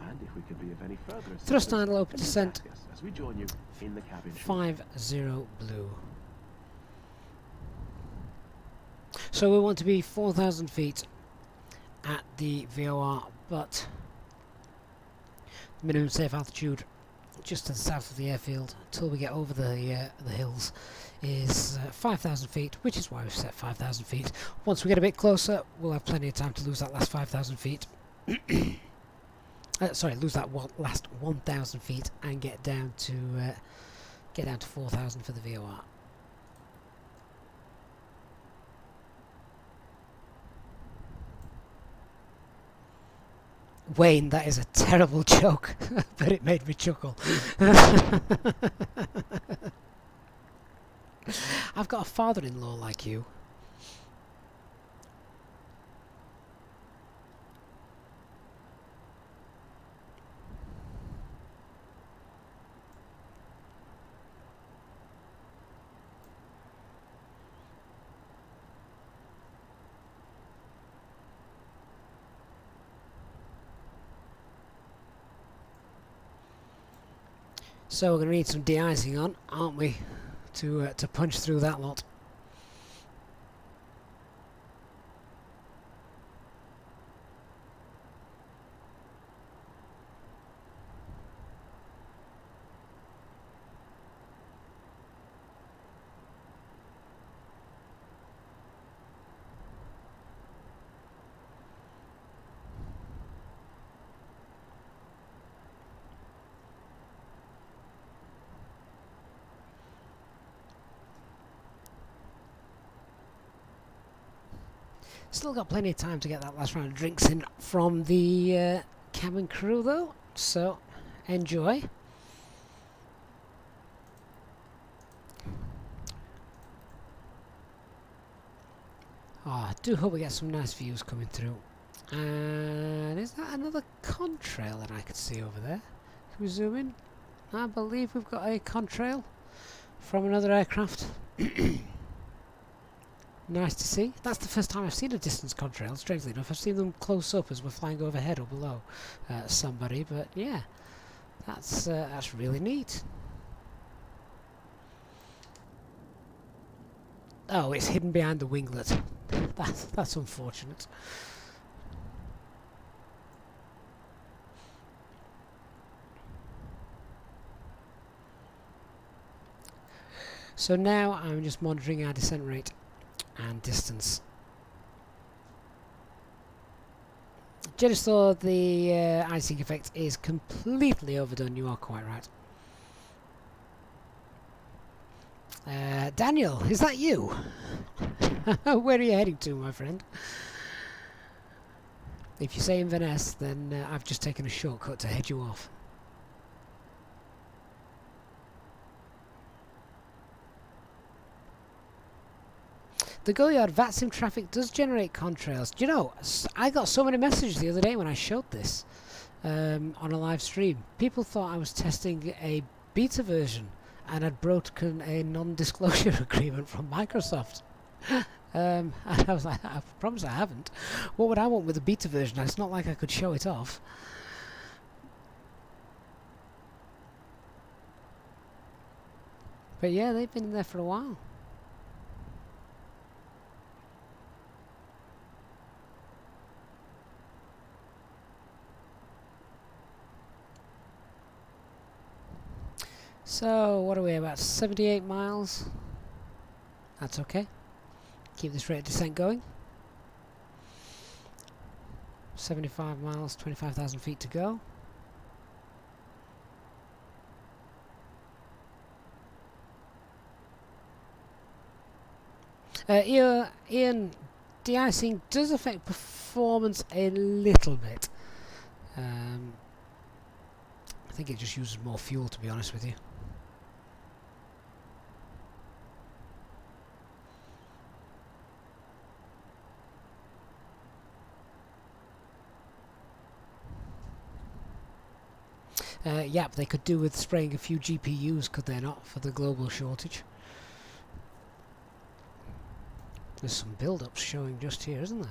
And if we could be of any further assistance, Thrust idle open descent. as we join you in the cabin. 50 blue. So we want to be 4,000 feet at the VOR, but minimum safe altitude just to the south of the airfield until we get over the hills is 5,000 feet, which is why we've set 5,000 feet. Once we get a bit closer, we'll have plenty of time to lose that last 5,000 feet. Sorry, lose that last 1,000 feet and get down to 4,000 for the VOR. Wayne, that is a terrible joke, but it made me chuckle. I've got a father-in-law like you. So we're going to need some de-icing on, aren't we, to punch through that lot. Still got plenty of time to get that last round of drinks in from the cabin crew though, so enjoy. Oh, I do hope we get some nice views coming through. And is that another contrail that I could see over there? Can we zoom in? I believe we've got a contrail from another aircraft. Nice to see. That's the first time I've seen a distance contrail, strangely enough. I've seen them close up as we're flying overhead or below somebody, but yeah, that's really neat. Oh, it's hidden behind the winglet. That's unfortunate. So now I'm just monitoring our descent rate and distance. Just thought the icing effect is completely overdone. You are quite right. Daniel, is that you? Where are you heading to, my friend? If you say Inverness, then I've just taken a shortcut to head you off. The Go Yard VATSIM traffic does generate contrails. Do you know, I got so many messages the other day when I showed this on a live stream. People thought I was testing a beta version and had broken a non-disclosure agreement from Microsoft. And I was like, I promise I haven't. What would I want with a beta version? It's not like I could show it off. But yeah, they've been in there for a while. So, what are we, about 78 miles? That's okay. Keep this rate of descent going. 75 miles, 25,000 feet to go. Ian, de-icing does affect performance a little bit. I think it just uses more fuel, to be honest with you. Yep, they could do with spraying a few GPUs, could they not, for the global shortage? There's some build-ups showing just here, isn't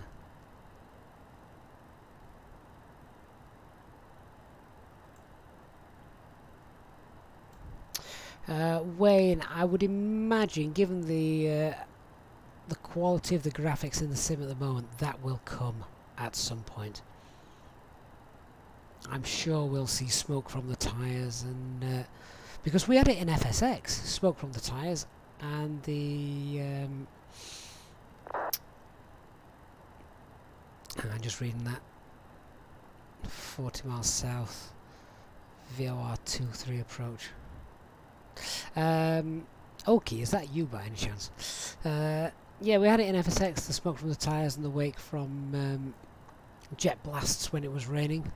there? Wayne, I would imagine, given the quality of the graphics in the sim at the moment, that will come at some point. I'm sure we'll see smoke from the tyres, and because we had it in FSX, smoke from the tyres, and the I'm just reading that 40 miles south VOR 23 approach. Okay, is that you by any chance? Yeah, we had it in FSX, the smoke from the tyres and the wake from jet blasts when it was raining.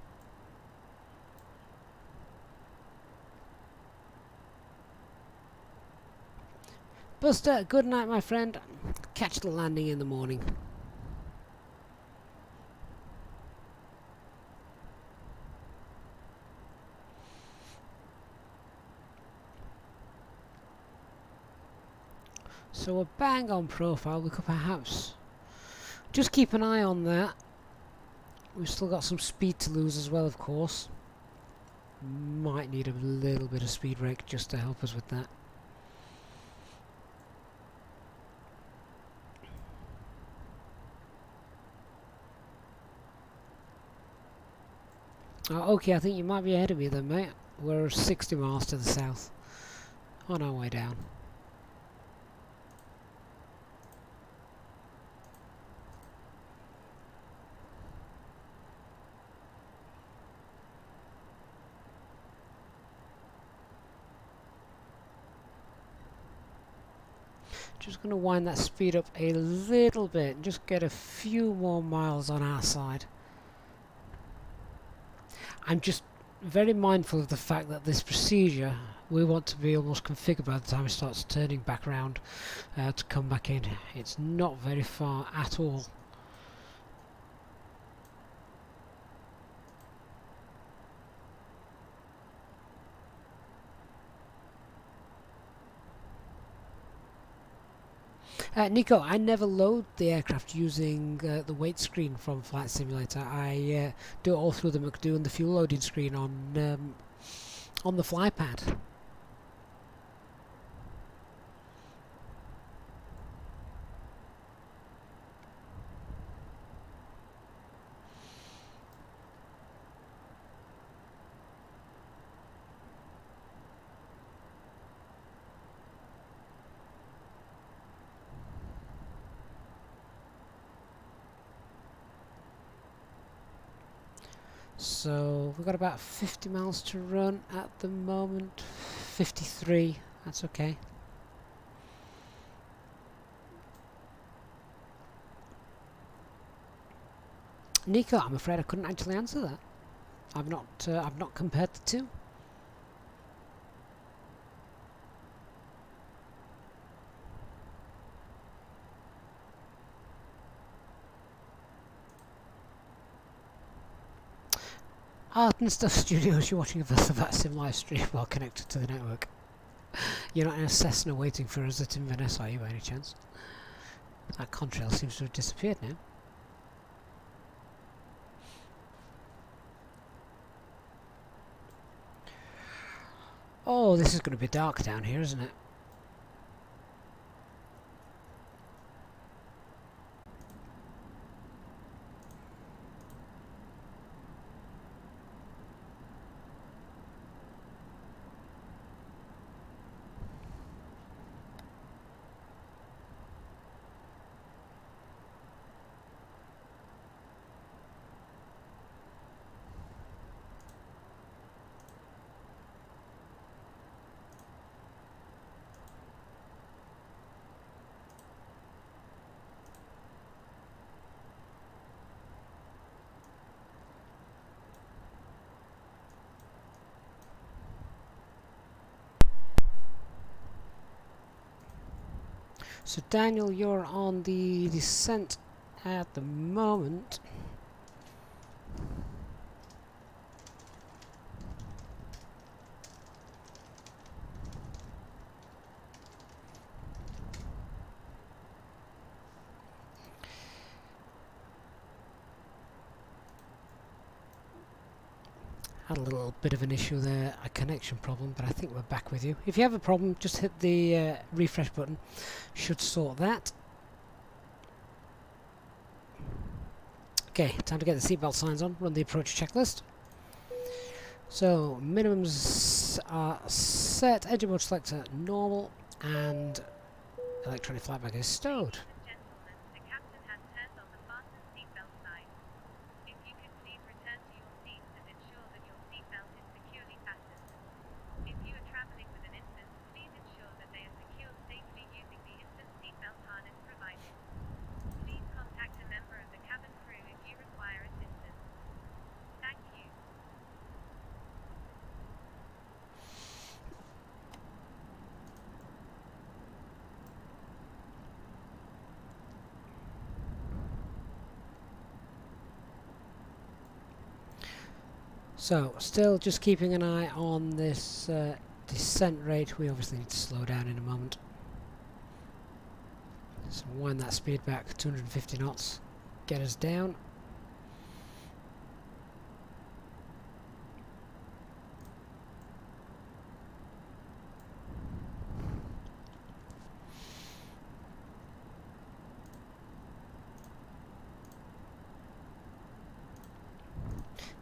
Buster, good night my friend. Catch the landing in the morning. So we're bang on profile. We could perhaps just keep an eye on that. We've still got some speed to lose as well, of course. Might need a little bit of speed brake just to help us with that. Okay, I think you might be ahead of me then, mate. We're 60 miles to the south on our way down. Just going to wind that speed up a little bit and just get a few more miles on our side. I'm just very mindful of the fact that this procedure we want to be almost configured by the time it starts turning back around to come back in. It's not very far at all. Nico, I never load the aircraft using the weight screen from Flight Simulator. I do it all through the McDo and the fuel loading screen on the FlyPad. So we've got about 50 miles to run at the moment. 53, that's okay. Nico, I'm afraid I couldn't actually answer that. I've not compared the two. Art and Stuff Studios, you're watching a VATSIM live stream while connected to the network. You're not in a Cessna waiting for us at Inverness, are you, by any chance? That contrail seems to have disappeared now. Oh, this is going to be dark down here, isn't it? So Daniel, you're on the descent at the moment. Had a little bit of an issue there, a connection problem, but I think we're back with you. If you have a problem, just hit the refresh button. Should sort that. Okay, time to get the seatbelt signs on, run the approach checklist. So, minimums are set, engine mode selector normal, and electronic flight bag is stowed. So, still just keeping an eye on this descent rate. We obviously need to slow down in a moment. So wind that speed back, 250 knots, get us down.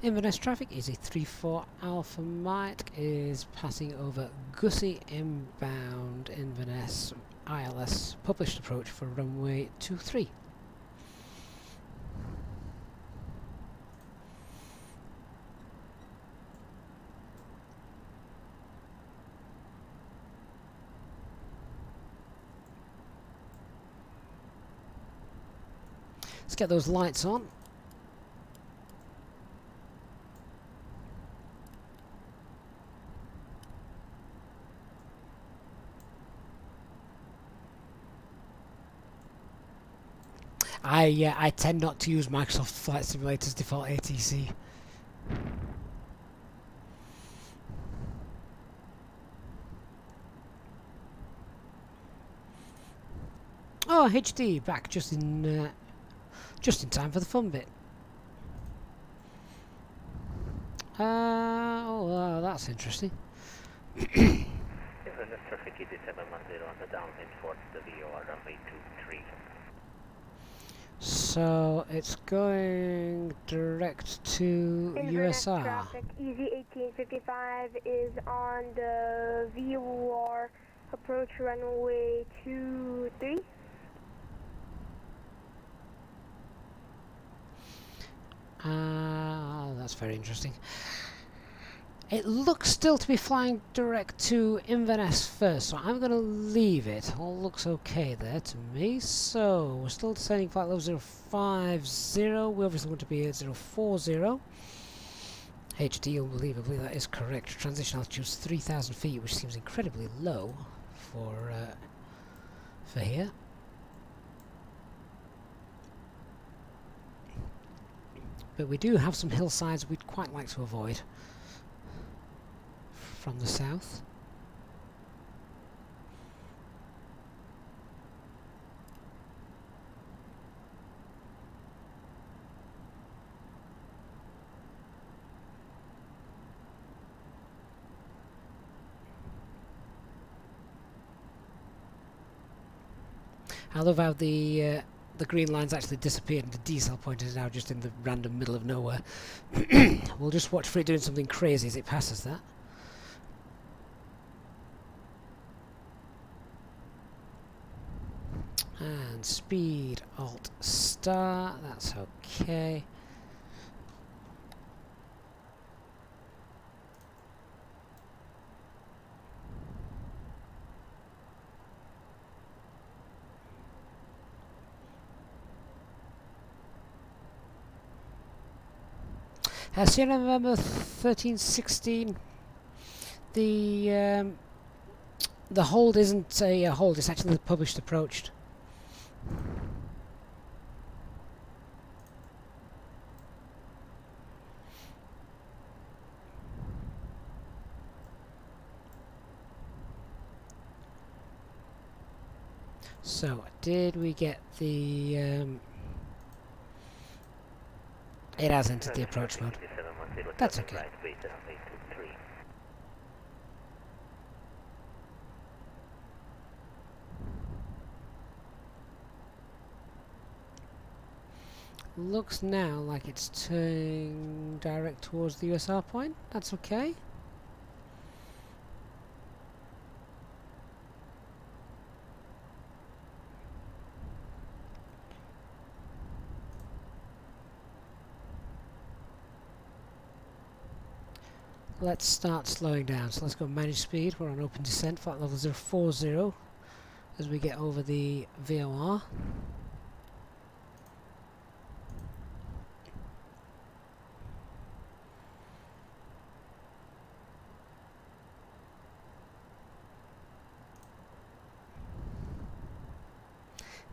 Inverness traffic, Easy34 Alpha Mike is passing over Gussie inbound Inverness ILS published approach for runway 23. Let's get those lights on. I tend not to use Microsoft Flight Simulator's default ATC. Oh, HD back just in time for the fun bit. Oh, that's interesting. Inverness traffic Easy710 on the downwind towards the VOR runway 23. So it's going direct to Inverness USR. traffic, Easy1855 is on the VOR approach runway 23. That's very interesting. It looks still to be flying direct to Inverness first, so I'm going to leave it. All looks okay there to me. So we're still descending flight level 050. We obviously want to be at 040. HD, unbelievably, that is correct. Transition altitude is 3,000 feet, which seems incredibly low for here. But we do have some hillsides we'd quite like to avoid from the south. I love how the green line's actually disappeared and the diesel point is now just in the random middle of nowhere. We'll just watch for it doing something crazy as it passes that. And speed alt star, that's okay. Sierra November 1316. The hold isn't a hold; it's actually the published approached. So, did we get the? It has entered the approach mode. That's okay. Looks now like it's turning direct towards the USR point. That's okay. Let's start slowing down. So let's go manage speed. We're on open descent, flight level 040 as we get over the VOR.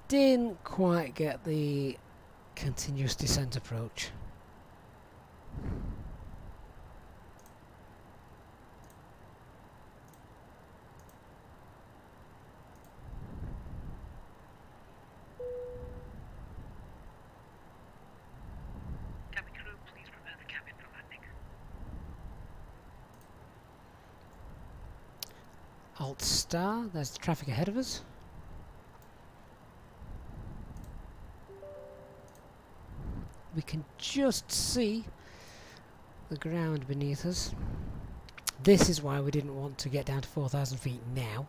Didn't quite get the continuous descent approach. Cabin crew, please prepare the cabin for landing. Alt star, there's the traffic ahead of us. We can just see the ground beneath us. This is why we didn't want to get down to 4,000 feet now.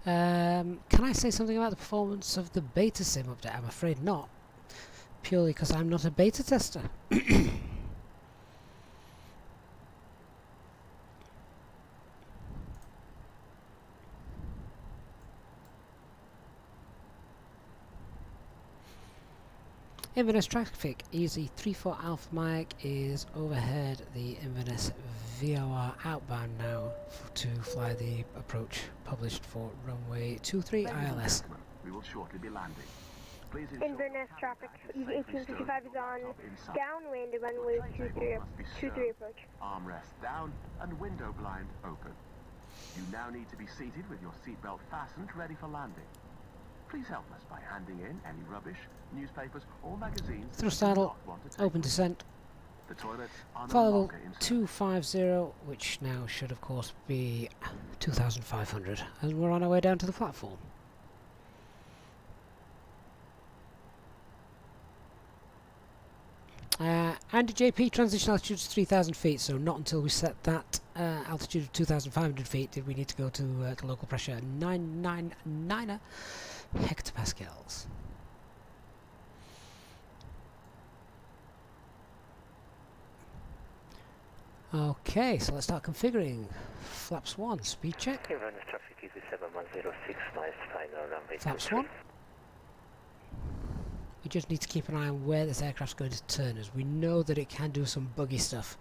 Can I say something about the performance of the VATSIM update? I'm afraid not. Purely because I'm not a beta tester. Inverness traffic, Easy34 Alpha Mike is overhead the Inverness VOR outbound now to fly the approach published for runway 23 ILS. We will shortly be landing. Inverness traffic, Easy1855 is on downwind, runway 23 approach. Armrest down and window blind open. You now need to be seated with your seatbelt fastened, ready for landing. Please help us by handing in any rubbish, newspapers or magazines. Thrust that you do saddle, not want to take open with you. descent, The toilets are no flight level longer in service. 250, which now should of course be 2,500, and we're on our way down to the platform. And JP transition altitude is 3,000 feet, so not until we set that altitude of 2,500 feet did we need to go to the local pressure 999 hectopascals. Okay, so let's start configuring. Flaps 1, speed check. Inverness traffic is 7106, nice final runway. Flaps 1. We just need to keep an eye on where this aircraft's going to turn, as we know that it can do some buggy stuff.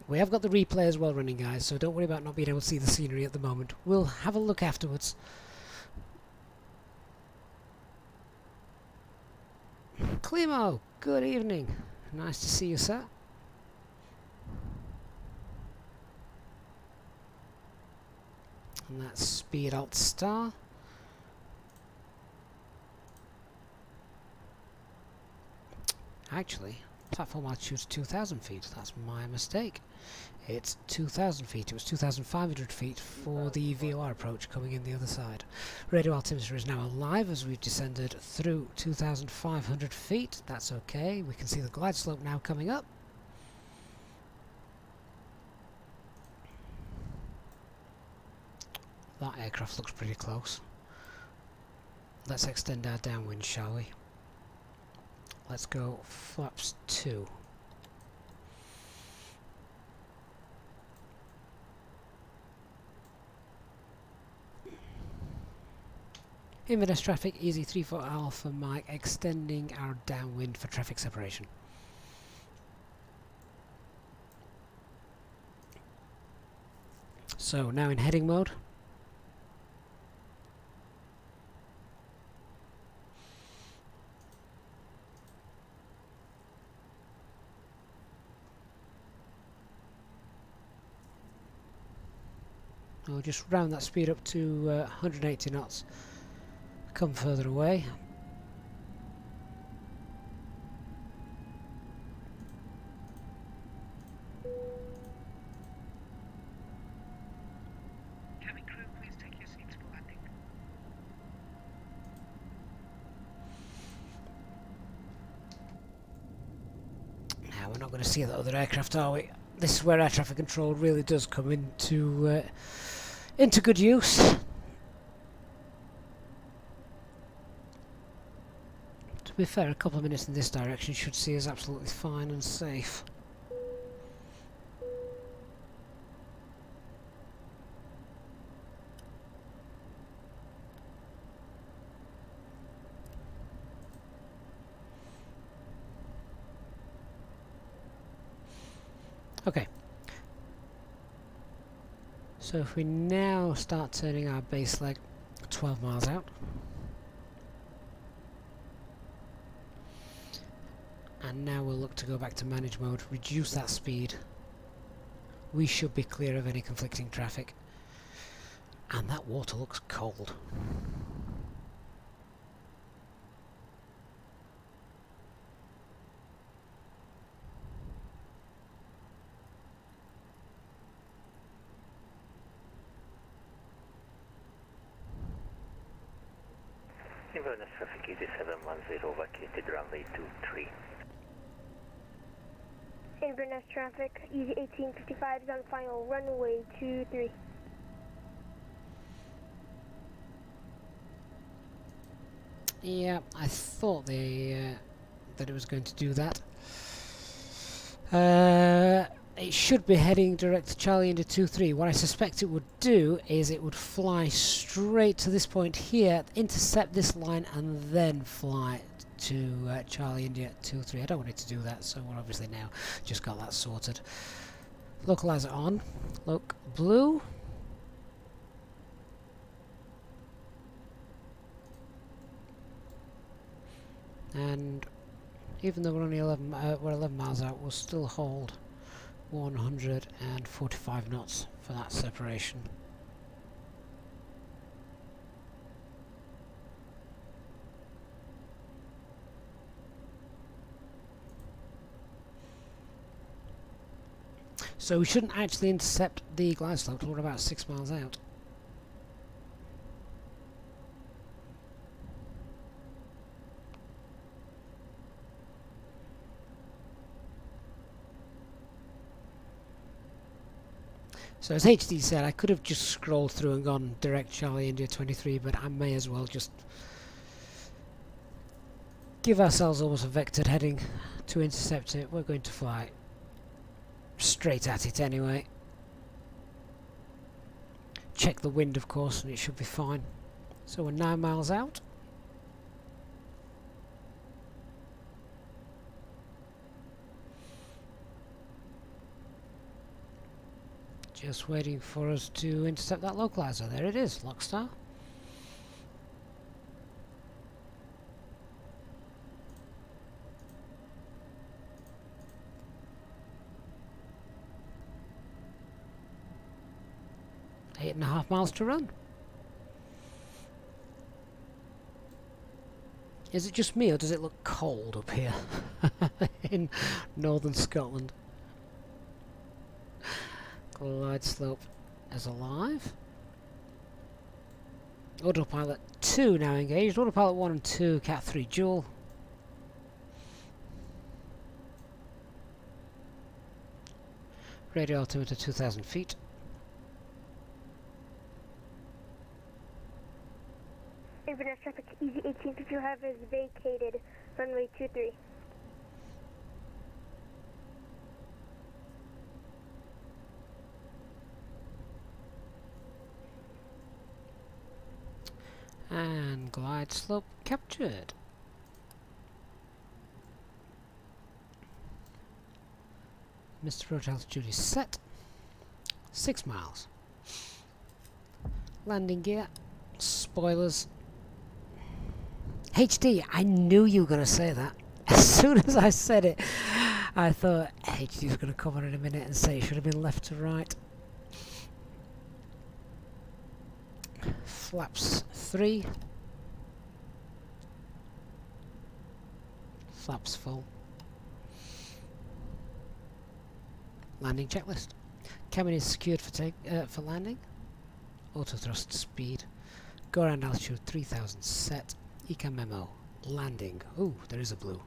We have got the replay as well running, guys, so don't worry about not being able to see the scenery at the moment. We'll have a look afterwards. Climo, good evening. Nice to see you, sir. And that's speed alt star. Actually, platform altitude is 2,000 feet. That's my mistake. It's 2,000 feet. It was 2,500 feet for the VOR approach coming in the other side. Radio altimeter is now alive as we've descended through 2,500 feet. That's okay. We can see the glide slope now coming up. That aircraft looks pretty close. Let's extend our downwind, shall we? Let's go flaps 2. Inverness traffic, Easy34 Alpha Mike, extending our downwind for traffic separation. So now in heading mode. I'll just round that speed up to 180 knots. Come further away. we're not going to see that other aircraft, are we? This is where air traffic control really does come into good use. To be fair, a couple of minutes in this direction should see us absolutely fine and safe. Okay, so if we now start turning our base leg 12 miles out, and now we'll look to go back to manage mode, reduce that speed, we should be clear of any conflicting traffic, and that water looks cold. Inverness traffic Easy710 vacated runway 23. Inverness traffic, Easy1855 is on final runway 23. Yeah, I thought that it was going to do that. It should be heading direct to Charlie India 23. What I suspect it would do is it would fly straight to this point here, intercept this line, and then fly to Charlie India 23. I don't want it to do that, so we're obviously now just got that sorted. Localizer on. Look blue. And even though we're only 11 miles out, we'll still hold 145 knots for that separation. So we shouldn't actually intercept the glide slope till we're about 6 miles out. So as HD said, I could have just scrolled through and gone direct Charlie India 23, but I may as well just give ourselves almost a vectored heading to intercept it. We're going to fly straight at it anyway. Check the wind, of course, and it should be fine. So we're 9 miles out. Just waiting for us to intercept that localizer. There it is, Lockstar. Eight and a half miles to run. Is it just me, or does it look cold up here in northern Scotland? Glide slope is alive. Autopilot 2 now engaged. Autopilot 1 and 2, Cat 3 dual. Radio altimeter 2,000 feet. Inverness traffic, Easy1855 is vacated, runway 23. And glide slope captured. Mr. Road altitude is set. 6 miles. Landing gear. Spoilers. HD, I knew you were going to say that. As soon as I said it, I thought HD was going to come on in a minute and say it should have been left to right. Flaps 3. Flaps full. Landing checklist. Cabin is secured for landing. Auto thrust speed. Go around altitude 3000 set. Ecam memo. Landing. Ooh, there is a blue.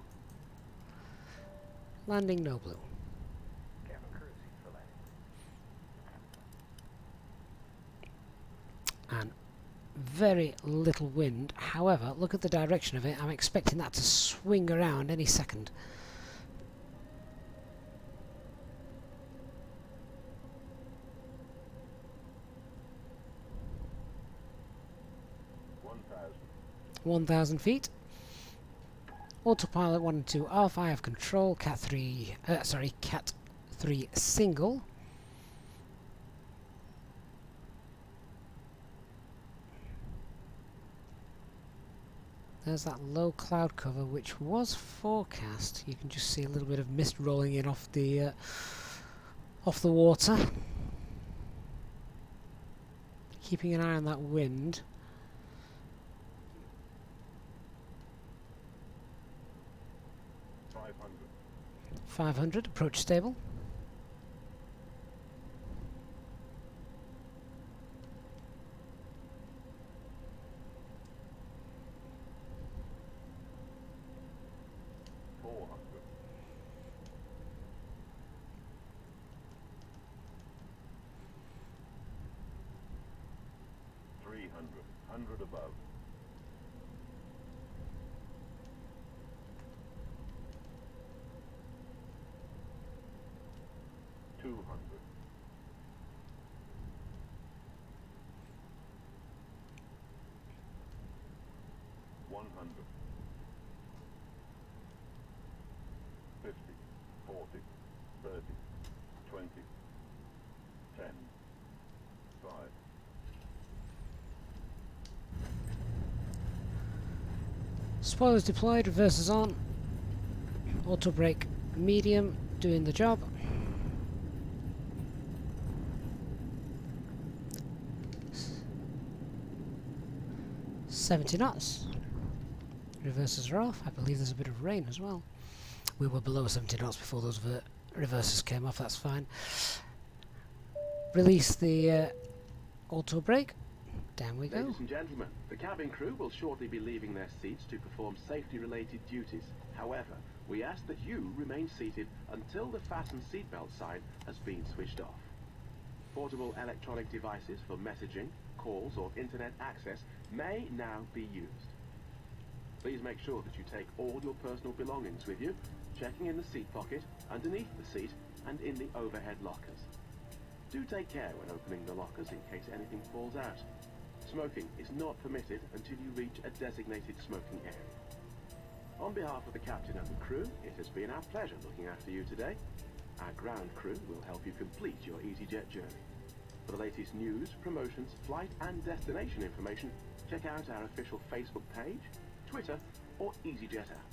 Landing no blue. Cabin crew, seat for landing. And very little wind. However, look at the direction of it. I'm expecting that to swing around any second. $1,000. 1,000 feet. Autopilot 1 and 2 off. I have control. Cat 3 single. There's that low cloud cover which was forecast. You can just see a little bit of mist rolling in off the water. Keeping an eye on that wind. 500, approach stable. Above. 200. 100. 50, 40, 30, 20, 10, 5. Spoilers deployed, reversers on. Auto brake medium, doing the job. $70 knots. Reversers are off. I believe there's a bit of rain as well. We were below 70 knots before those reversers came off, that's fine. Release the auto brake. Down we go. Ladies and gentlemen, the cabin crew will shortly be leaving their seats to perform safety-related duties. However, we ask that you remain seated until the fasten seatbelt sign has been switched off. Portable electronic devices for messaging, calls or internet access may now be used. Please make sure that you take all your personal belongings with you, checking in the seat pocket, underneath the seat and in the overhead lockers. Do take care when opening the lockers in case anything falls out. Smoking is not permitted until you reach a designated smoking area. On behalf of the captain and the crew, it has been our pleasure looking after you today. Our ground crew will help you complete your Easyjet journey. For the latest news, promotions, flight and destination information, check out our official Facebook page, Twitter or Easyjet app.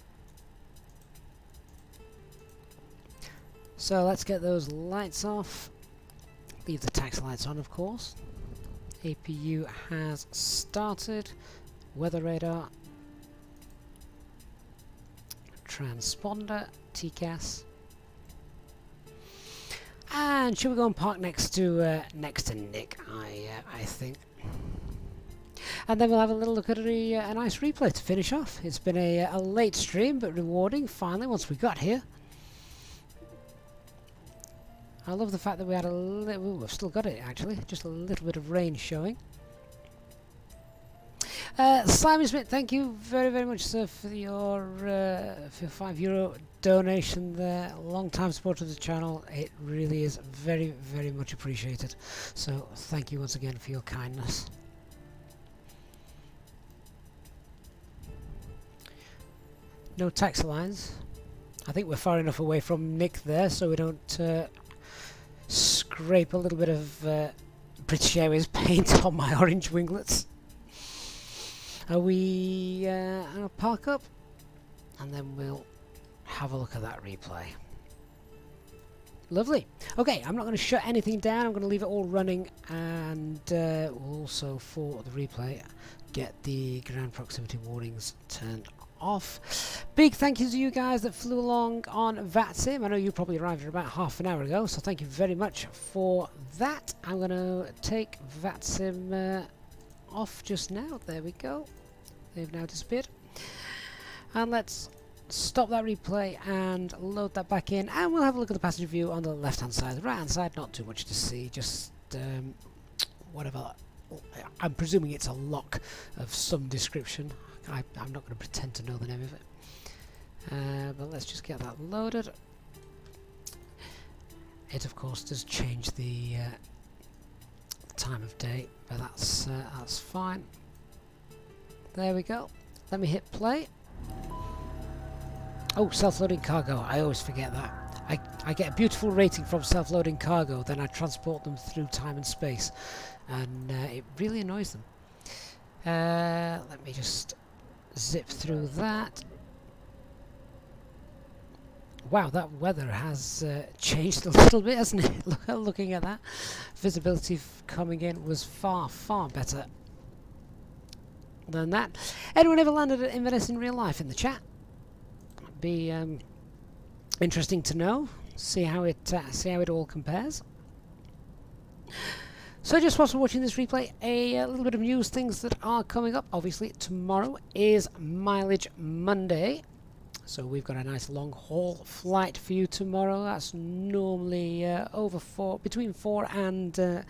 So let's get those lights off. Leave the taxi lights on, of course. APU has started. Weather radar. Transponder. TCAS. And should we go and park next to Nick? I think. And then we'll have a little look at a nice replay to finish off. It's been a late stream, but rewarding. Finally, once we got here. I love the fact that we had a little... We've still got it, actually. Just a little bit of rain showing. Simon Smith, thank you very, very much, sir, for your €5 donation there. Long-time supporter of the channel. It really is very, very much appreciated. So, thank you once again for your kindness. No taxi lines. I think we're far enough away from Nick there, so we don't... scrape a little bit of British Airways paint on my orange winglets. I'll park up and then we'll have a look at that replay. Lovely. Okay, I'm not going to shut anything down. I'm going to leave it all running, and we'll also, for the replay, get the ground proximity warnings turned off. Big thank you to you guys that flew along on VATSIM. I know you probably arrived here about half an hour ago, so thank you very much for that. I'm going to take VATSIM off just now. There we go. They've now disappeared. And let's stop that replay and load that back in, and we'll have a look at the passenger view on the left hand side. The right hand side, not too much to see, just whatever. I'm presuming it's a lock of some description. I'm not going to pretend to know the name of it, but let's just get that loaded. It of course does change the time of day, but that's fine. There we go. Let me hit play. Oh, self-loading cargo. I always forget that. I get a beautiful rating from self-loading cargo, then I transport them through time and space, and it really annoys them. Let me just zip through that. Wow, that weather has changed a little bit, hasn't it? Looking at that, visibility coming in was far, far better than that. Anyone ever landed at Inverness in real life in the chat? Be interesting to know. See how it all compares. So just whilst we're watching this replay, a little bit of news, things that are coming up. Obviously, tomorrow is Mileage Monday. So we've got a nice long haul flight for you tomorrow. That's normally between 4 and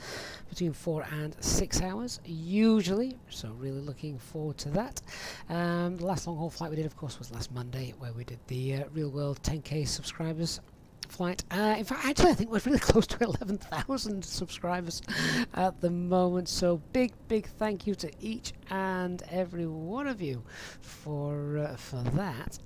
6 hours usually. So really looking forward to that. The last long haul flight we did, of course, was last Monday, where we did the real world 10k subscribers flight. In fact, actually, I think we're really close to 11,000 subscribers at the moment. So big thank you to each and every one of you for that.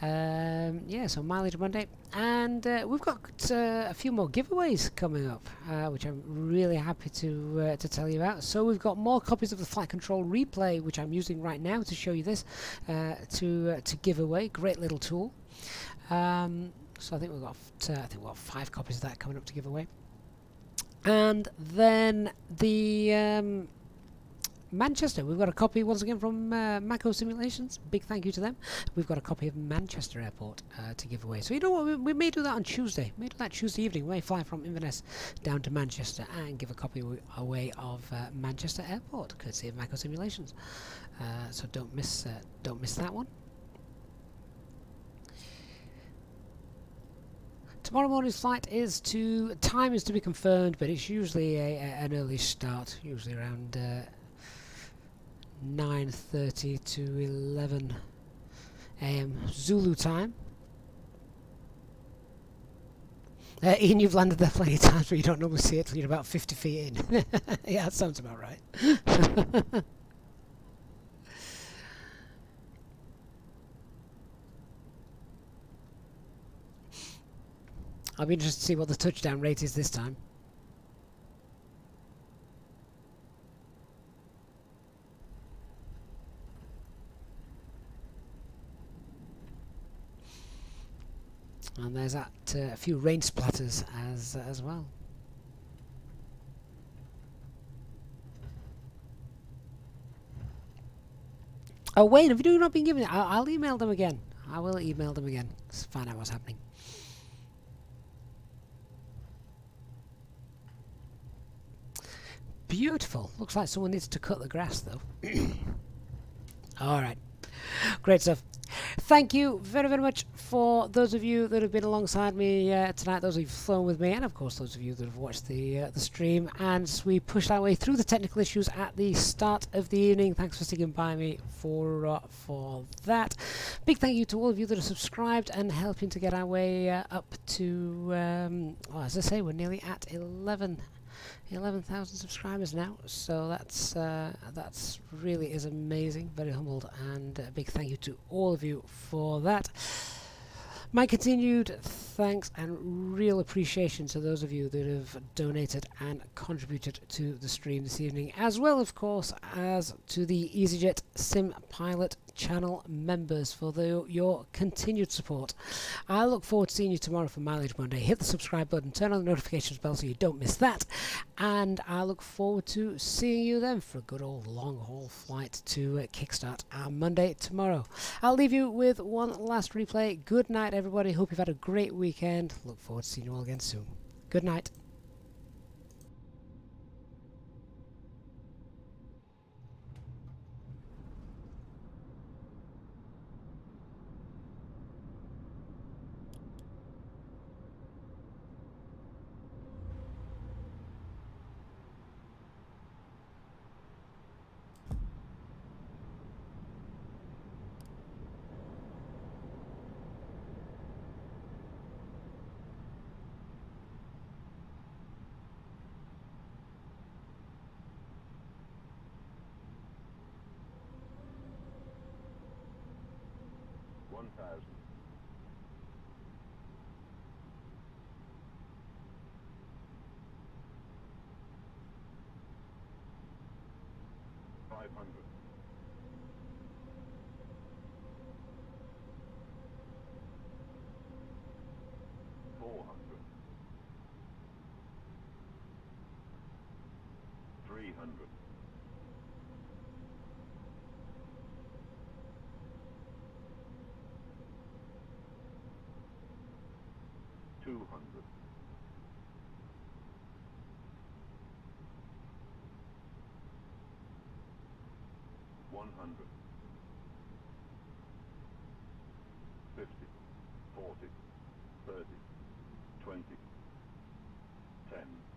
Yeah, so Mileage Monday, and we've got a few more giveaways coming up, which I'm really happy to tell you about. So we've got more copies of the Flight Control Replay, which I'm using right now to show you this, to give away. Great little tool. So I think we've got 5 copies of that coming up to give away, and then the Manchester, we've got a copy once again from Mako Simulations. Big thank you to them. We've got a copy of Manchester Airport to give away. So you know what, we may do that on Tuesday. We may do that Tuesday evening. We may fly from Inverness down to Manchester and give a copy away of Manchester Airport, courtesy of Mako Simulations. So don't miss that one. Tomorrow morning's flight is time is to be confirmed, but it's usually an early start, usually around 9:30 to 11 a.m. Zulu time. Ian, you've landed there plenty of times, but you don't normally see it till you're about 50 feet in. Yeah, that sounds about right. I'll be interested to see what the touchdown rate is this time. And there's that a few rain splatters as well. Oh, Wayne, have you not been given it? I'll email them again. I will email them again to find out what's happening. Beautiful. Looks like someone needs to cut the grass, though. All right. Great stuff. Thank you very, very much for those of you that have been alongside me tonight, those of you who've flown with me, and of course those of you that have watched the stream. And we pushed our way through the technical issues at the start of the evening. Thanks for sticking by me for that. Big thank you to all of you that are subscribed and helping to get our way up to, well, as I say, we're nearly at 11,000 subscribers now, so that's really is amazing. Very humbled, and a big thank you to all of you for that. My continued thanks and real appreciation to those of you that have donated and contributed to the stream this evening, as well, of course, as to the Easyjetsimpilot channel members for your continued support. I look forward to seeing you tomorrow for Mileage Monday. Hit the subscribe button, turn on the notifications bell so you don't miss that, and I look forward to seeing you then for a good old long haul flight to kickstart our Monday tomorrow. I'll leave you with one last replay. Good night, everybody. Hope you've had a great weekend. Look forward to seeing you all again soon. Good night. 1,000. 500. 400. 300. 200. 100. 50. 40. 30. 20. 10.